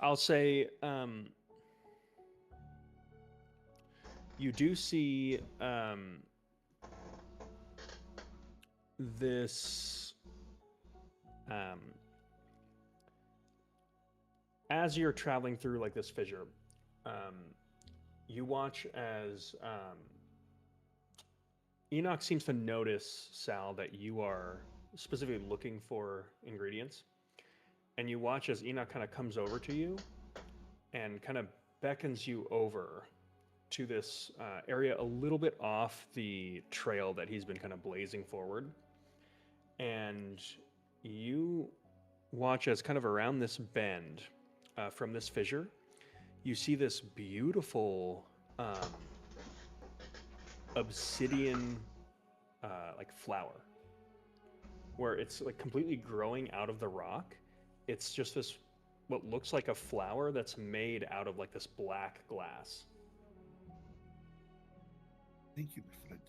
Speaker 1: I'll say you do see this as you're traveling through like this fissure, you watch as Enoch seems to notice, Sal, that you are specifically looking for ingredients, and you watch as Enoch kind of comes over to you and kind of beckons you over to this area a little bit off the trail that he's been kind of blazing forward. And you watch as kind of around this bend from this fissure, you see this beautiful obsidian like flower, where it's like completely growing out of the rock. it's just this what looks like a flower that's made out of like this black glass.
Speaker 4: Thank you, my friend.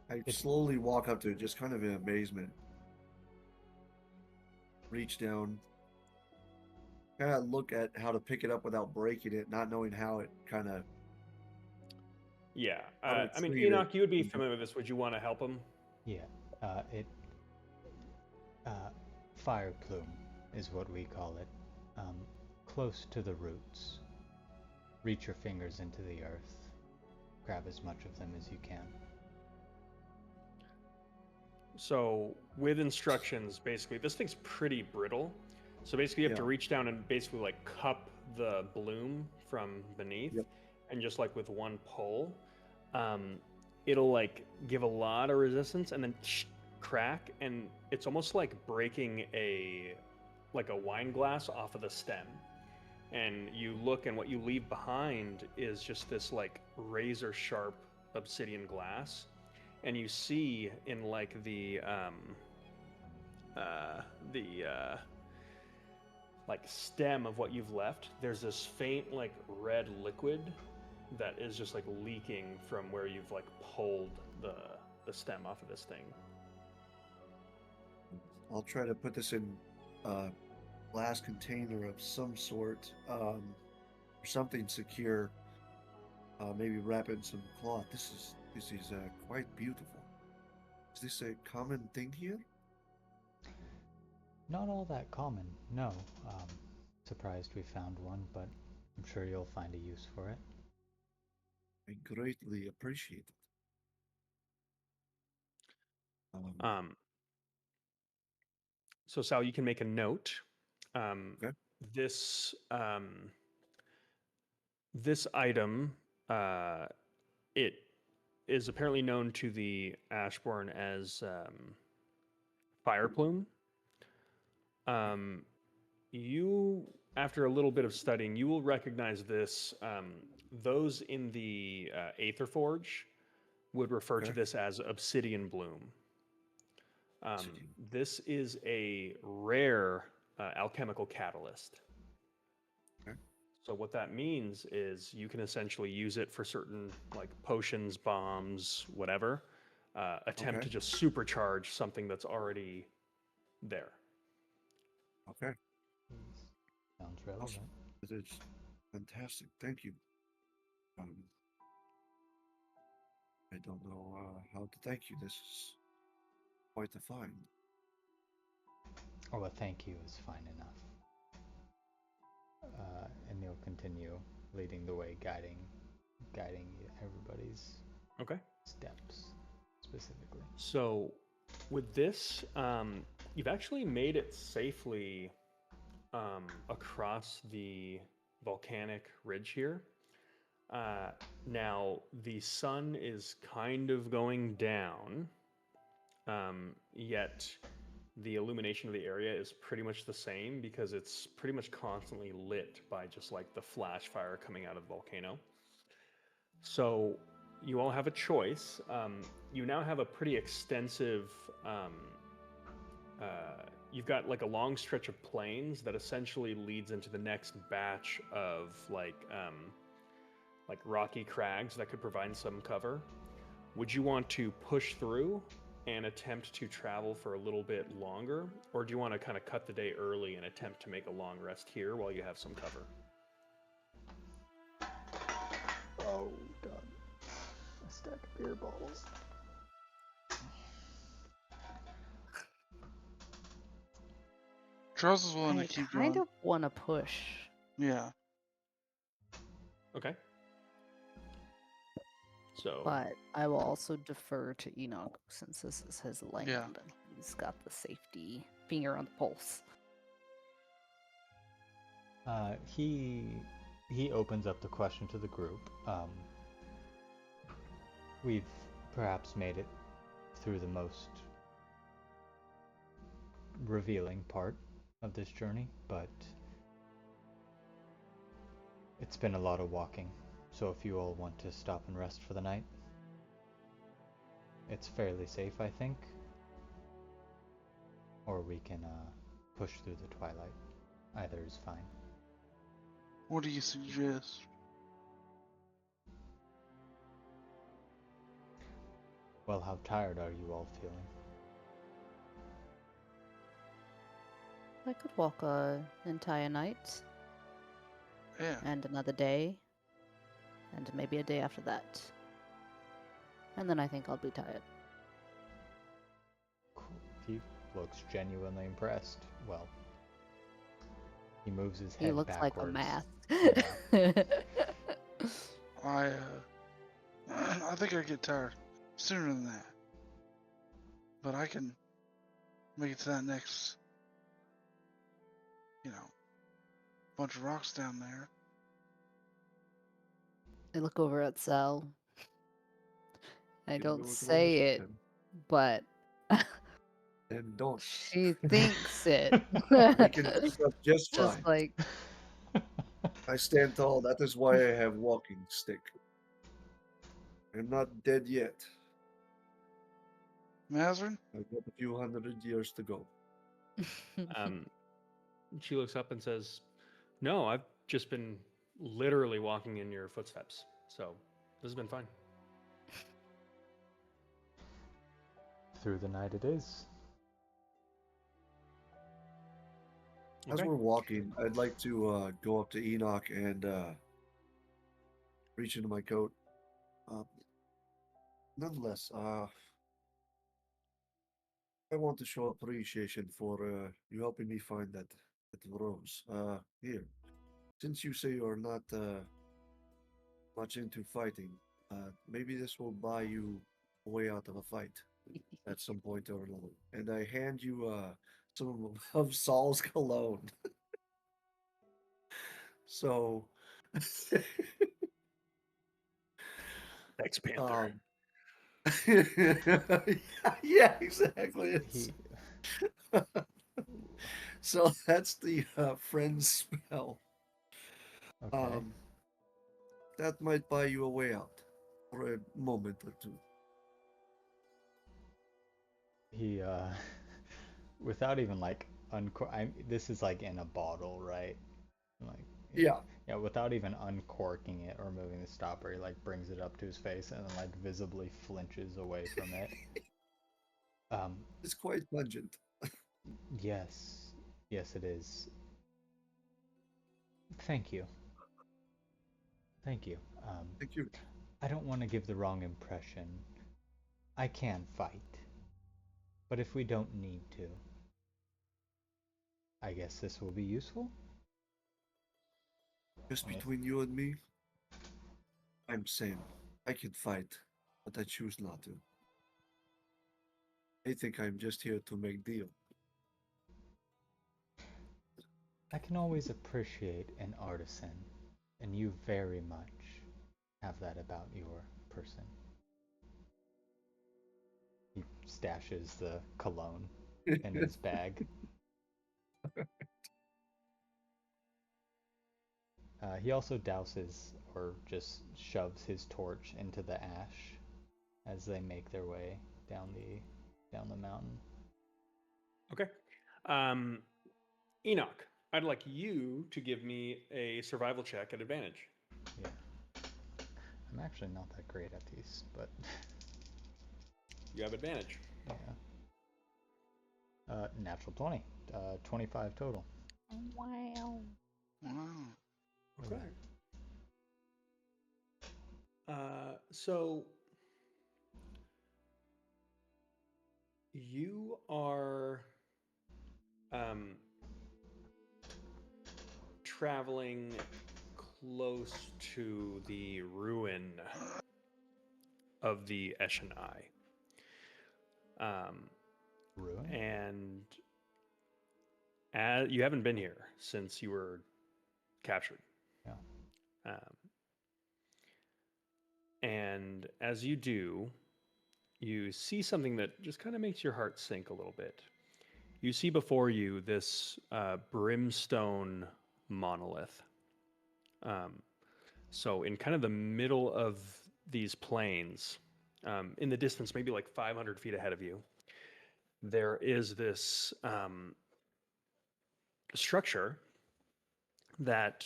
Speaker 4: I
Speaker 5: It-
Speaker 4: slowly walk up to it, just kind of in amazement. Reach down, kind of look at how to pick it up without breaking it, not knowing how it kind of.
Speaker 1: Yeah.
Speaker 4: How to
Speaker 1: I mean,
Speaker 4: treat it.
Speaker 1: Enoch, you would be familiar with this. Would you want to help him?
Speaker 5: Yeah, it fire plume is what we call it. Close to the roots. Reach your fingers into the earth. Grab as much of them as you can.
Speaker 1: So with instructions, basically, this thing's pretty brittle. So basically, you have to
Speaker 4: Yeah.
Speaker 1: reach down and basically like cup the bloom from beneath,
Speaker 4: Yep.
Speaker 1: and just like with one pull, it'll like give a lot of resistance and then crack, and it's almost like breaking a wine glass off of the stem. And you look, and what you leave behind is just this like razor sharp obsidian glass. And you see in like the like stem of what you've left, there's this faint like red liquid that is just like leaking from where you've like pulled the stem off of this thing.
Speaker 4: I'll try to put this in a glass container of some sort, or something secure. Maybe wrap it in some cloth. This is quite beautiful. Is this a common thing here?
Speaker 5: Not all that common, no. Surprised we found one, but I'm sure you'll find a use for it.
Speaker 4: I greatly appreciate it.
Speaker 1: So Sal, you can make a note.
Speaker 4: Okay.
Speaker 1: This this item, it is apparently known to the Ashborn as fire plume. You, after a little bit of studying, you will recognize this. Those in the Aether Forge would refer to
Speaker 4: Okay.
Speaker 1: this as obsidian bloom.
Speaker 4: Obsidian.
Speaker 1: This is a rare alchemical catalyst.
Speaker 4: Okay.
Speaker 1: So what that means is you can essentially use it for certain like potions, bombs, whatever. Attempt
Speaker 4: Okay.
Speaker 1: to just supercharge something that's already there.
Speaker 4: Okay.
Speaker 5: Sounds relevant.
Speaker 4: It is fantastic. Thank you. I don't know how to thank you. This is quite a find.
Speaker 5: Oh, a thank you is fine enough. And you'll continue leading the way, guiding everybody's
Speaker 1: Okay.
Speaker 5: steps specifically.
Speaker 1: So with this, you've actually made it safely across the volcanic ridge here. Now the sun is kind of going down, yet the illumination of the area is pretty much the same because it's pretty much constantly lit by just like the flash fire coming out of the volcano. So you all have a choice. You now have a pretty extensive, you've got like a long stretch of plains that essentially leads into the next batch of like rocky crags that could provide some cover. Would you want to push through and attempt to travel for a little bit longer, or do you want to kind of cut the day early and attempt to make a long rest here while you have some cover?
Speaker 5: Oh god. A stack of beer bottles.
Speaker 2: Charles is willing
Speaker 3: I
Speaker 2: to keep
Speaker 3: kind
Speaker 2: going.
Speaker 3: of want to push.
Speaker 2: Yeah.
Speaker 1: Okay. So
Speaker 3: But I will also defer to Enoch since this is his land and he's got the safety finger on the pulse.
Speaker 5: He opens up the question to the group. We've perhaps made it through the most revealing part of this journey, but it's been a lot of walking. So if you all want to stop and rest for the night, it's fairly safe, I think. or we can push through the twilight. Either is fine.
Speaker 2: What do you suggest?
Speaker 5: Well, how tired are you all feeling?
Speaker 3: I could walk an entire night
Speaker 2: Yeah.
Speaker 3: and another day and maybe a day after that. And then I think I'll be tired.
Speaker 5: Cool. He looks genuinely impressed. Well, he moves his head
Speaker 3: He looks like a
Speaker 5: backwards.
Speaker 3: math.
Speaker 5: Yeah.
Speaker 2: I I think I get tired sooner than that. But I can make it to that next, bunch of rocks down there.
Speaker 3: I look over at Sal. I
Speaker 4: You
Speaker 3: don't
Speaker 4: know what
Speaker 3: say
Speaker 4: was,
Speaker 3: it, but
Speaker 4: and don't.
Speaker 3: she thinks it.
Speaker 4: I can keep up just
Speaker 3: Just
Speaker 4: fine.
Speaker 3: like,
Speaker 4: I stand tall. That is why I have walking stick. I'm not dead yet.
Speaker 2: Mazrin?
Speaker 4: I've got a few hundred years to go.
Speaker 1: She looks up and says, "No, I've just been literally walking in your footsteps. So this has been fine."
Speaker 5: Through the night it is.
Speaker 4: As
Speaker 1: Okay.
Speaker 4: we're walking, I'd like to go up to Enoch and reach into my coat. Nonetheless, I want to show appreciation for you helping me find that rose. Here, since you say you're not much into fighting, maybe this will buy you a way out of a fight at some point or another. And I hand you some of Saul's cologne. So,
Speaker 1: Thanks, Panther.
Speaker 4: yeah, exactly.
Speaker 5: He
Speaker 4: So that's the friend spell.
Speaker 5: okay.
Speaker 4: That might buy you a way out for a moment or two.
Speaker 5: He without even like this is like in a bottle, right? Like
Speaker 4: Yeah,
Speaker 5: yeah, without even uncorking it or moving the stopper, he like brings it up to his face and then like visibly flinches away from it.
Speaker 4: it's quite pungent.
Speaker 5: Yes. Yes, it is. Thank you. Thank you.
Speaker 4: Thank you.
Speaker 5: I don't want to give the wrong impression. I can fight. But if we don't need to, I guess this will be useful?
Speaker 4: Just
Speaker 5: Yes.
Speaker 4: between you and me, I'm sane. I can fight, but I choose not to. They think I'm just here to make deal.
Speaker 5: I can always appreciate an artisan, and you very much have that about your person. He stashes the cologne in his bag. He also douses or just shoves his torch into the ash as they make their way down the mountain.
Speaker 1: Okay. Enoch, I'd like you to give me a survival check at advantage.
Speaker 5: Yeah. I'm actually not that great at these, but
Speaker 1: You have advantage.
Speaker 5: yeah. Natural 20. 25 total.
Speaker 3: wow.
Speaker 2: Wow.
Speaker 1: Okay. So you are traveling close to the ruin of the Eshonai.
Speaker 5: Ruin?
Speaker 1: And you haven't been here since you were captured.
Speaker 5: Yeah.
Speaker 1: And as you do, you see something that just kind of makes your heart sink a little bit. You see before you this brimstone monolith. So in kind of the middle of these plains, in the distance, maybe like 500 feet ahead of you, there is this structure that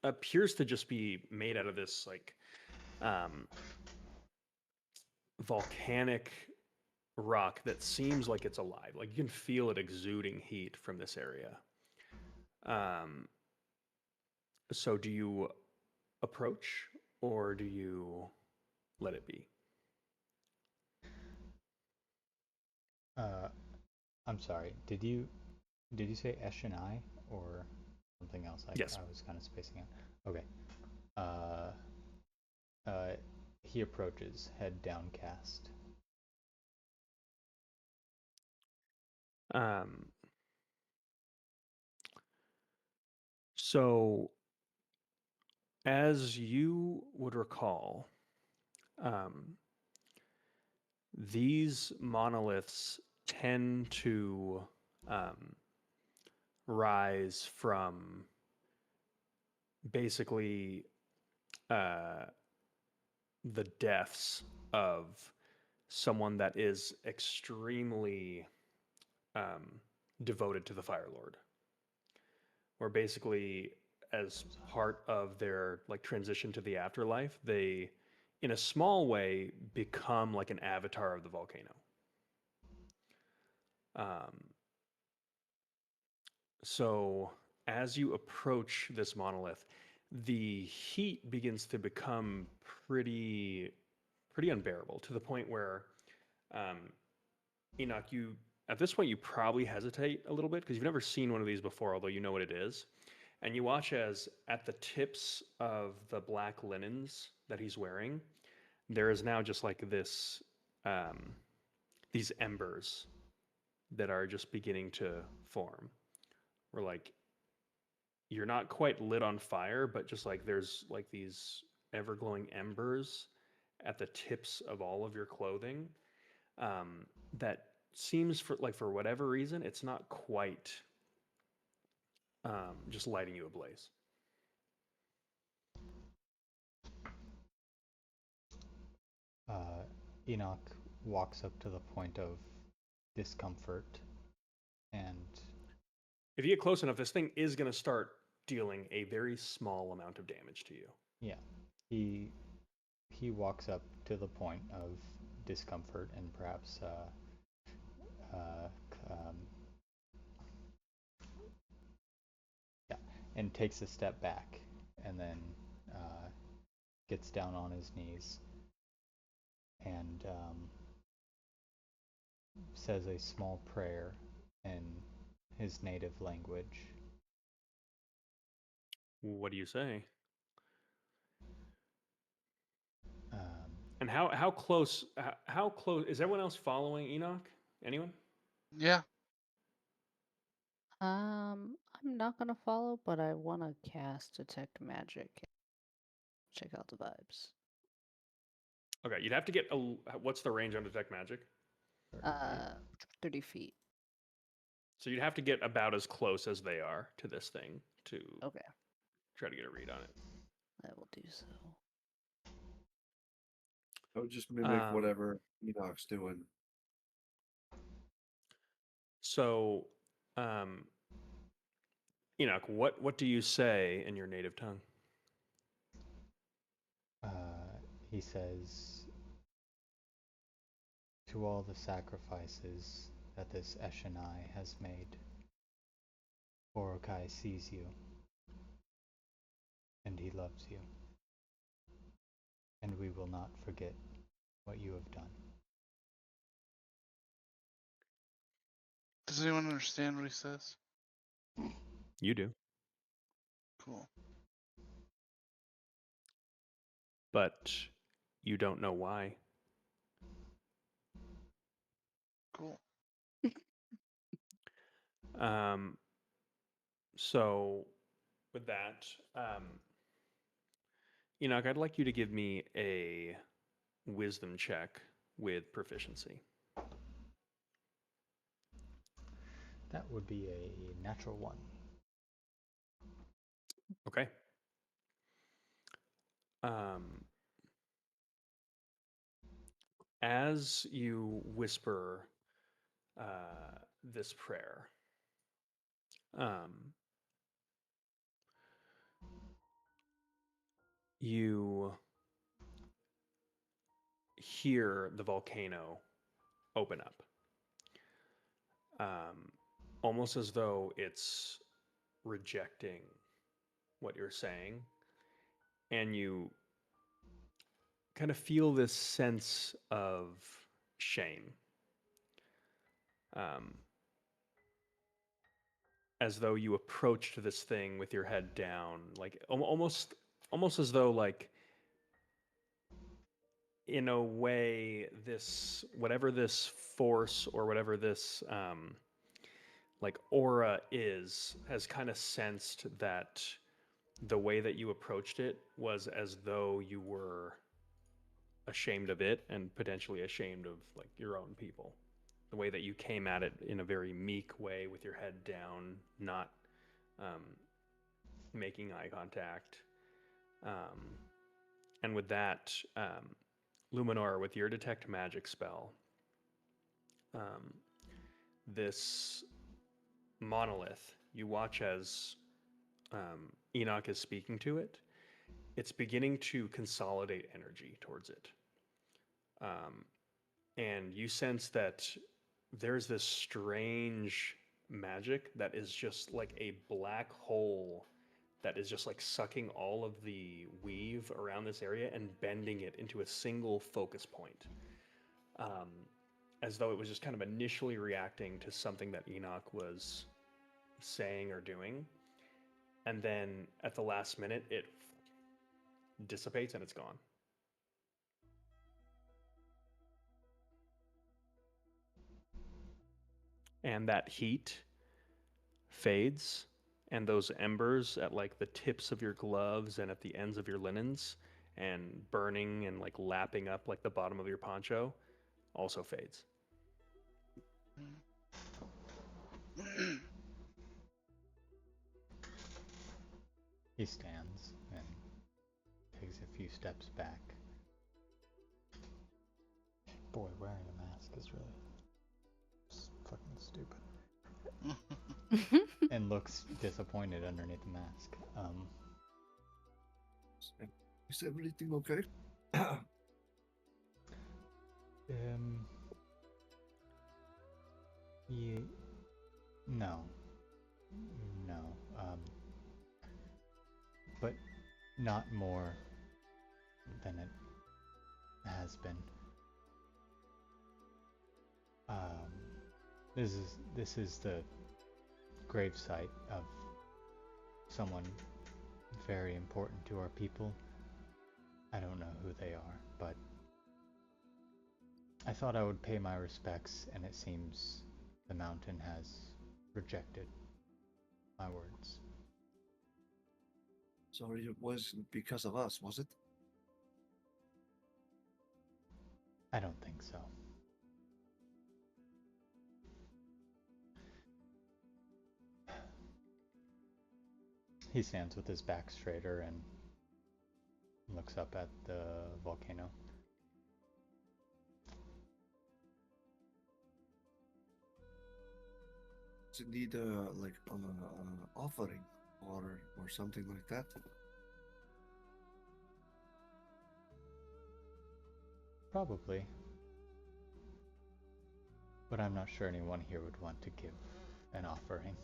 Speaker 1: appears to just be made out of this like volcanic rock that seems like it's alive. Like you can feel it exuding heat from this area. So do you approach or do you let it be?
Speaker 5: I'm sorry. Did you say Eshonai or something else?
Speaker 1: Yes.
Speaker 5: I was kind of spacing out. Okay. He approaches, head downcast.
Speaker 1: So as you would recall, these monoliths tend to rise from basically the deaths of someone that is extremely devoted to the Fire Lord, where basically as part of their like transition to the afterlife, they in a small way become like an avatar of the volcano. So as you approach this monolith, the heat begins to become pretty unbearable to the point where Enoch, you at this point you probably hesitate a little bit because you've never seen one of these before, although you know what it is. And you watch as at the tips of the black linens that he's wearing, there is now just like this these embers that are just beginning to form. Where like you're not quite lit on fire, but just like there's like these ever glowing embers at the tips of all of your clothing that seems for whatever reason it's not quite just lighting you ablaze.
Speaker 5: Enoch walks up to the point of discomfort, and
Speaker 1: If you get close enough, this thing is going to start dealing a very small amount of damage to you.
Speaker 5: yeah, he walks up to the point of discomfort and perhaps yeah, and takes a step back, and then gets down on his knees and says a small prayer in his native language.
Speaker 1: What do you say?
Speaker 5: Um,
Speaker 1: And how close is everyone else following Enoch? Anyone?
Speaker 2: Yeah.
Speaker 3: I'm not gonna follow, but I want to cast Detect Magic. Check out the vibes.
Speaker 1: Okay, you'd have to get what's the range on Detect Magic?
Speaker 5: 30 feet.
Speaker 3: 30 feet.
Speaker 1: So you'd have to get about as close as they are to this thing to
Speaker 3: Okay,
Speaker 1: try to get a read on it.
Speaker 3: I will do so.
Speaker 4: I would just mimic
Speaker 1: Um,
Speaker 4: whatever Enoch's doing.
Speaker 1: So, Enoch, what do you say in your native tongue?
Speaker 5: He says, "To all the sacrifices that this Eshonai has made, Orokai sees you, and he loves you, and we will not forget what you have done."
Speaker 2: Does anyone understand what he says?
Speaker 1: You do,
Speaker 2: Cool.
Speaker 1: but you don't know why.
Speaker 2: Cool.
Speaker 1: So with that, Enoch, I'd like you to give me a wisdom check with proficiency.
Speaker 5: That would be a natural one.
Speaker 1: Okay. As you whisper this prayer. You hear the volcano open up, almost as though it's rejecting what you're saying, and you kind of feel this sense of shame, as though you approached this thing with your head down, like almost as though, like, in a way, this, whatever this force or whatever this like aura is, has kind of sensed that the way that you approached it was as though you were ashamed of it and potentially ashamed of, like, your own people. The way that you came at it in a very meek way with your head down, not making eye contact. And with that, Luminor, with your detect magic spell, this monolith, you watch as Enoch is speaking to it. It's beginning to consolidate energy towards it. And you sense that there's this strange magic that is just like a black hole that is just like sucking all of the weave around this area and bending it into a single focus point. As though it was just kind of initially reacting to something that Enoch was saying or doing. And then at the last minute, it dissipates and it's gone. And that heat fades, and those embers at like the tips of your gloves and at the ends of your linens and burning and like lapping up like the bottom of your poncho also fades.
Speaker 5: He stands and takes a few steps back. Boy, wearing a mask is really fucking stupid. And looks disappointed underneath the mask.
Speaker 4: Is everything okay?
Speaker 5: Yeah, no. But not more than it has been. This is the gravesite of someone very important to our people. I don't know who they are, but I thought I would pay my respects, and it seems the mountain has rejected my words.
Speaker 4: Sorry, it wasn't because of us, was it?
Speaker 5: I don't think so. He stands with his back straighter and looks up at the volcano.
Speaker 4: Does it need like offering or something like that?
Speaker 5: Probably. But I'm not sure anyone here would want to give an offering.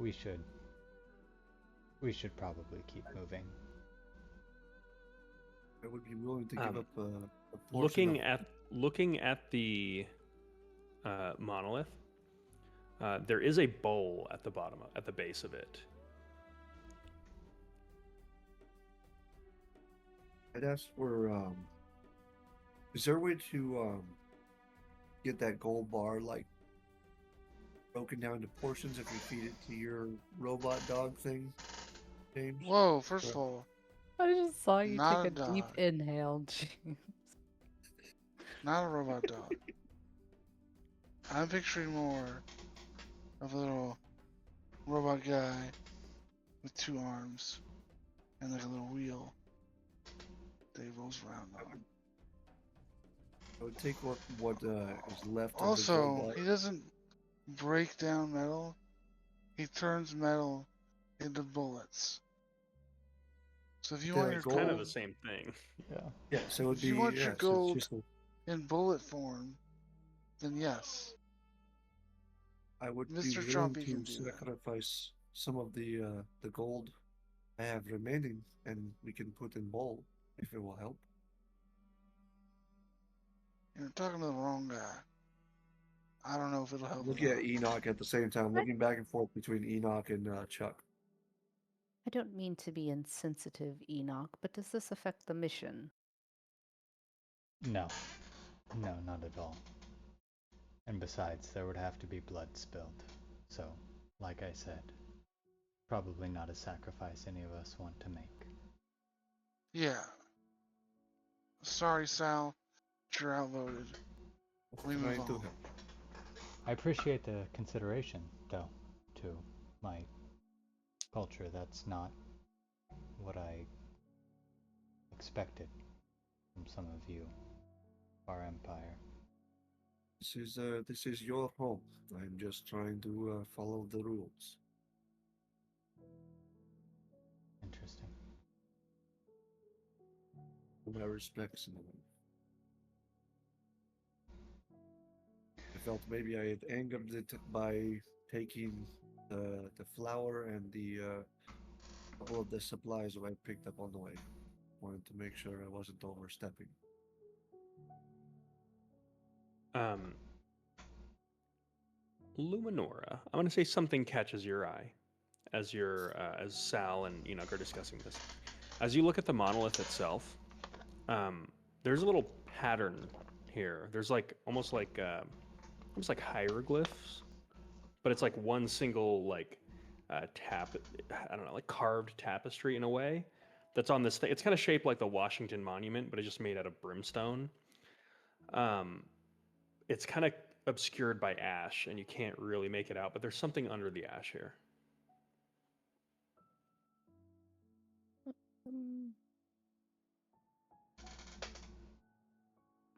Speaker 5: We should probably keep moving.
Speaker 4: I would be willing to give up a portion
Speaker 1: Looking at the monolith, there is a bowl at the bottom, at the base of it.
Speaker 4: I'd ask for is there a way to get that gold bar like broken down into portions if you feed it to your robot dog thing, James?
Speaker 2: Whoa, first of all,
Speaker 3: I just saw you
Speaker 2: Not
Speaker 3: take
Speaker 2: a
Speaker 3: a deep
Speaker 2: dog.
Speaker 3: inhale, James.
Speaker 2: not a robot dog. I'm picturing more of a little robot guy with 2 arms and like a little wheel that he rolls around on.
Speaker 4: I would take what is left of the gold
Speaker 2: Also,
Speaker 4: bar.
Speaker 2: he doesn't break down metal. He turns metal into bullets. So if you
Speaker 4: The
Speaker 2: want your
Speaker 1: It's kind of
Speaker 2: gold,
Speaker 1: the same thing.
Speaker 5: Yeah.
Speaker 4: Yeah, so it would
Speaker 2: if you
Speaker 4: be
Speaker 2: want your
Speaker 4: so it's
Speaker 2: gold
Speaker 4: just
Speaker 2: in bullet form, then yes,
Speaker 4: I would be
Speaker 2: Mr.
Speaker 4: willing
Speaker 2: Chompy
Speaker 4: to
Speaker 2: can do that.
Speaker 4: sacrifice some of the gold I have remaining, and we can put in bowl if it will help.
Speaker 2: You're talking to the wrong guy. I don't know if it'll help or
Speaker 4: Looking at
Speaker 2: not.
Speaker 4: Enoch at the same time,
Speaker 3: What?
Speaker 4: looking back and forth between Enoch and Chuck.
Speaker 3: I don't mean to be insensitive, Enoch, but does this affect the mission?
Speaker 5: No. No, not at all. And besides, there would have to be blood spilled. So, like I said, probably not a sacrifice any of us want to make.
Speaker 2: Yeah. Sorry, Sal, but you're outvoted. We move
Speaker 4: Trying to
Speaker 2: on.
Speaker 4: help.
Speaker 5: I appreciate the consideration, though, to my culture. That's not what I expected from some of you, our empire.
Speaker 4: This is your home. I'm just trying to follow the rules.
Speaker 5: Interesting.
Speaker 4: My respects in a way. I felt maybe I had angered it by taking the flour and the all of the supplies that I picked up on the way. Wanted to make sure I wasn't overstepping.
Speaker 1: Luminora, I'm going to say something catches your eye as as Sal and Enoch are discussing this. As you look at the monolith itself, there's a little pattern here. There's like almost like hieroglyphs, but it's like one single like I don't know, like carved tapestry in a way that's on this thing. It's kind of shaped like the Washington Monument, but it's just made out of brimstone. Um, it's kind of obscured by ash, and you can't really make it out. But there's something under the ash here.
Speaker 3: Um,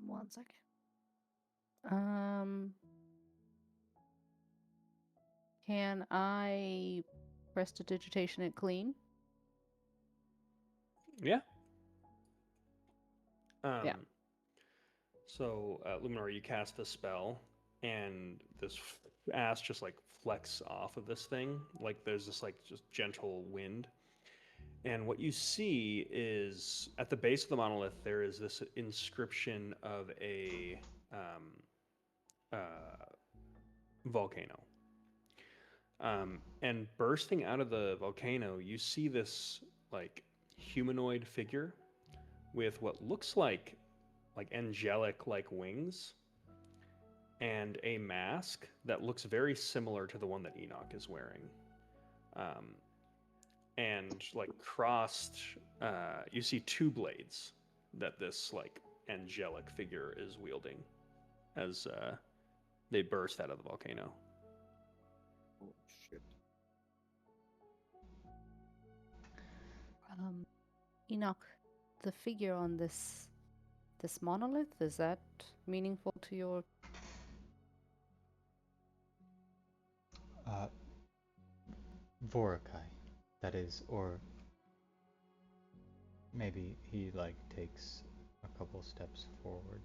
Speaker 3: One second. Can I prestidigitation it clean?
Speaker 1: Yeah.
Speaker 3: Yeah.
Speaker 1: So, Luminor, you cast a spell, and this ash just like flecks off of this thing. Like there's this like just gentle wind. And what you see is at the base of the monolith, there is this inscription of a uh, volcano. And bursting out of the volcano, you see this like humanoid figure with what looks like angelic like wings and a mask that looks very similar to the one that Enoch is wearing. And like crossed, you see two blades that this like angelic figure is wielding as they burst out of the volcano.
Speaker 4: Oh shit.
Speaker 3: Enoch, the figure on this monolith, is that meaningful to your?
Speaker 5: Vorakai, that is, or maybe he like takes a couple steps forward.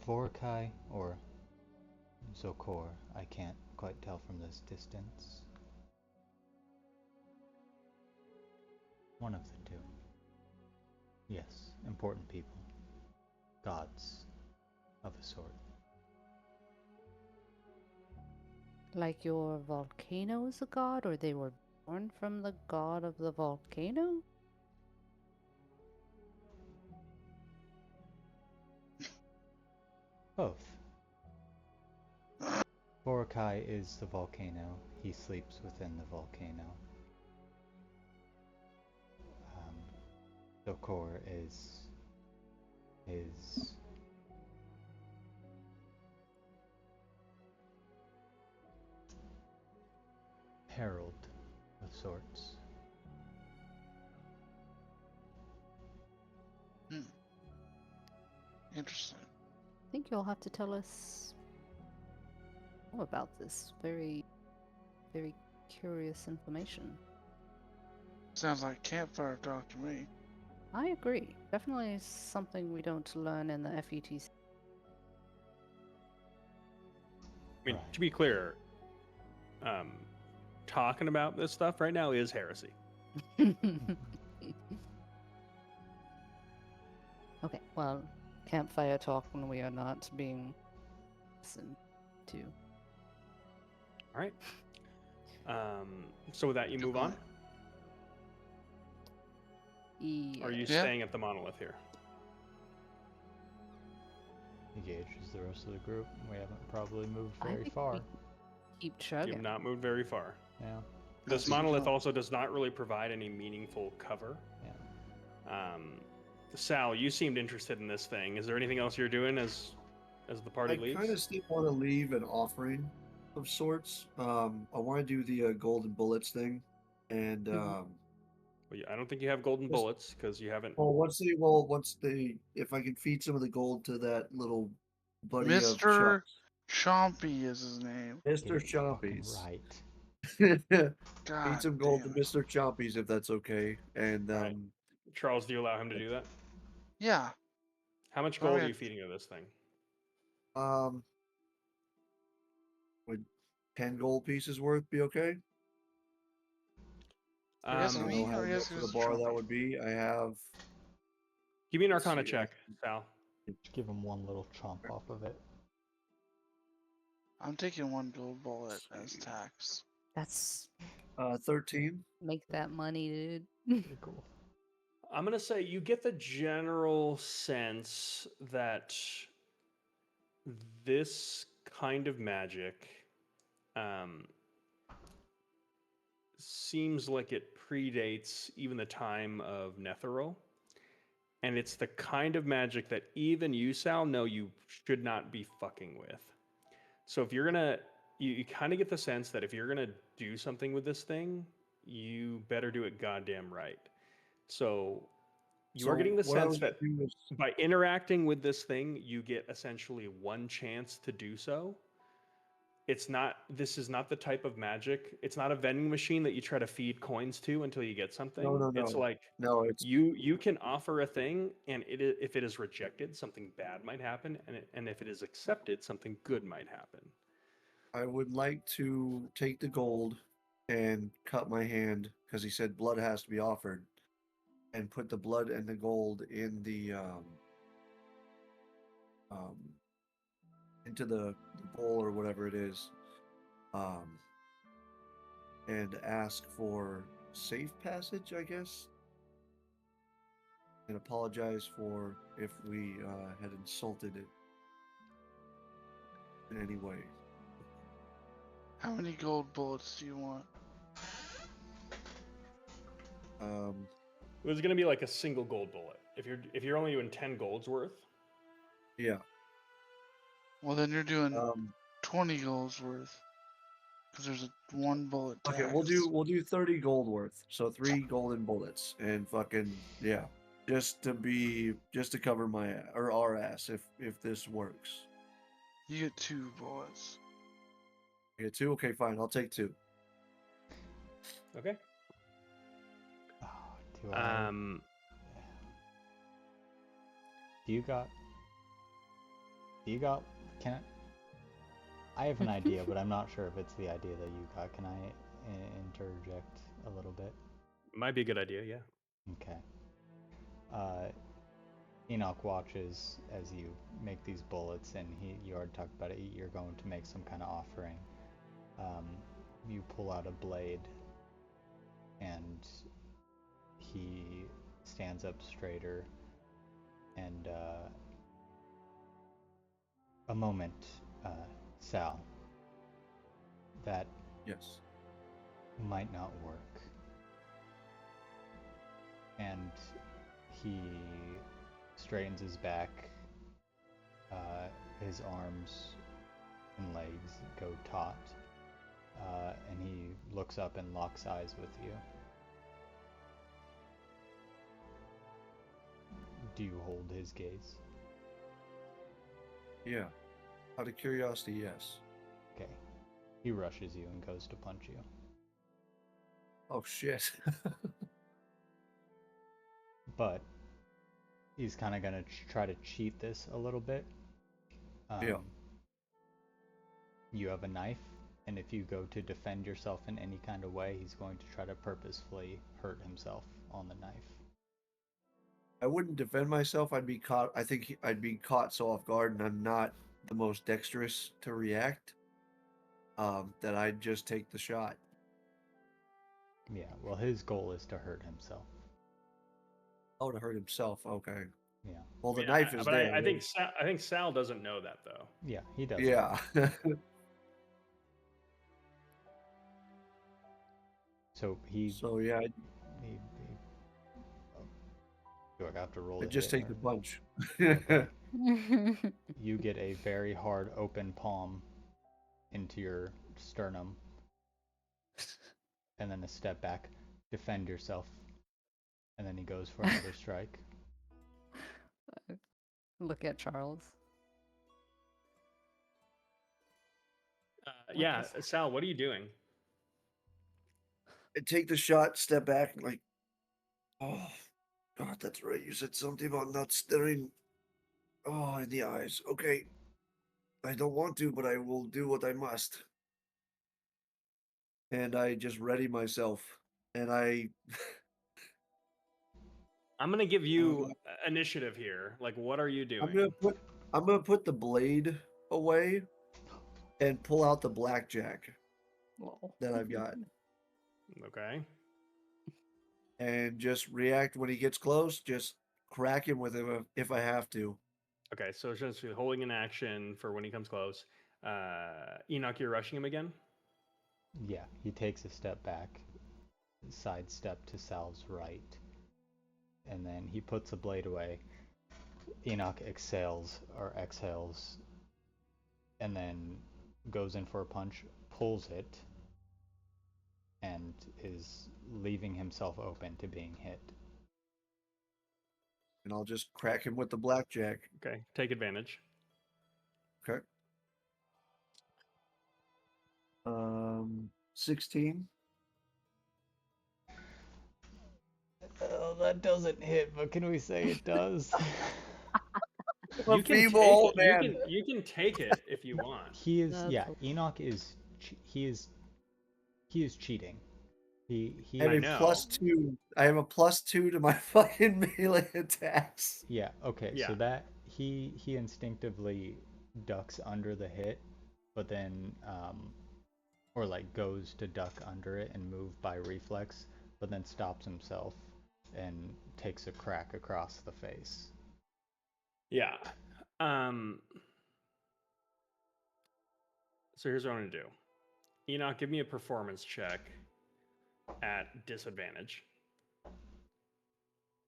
Speaker 5: Vorakai or Zokor, I can't quite tell from this distance. One of the two. Yes, important people. Gods of a sort.
Speaker 3: Like your volcano is a god, or they were born from the god of the volcano?
Speaker 5: Both. Vorakai is the volcano. He sleeps within the volcano. Zokor is his herald of sorts.
Speaker 2: Interesting.
Speaker 3: I think you'll have to tell us more about this very, very curious information.
Speaker 2: Sounds like campfire talk to me.
Speaker 3: I agree. Definitely something we don't learn in the FETC.
Speaker 1: I mean,
Speaker 5: Right.
Speaker 1: to be clear, talking about this stuff right now is heresy.
Speaker 3: Okay, well, campfire talk when we are not being listened to.
Speaker 1: All right. So with that, you
Speaker 2: Good
Speaker 1: move on.
Speaker 2: point.
Speaker 1: Or are you
Speaker 2: Yeah.
Speaker 1: staying at the monolith here?
Speaker 5: He gauges the rest of the group. We haven't probably moved
Speaker 3: I
Speaker 5: very
Speaker 3: think
Speaker 5: far.
Speaker 3: we keep
Speaker 1: You
Speaker 3: chugging.
Speaker 1: have not moved very far.
Speaker 5: Yeah.
Speaker 1: This
Speaker 2: That's
Speaker 1: monolith
Speaker 2: good.
Speaker 1: also does not really provide any meaningful cover.
Speaker 5: Yeah.
Speaker 1: Sal, you seemed interested in this thing. Is there anything else you're doing as the party
Speaker 4: I
Speaker 1: leaves?
Speaker 4: kind of still want to leave an offering of sorts. I want to do the golden bullets thing, and
Speaker 1: Well, I don't think you have golden
Speaker 4: Just-
Speaker 1: bullets because you haven't.
Speaker 4: once they, if I can feed some of the gold to that little buddy of
Speaker 2: Mr.
Speaker 4: Chuck's,
Speaker 2: Chompy is his name.
Speaker 4: Mr.
Speaker 5: Get it fucking
Speaker 4: Chompies.
Speaker 5: right.
Speaker 2: God
Speaker 4: Feed some gold to
Speaker 2: damn it.
Speaker 4: Mr. Chompies if that's okay. And
Speaker 1: All right. Charles, do you allow him to do that?
Speaker 2: Yeah.
Speaker 1: How much
Speaker 2: All
Speaker 1: gold are
Speaker 2: right.
Speaker 1: you feeding to this thing?
Speaker 4: Would 10 gold pieces worth be okay?
Speaker 2: I guess
Speaker 4: I don't
Speaker 2: me
Speaker 4: know how
Speaker 2: or yes,
Speaker 4: much of the
Speaker 2: Mr.
Speaker 4: bar that
Speaker 2: Chompy?
Speaker 4: would be. I have.
Speaker 1: Give me an
Speaker 4: Let's
Speaker 1: Arcana
Speaker 4: see,
Speaker 1: check, Sal.
Speaker 5: Just give him one little chomp off of it.
Speaker 2: I'm taking one gold bullet as
Speaker 4: See.
Speaker 2: tax.
Speaker 3: That's
Speaker 4: 13.
Speaker 3: make that money, dude.
Speaker 5: Pretty cool.
Speaker 1: I'm gonna say you get the general sense that this kind of magic seems like it predates even the time of Netheril. And it's the kind of magic that even you, Sal, know you should not be fucking with. So if you're gonna, you kind of get the sense that if you're gonna do something with this thing, you better do it goddamn right. So you are
Speaker 4: So
Speaker 1: getting the
Speaker 4: what I
Speaker 1: sense
Speaker 4: would
Speaker 1: that
Speaker 4: do is-
Speaker 1: by interacting with this thing, you get essentially one chance to do so. It's not, this is not the type of magic. It's not a vending machine that you try to feed coins to until you get something.
Speaker 4: No,
Speaker 1: It's like
Speaker 4: no, it's
Speaker 1: you can offer a thing, and if it is rejected, something bad might happen, and if it is accepted, something good might happen.
Speaker 4: I would like to take the gold and cut my hand because he said blood has to be offered, and put the blood and the gold in the into the bowl or whatever it is, and ask for safe passage, I guess, and apologize for if we had insulted it in any way.
Speaker 2: How many gold bullets do you want?
Speaker 1: There's gonna be like a single gold bullet. If you're only doing 10 golds worth,
Speaker 4: Yeah.
Speaker 2: Well, then you're doing
Speaker 4: Um,
Speaker 2: 20 golds worth. Because there's a one bullet tax.
Speaker 4: Okay, we'll do 30 gold worth. So 3 golden bullets and fucking yeah. Just to cover my or our ass if this works.
Speaker 2: You get 2 bullets.
Speaker 4: You get 2? Okay, fine. I'll take 2.
Speaker 1: okay.
Speaker 5: Oh, do I? Do you got? Can I have an idea, but I'm not sure if it's the idea that you got. Can I interject a little bit?
Speaker 1: Might be a good idea, yeah.
Speaker 5: Okay. Enoch watches as you make these bullets, and you already talked about it. You're going to make some kind of offering. You pull out a blade, and he stands up straighter, and a moment, Sal. That
Speaker 4: Yes.
Speaker 5: might not work. And he straightens his back, his arms and legs go taut, and he looks up and locks eyes with you. Do you hold his gaze?
Speaker 4: Yeah. Out of curiosity, yes.
Speaker 5: Okay. He rushes you and goes to punch you.
Speaker 4: Oh shit.
Speaker 5: But he's kind of going to try to cheat this a little bit.
Speaker 4: Yeah.
Speaker 5: You have a knife, and if you go to defend yourself in any kind of way, he's going to try to purposefully hurt himself on the knife.
Speaker 4: I wouldn't defend myself. I'd be caught. I think I'd be caught so off guard, and I'm not the most dexterous to react. That I'd just take the shot.
Speaker 5: Yeah, well, his goal is to hurt himself.
Speaker 4: Oh, to hurt himself. Okay.
Speaker 5: Yeah.
Speaker 4: Well,
Speaker 1: I
Speaker 4: the
Speaker 1: mean,
Speaker 4: knife is
Speaker 1: but
Speaker 4: there.
Speaker 1: I think Sal doesn't know that though.
Speaker 5: Yeah, he does.
Speaker 4: Yeah.
Speaker 5: So he
Speaker 4: So yeah,
Speaker 5: do I have to roll
Speaker 4: I
Speaker 5: to
Speaker 4: just
Speaker 5: hit,
Speaker 4: take the
Speaker 5: or-
Speaker 4: punch.
Speaker 5: You get a very hard open palm into your sternum, and then a step back, defend yourself, and then he goes for another strike.
Speaker 3: Look at Charles.
Speaker 1: Yeah, Sal, what are you doing?
Speaker 4: I take the shot, step back, like, oh, God, that's right. You said something about not staring, in the eyes. Okay, I don't want to, but I will do what I must. And I just ready myself, and
Speaker 1: I'm gonna give you initiative here. Like, what are you doing?
Speaker 4: I'm gonna put the blade away and pull out the blackjack
Speaker 3: Lol.
Speaker 4: that I've got,
Speaker 1: Okay.
Speaker 4: and just react when he gets close. Just crack him with it if I have to.
Speaker 1: Okay, so it's just holding an action for when he comes close. Enoch, you're rushing him again?
Speaker 5: Yeah, he takes a step back, sidestep to Sal's right, and then he puts the blade away. Enoch exhales, and then goes in for a punch, pulls it, and is leaving himself open to being hit.
Speaker 4: And I'll just crack him with the blackjack.
Speaker 1: Okay, take advantage.
Speaker 4: Okay. 16.
Speaker 5: Oh, that doesn't hit, but can we say it does?
Speaker 4: I'm a feeble old man.
Speaker 1: You can take it if you want.
Speaker 5: He is,
Speaker 3: That's
Speaker 5: yeah.
Speaker 3: a-
Speaker 5: Enoch is, he is cheating. He
Speaker 4: I have
Speaker 1: I
Speaker 4: a
Speaker 1: know.
Speaker 4: +2. I have a +2 to my fucking melee attacks.
Speaker 5: Yeah. Okay.
Speaker 1: Yeah.
Speaker 5: So that he instinctively ducks under the hit, but then or like goes to duck under it and move by reflex, but then stops himself and takes a crack across the face.
Speaker 1: Yeah. So here's what I'm gonna do. Enoch, give me a performance check at disadvantage.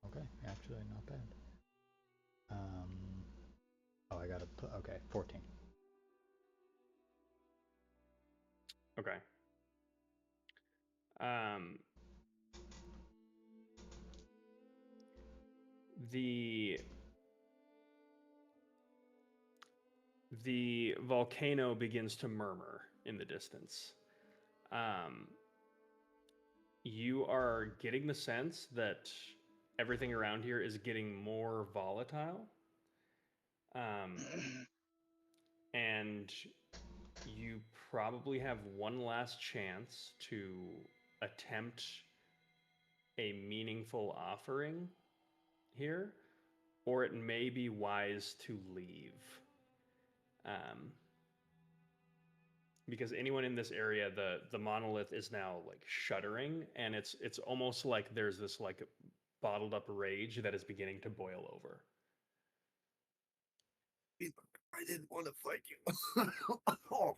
Speaker 5: Okay. Actually, not bad. Oh, I gotta put. Okay, 14.
Speaker 1: Okay. The volcano begins to murmur in the distance. You are getting the sense that everything around here is getting more volatile. And you probably have one last chance to attempt a meaningful offering here, or it may be wise to leave. Because anyone in this area, the monolith is now like shuddering, and it's almost like there's this like bottled up rage that is beginning to boil over.
Speaker 4: I didn't want to fight you. Oh,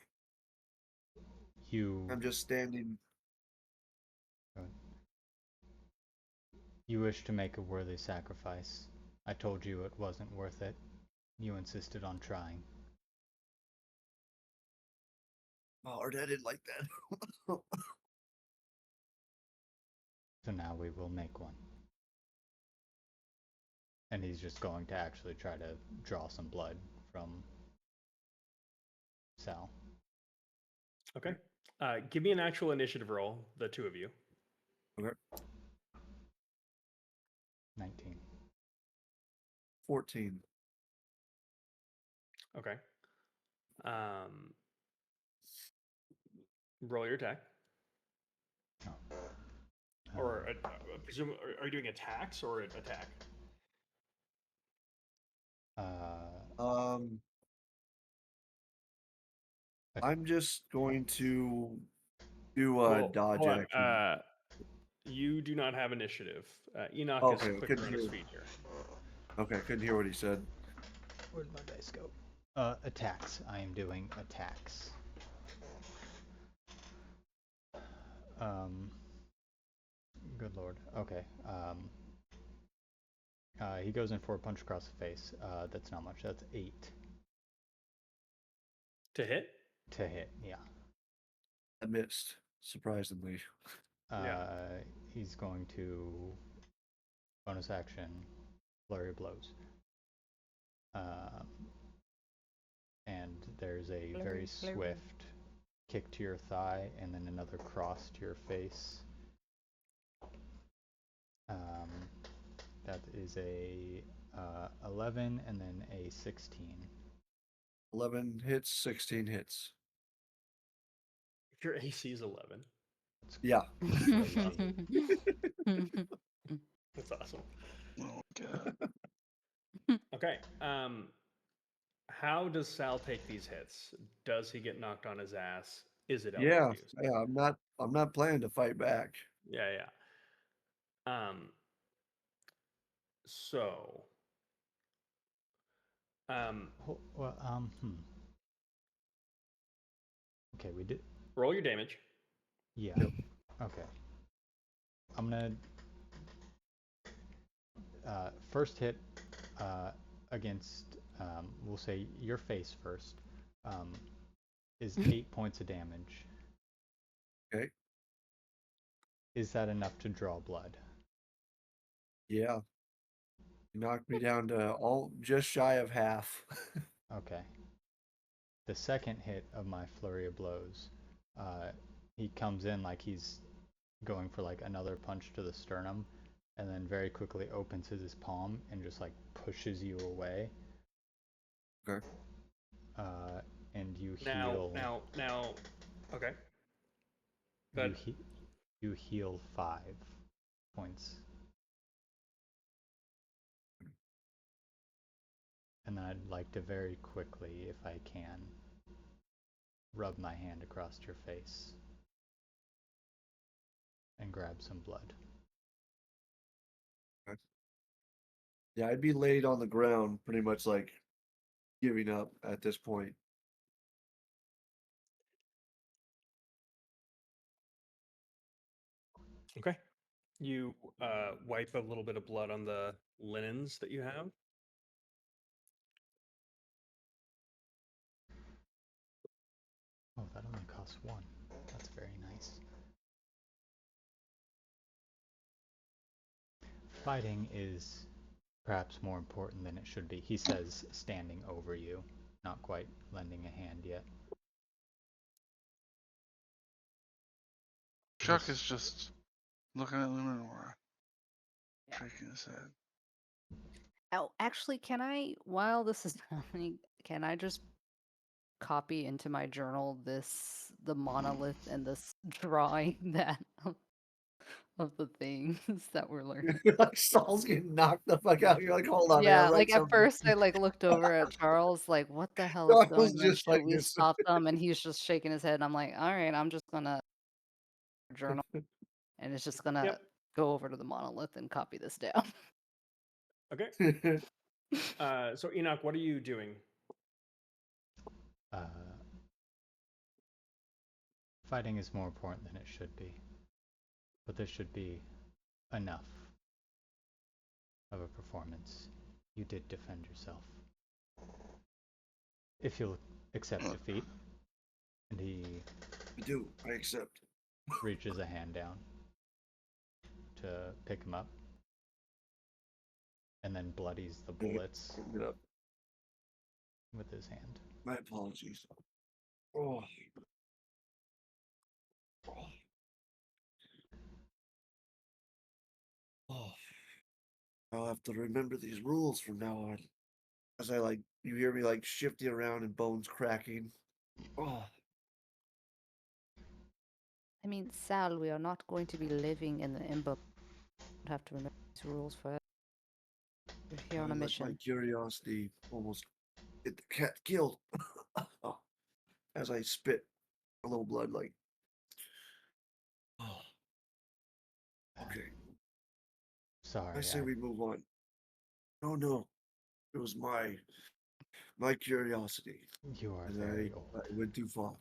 Speaker 5: You.
Speaker 4: I'm just standing.
Speaker 5: You wish to make a worthy sacrifice. I told you it wasn't worth it. You insisted on trying.
Speaker 4: Hard, I didn't like that.
Speaker 5: So now we will make one. And he's just going to actually try to draw some blood from Sal.
Speaker 1: Okay. Give me an actual initiative roll, the two of you.
Speaker 4: Okay.
Speaker 5: 19.
Speaker 4: 14.
Speaker 1: Okay. Roll your attack.
Speaker 5: Oh.
Speaker 1: Or presume, are you doing attacks or an attack?
Speaker 4: Um, I'm just going to do a
Speaker 1: Well,
Speaker 4: dodge
Speaker 1: hold on.
Speaker 4: action.
Speaker 1: You do not have initiative. Enoch
Speaker 4: Okay,
Speaker 1: is
Speaker 4: I
Speaker 1: quicker
Speaker 4: couldn't
Speaker 1: on his
Speaker 4: hear.
Speaker 1: feet here.
Speaker 4: Okay, I couldn't hear what he said.
Speaker 5: Where'd my dice go? Attacks. I am doing attacks. Good lord. Okay. He goes in for a punch across the face. That's not much. That's 8
Speaker 1: To hit?
Speaker 5: to hit. Yeah.
Speaker 4: I missed, surprisingly.
Speaker 1: Yeah.
Speaker 5: He's going to bonus action, flurry of blows. And there's a very swift kick to your thigh, and then another cross to your face. That is a 11, and then a 16.
Speaker 4: 11 hits, 16 hits.
Speaker 1: Your AC is 11.
Speaker 4: Yeah.
Speaker 1: That's awesome.
Speaker 2: Oh god.
Speaker 1: Okay. How does Sal take these hits? Does he get knocked on his ass? Is it elbow
Speaker 4: Yeah.
Speaker 1: abuse?
Speaker 4: Yeah. I'm not planning to fight back.
Speaker 1: Yeah, yeah. So,
Speaker 5: Well, Okay, we did.
Speaker 1: roll your damage.
Speaker 5: Yeah.
Speaker 4: Yep.
Speaker 5: Okay. I'm gonna first hit against we'll say your face first. Is 8 points of damage.
Speaker 4: Okay.
Speaker 5: Is that enough to draw blood?
Speaker 4: Yeah. You knocked me down to just shy of half.
Speaker 5: Okay. The second hit of my flurry of blows, he comes in like he's going for like another punch to the sternum, and then very quickly opens his palm and just like pushes you away.
Speaker 4: Okay.
Speaker 5: And you
Speaker 1: Now,
Speaker 5: heal.
Speaker 1: okay. Good.
Speaker 5: You heal 5 points. And then I'd like to very quickly, if I can, rub my hand across your face and grab some blood.
Speaker 4: Okay. Yeah, I'd be laid on the ground, pretty much like giving up at this point.
Speaker 1: Okay. You wipe a little bit of blood on the linens that you have.
Speaker 5: Oh, that only costs 1. That's very nice. Fighting is perhaps more important than it should be. He says, standing over you, not quite lending a hand yet.
Speaker 2: Chuck is just looking at Luminora, shaking his head.
Speaker 3: Oh, actually, can I, while this is happening, can I just copy into my journal the monolith and this drawing that of the things that we're learning?
Speaker 4: Like Saul's getting knocked the fuck out. You're like, hold on,
Speaker 3: Yeah,
Speaker 4: man.
Speaker 3: like
Speaker 4: Write
Speaker 3: at
Speaker 4: something.
Speaker 3: first I like looked over at Charles, like, what the hell is
Speaker 4: I was
Speaker 3: going on?
Speaker 4: just
Speaker 3: Should
Speaker 4: like
Speaker 3: we
Speaker 4: this.
Speaker 3: stop them? And he's just shaking his head, and I'm like, all right, I'm just gonna journal, and it's just gonna
Speaker 1: Yep.
Speaker 3: go over to the monolith and copy this down.
Speaker 1: Okay. So Enoch, what are you doing?
Speaker 5: Fighting is more important than it should be. But this should be enough of a performance. You did defend yourself. If you'll accept defeat. And he
Speaker 4: I do. I accept.
Speaker 5: reaches a hand down to pick him up. And then bloodies the bullets
Speaker 4: Get up.
Speaker 5: with his hand.
Speaker 4: My apologies. Oh. Oh. Oh. I'll have to remember these rules from now on. As I like, you hear me like shifting around and bones cracking. Oh.
Speaker 3: I mean, Sal, we are not going to be living in the Ember. We'll have to remember these rules forever. We're here on a
Speaker 4: I let my
Speaker 3: mission.
Speaker 4: curiosity almost get the cat killed. Oh. As I spit a little blood, like. Oh. Okay.
Speaker 5: Sorry,
Speaker 4: I say we move on. No. It was my curiosity.
Speaker 5: you are
Speaker 4: And
Speaker 5: very
Speaker 4: I
Speaker 5: old.
Speaker 4: went too far.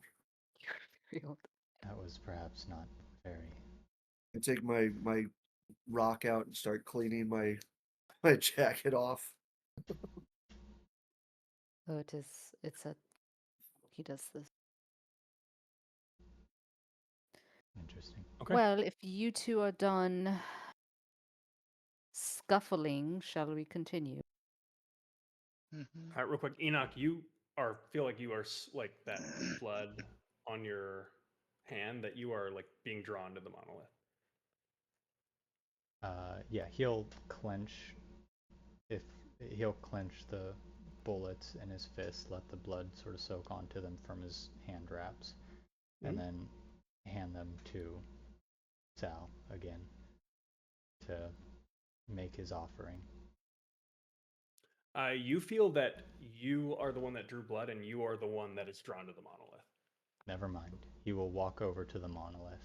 Speaker 3: You're very old.
Speaker 5: That was perhaps not very.
Speaker 4: I take my rock out and start cleaning my jacket off.
Speaker 3: Oh, it's a, he does this.
Speaker 5: Interesting.
Speaker 1: Okay.
Speaker 3: Well, if you two are done scuffling, shall we continue?
Speaker 2: Mhm.
Speaker 1: Real quick, Enoch, you feel like you are like that blood on your hand that you are like being drawn to the monolith.
Speaker 5: Yeah, he'll clench he'll clench the bullets in his fist, let the blood sort of soak onto them from his hand wraps, and then hand them to Sal again to make his offering.
Speaker 1: You feel that you are the one that drew blood and you are the one that is drawn to the monolith.
Speaker 5: Never mind. He will walk over to the monolith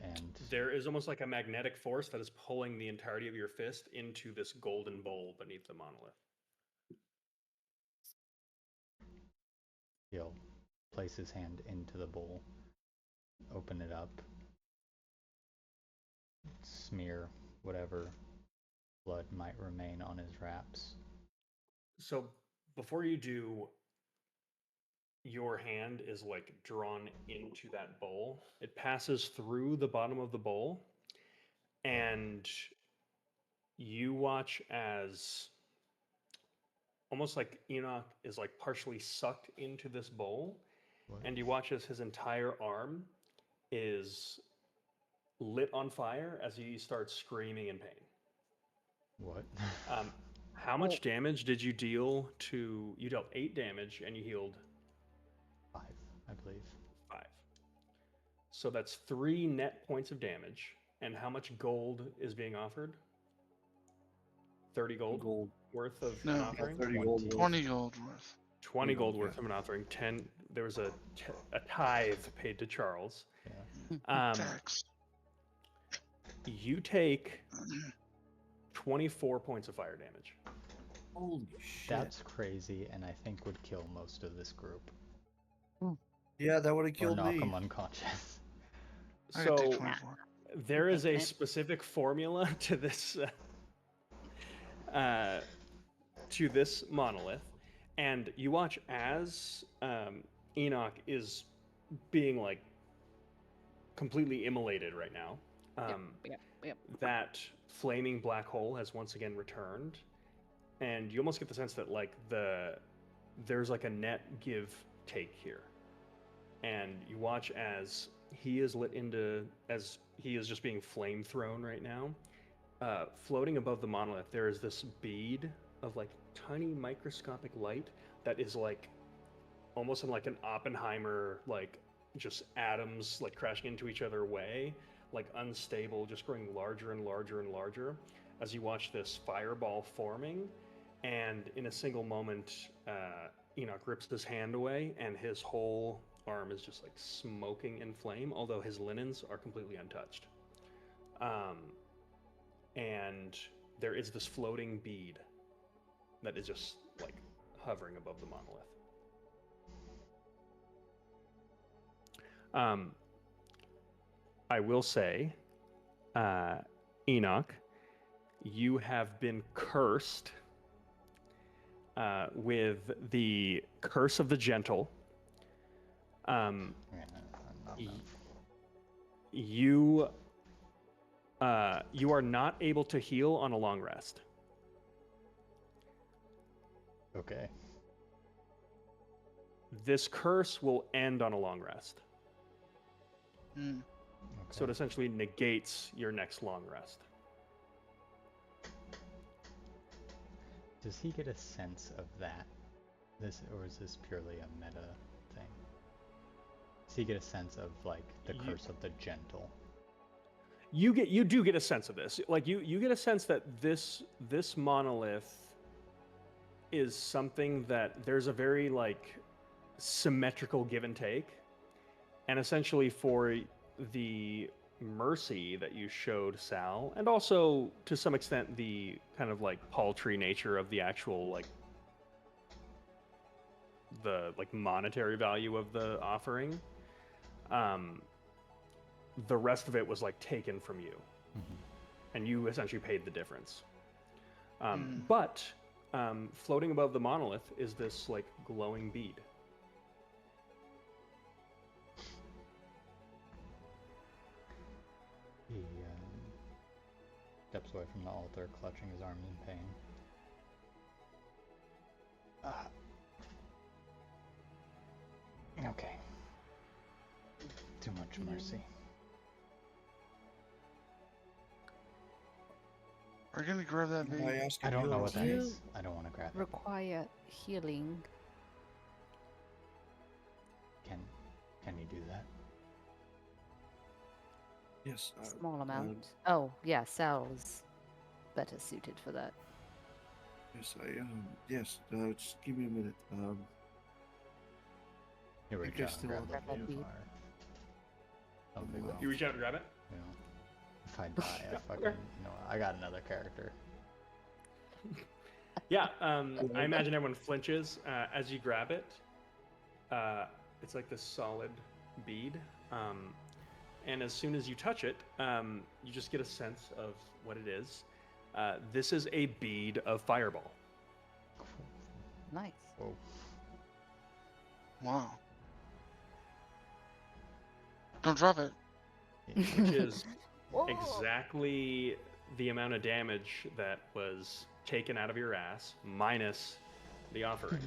Speaker 5: and
Speaker 1: There is almost like a magnetic force that is pulling the entirety of your fist into this golden bowl beneath the monolith.
Speaker 5: he'll place his hand into the bowl, open it up, smear whatever blood might remain on his wraps.
Speaker 1: So before you do, your hand is like drawn into that bowl. It passes through the bottom of the bowl, and you watch as almost like Enoch is like partially sucked into this bowl,
Speaker 5: What?
Speaker 1: and you watch as his entire arm is lit on fire as he starts screaming in pain.
Speaker 5: What?
Speaker 1: How much damage did you deal to? You dealt 8 damage and you healed
Speaker 5: 5, I believe.
Speaker 1: 5. So that's 3 net points of damage. And how much gold is being offered? 30 gold worth of an
Speaker 2: No,
Speaker 1: offering?
Speaker 4: 30 gold.
Speaker 2: 20 gold worth.
Speaker 1: 20 gold
Speaker 4: yeah.
Speaker 1: worth of an offering. 10. There was a tithe paid to Charles.
Speaker 5: Yeah.
Speaker 2: Tax.
Speaker 1: You take 24 points of fire damage.
Speaker 4: Holy shit.
Speaker 5: That's crazy, and I think would kill most of this group.
Speaker 4: Yeah, that would have
Speaker 5: Or
Speaker 4: killed
Speaker 5: knock
Speaker 4: me.
Speaker 5: them unconscious.
Speaker 2: I could take
Speaker 1: So
Speaker 2: 24.
Speaker 1: there is a specific formula to this monolith, and you watch as Enoch is being like completely immolated right now.
Speaker 3: Yep.
Speaker 1: That flaming black hole has once again returned, and you almost get the sense that like there's like a net give take here, and you watch as he is lit into, as he is just being flame thrown right now. Floating above the monolith, there is this bead of like tiny microscopic light that is like almost in like an Oppenheimer, like just atoms like crashing into each other way, like unstable, just growing larger and larger and larger as you watch this fireball forming. And in a single moment, Enoch rips his hand away and his whole arm is just like smoking in flame, although his linens are completely untouched. And there is this floating bead that is just like hovering above the monolith. I will say, Enoch, you have been cursed with the curse of the gentle. You are not able to heal on a long rest.
Speaker 5: Okay.
Speaker 1: This curse will end on a long rest.
Speaker 2: Mm.
Speaker 1: So it essentially negates your next long rest.
Speaker 5: Does he get a sense of that? Or is this purely a meta thing? Does he get a sense of like the curse of the gentle?
Speaker 1: You do get a sense of this. Like you get a sense that this monolith is something that there's a very like symmetrical give and take. And essentially for the mercy that you showed Sal, and also to some extent the kind of like paltry nature of the actual like the like monetary value of the offering, the rest of it was like taken from you, and you essentially paid the difference. But floating above the monolith is this like glowing bead.
Speaker 5: He steps away from the altar, clutching his arms in pain. Okay. Too much mercy.
Speaker 2: Are you gonna grab that
Speaker 4: Can I
Speaker 2: bait?
Speaker 4: ask
Speaker 5: I
Speaker 4: if
Speaker 5: don't
Speaker 4: you're
Speaker 5: know what that
Speaker 4: okay?
Speaker 5: is. I don't want to grab it.
Speaker 6: Require healing.
Speaker 5: Can you do that?
Speaker 4: Yes.
Speaker 3: Small amount. Oh, yeah, Sal is better suited for that.
Speaker 4: Yes, yes. Just give me a minute.
Speaker 5: You
Speaker 4: I
Speaker 5: reach
Speaker 4: guess
Speaker 5: out and
Speaker 4: still
Speaker 5: grab
Speaker 4: on
Speaker 5: the
Speaker 3: that
Speaker 5: bead
Speaker 3: bead.
Speaker 5: fire. Oh, big
Speaker 4: Wow.
Speaker 5: deal.
Speaker 1: You reach out to grab it.
Speaker 5: You know, if I die, I fucking no. I got another character.
Speaker 1: Yeah, I imagine everyone flinches as you grab it. It's like this solid bead, and as soon as you touch it, you just get a sense of what it is. This is a bead of fireball.
Speaker 3: Nice.
Speaker 5: Whoa.
Speaker 2: Wow. Don't drop it.
Speaker 1: Which is exactly the amount of damage that was taken out of your ass minus the offering.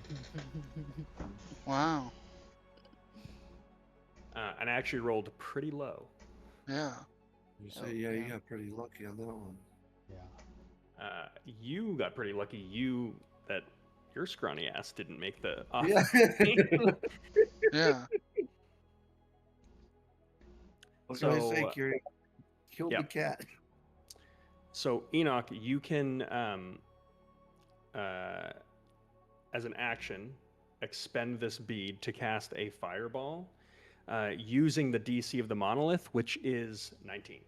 Speaker 2: Wow.
Speaker 1: And I actually rolled pretty low.
Speaker 2: Yeah.
Speaker 4: You say,
Speaker 3: Oh,
Speaker 4: yeah, you
Speaker 3: yeah.
Speaker 4: got pretty lucky on that one.
Speaker 5: Yeah.
Speaker 1: You got pretty lucky. That your scrawny ass didn't make the
Speaker 4: Yeah.
Speaker 1: offering.
Speaker 2: Yeah.
Speaker 4: What can I say,
Speaker 1: So,
Speaker 4: Kiri? Killed
Speaker 1: yeah.
Speaker 4: the cat.
Speaker 1: So Enoch, you can, as an action, expend this bead to cast a fireball using the DC of the monolith, which is 19.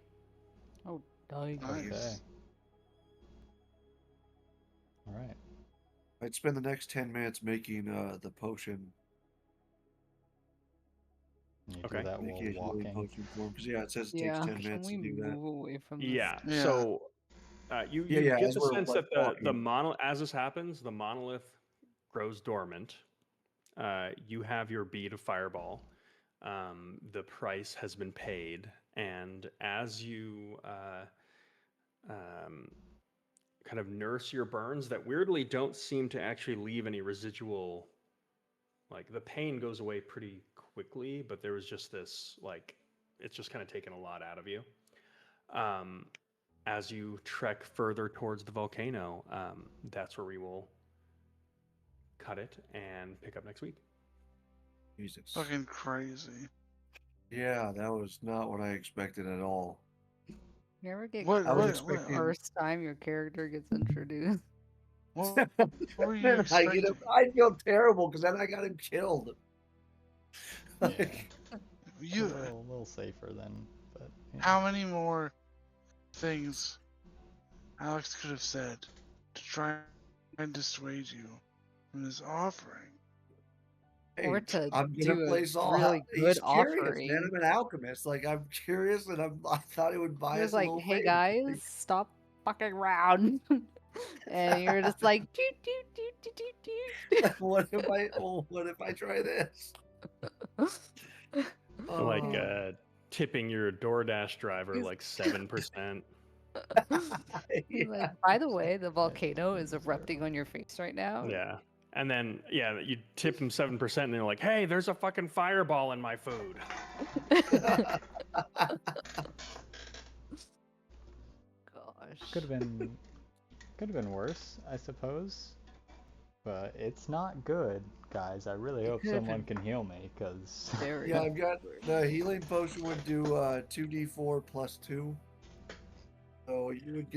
Speaker 3: Oh, nice.
Speaker 2: Nice.
Speaker 5: Okay. All right.
Speaker 4: I'd spend the next 10 minutes making the potion.
Speaker 5: You
Speaker 1: Okay.
Speaker 5: do that while
Speaker 4: Making a healing
Speaker 5: walking.
Speaker 4: potion for him. Because, yeah, it says it
Speaker 6: Yeah,
Speaker 4: takes 10
Speaker 6: can
Speaker 4: minutes
Speaker 6: we
Speaker 4: to do that.
Speaker 6: move away from this?
Speaker 1: Yeah.
Speaker 2: Yeah.
Speaker 1: So you
Speaker 4: Yeah,
Speaker 1: get
Speaker 4: as
Speaker 1: the
Speaker 4: we're,
Speaker 1: sense
Speaker 4: like,
Speaker 1: that the
Speaker 4: walking.
Speaker 1: monolith, as this happens, the monolith grows dormant. You have your bead of fireball. The price has been paid, and as you kind of nurse your burns that weirdly don't seem to actually leave any residual, like the pain goes away pretty quickly, but there was just this like it's just kind of taken a lot out of you. As you trek further towards the volcano, that's where we will cut it and pick up next week.
Speaker 4: Jesus.
Speaker 2: Fucking crazy.
Speaker 4: Yeah, that was not what I expected at all.
Speaker 6: You ever get
Speaker 2: What-
Speaker 4: I was
Speaker 2: what-
Speaker 4: expecting.
Speaker 6: first time your character gets introduced?
Speaker 2: What were you
Speaker 4: Then
Speaker 2: expecting?
Speaker 4: I feel terrible because then I got him killed.
Speaker 5: Yeah.
Speaker 2: You,
Speaker 5: a little safer then, but you know.
Speaker 2: how many more things Alex could have said to try and dissuade you from this offering?
Speaker 6: Or to
Speaker 4: I'm gonna
Speaker 6: do a
Speaker 4: place all.
Speaker 6: really
Speaker 4: He's
Speaker 6: good
Speaker 4: curious,
Speaker 6: offering.
Speaker 4: man. I'm an alchemist. Like I'm curious, and I thought it would buy
Speaker 6: He
Speaker 4: us
Speaker 6: was
Speaker 4: a
Speaker 6: like,
Speaker 4: little
Speaker 6: "Hey
Speaker 4: favor.
Speaker 6: guys, stop fucking around," and you're just like, "Doot, doot, doot, doot, doot, doot."
Speaker 4: What if I try this?
Speaker 1: Like
Speaker 4: Oh.
Speaker 1: tipping your DoorDash driver like 7%.
Speaker 6: He's
Speaker 4: Yeah.
Speaker 6: like, "By the way, the volcano is erupting on your face right now."
Speaker 1: Yeah. And then, yeah, you tip them 7%, and they're like, "Hey, there's a fucking fireball in my food."
Speaker 3: Gosh.
Speaker 5: Could have been worse, I suppose. But it's not good, guys. I really hope
Speaker 3: could've
Speaker 5: someone
Speaker 3: been
Speaker 5: can heal me, because
Speaker 3: Very
Speaker 4: Yeah, I've got the healing potion would do 2d4 plus 2. So you would get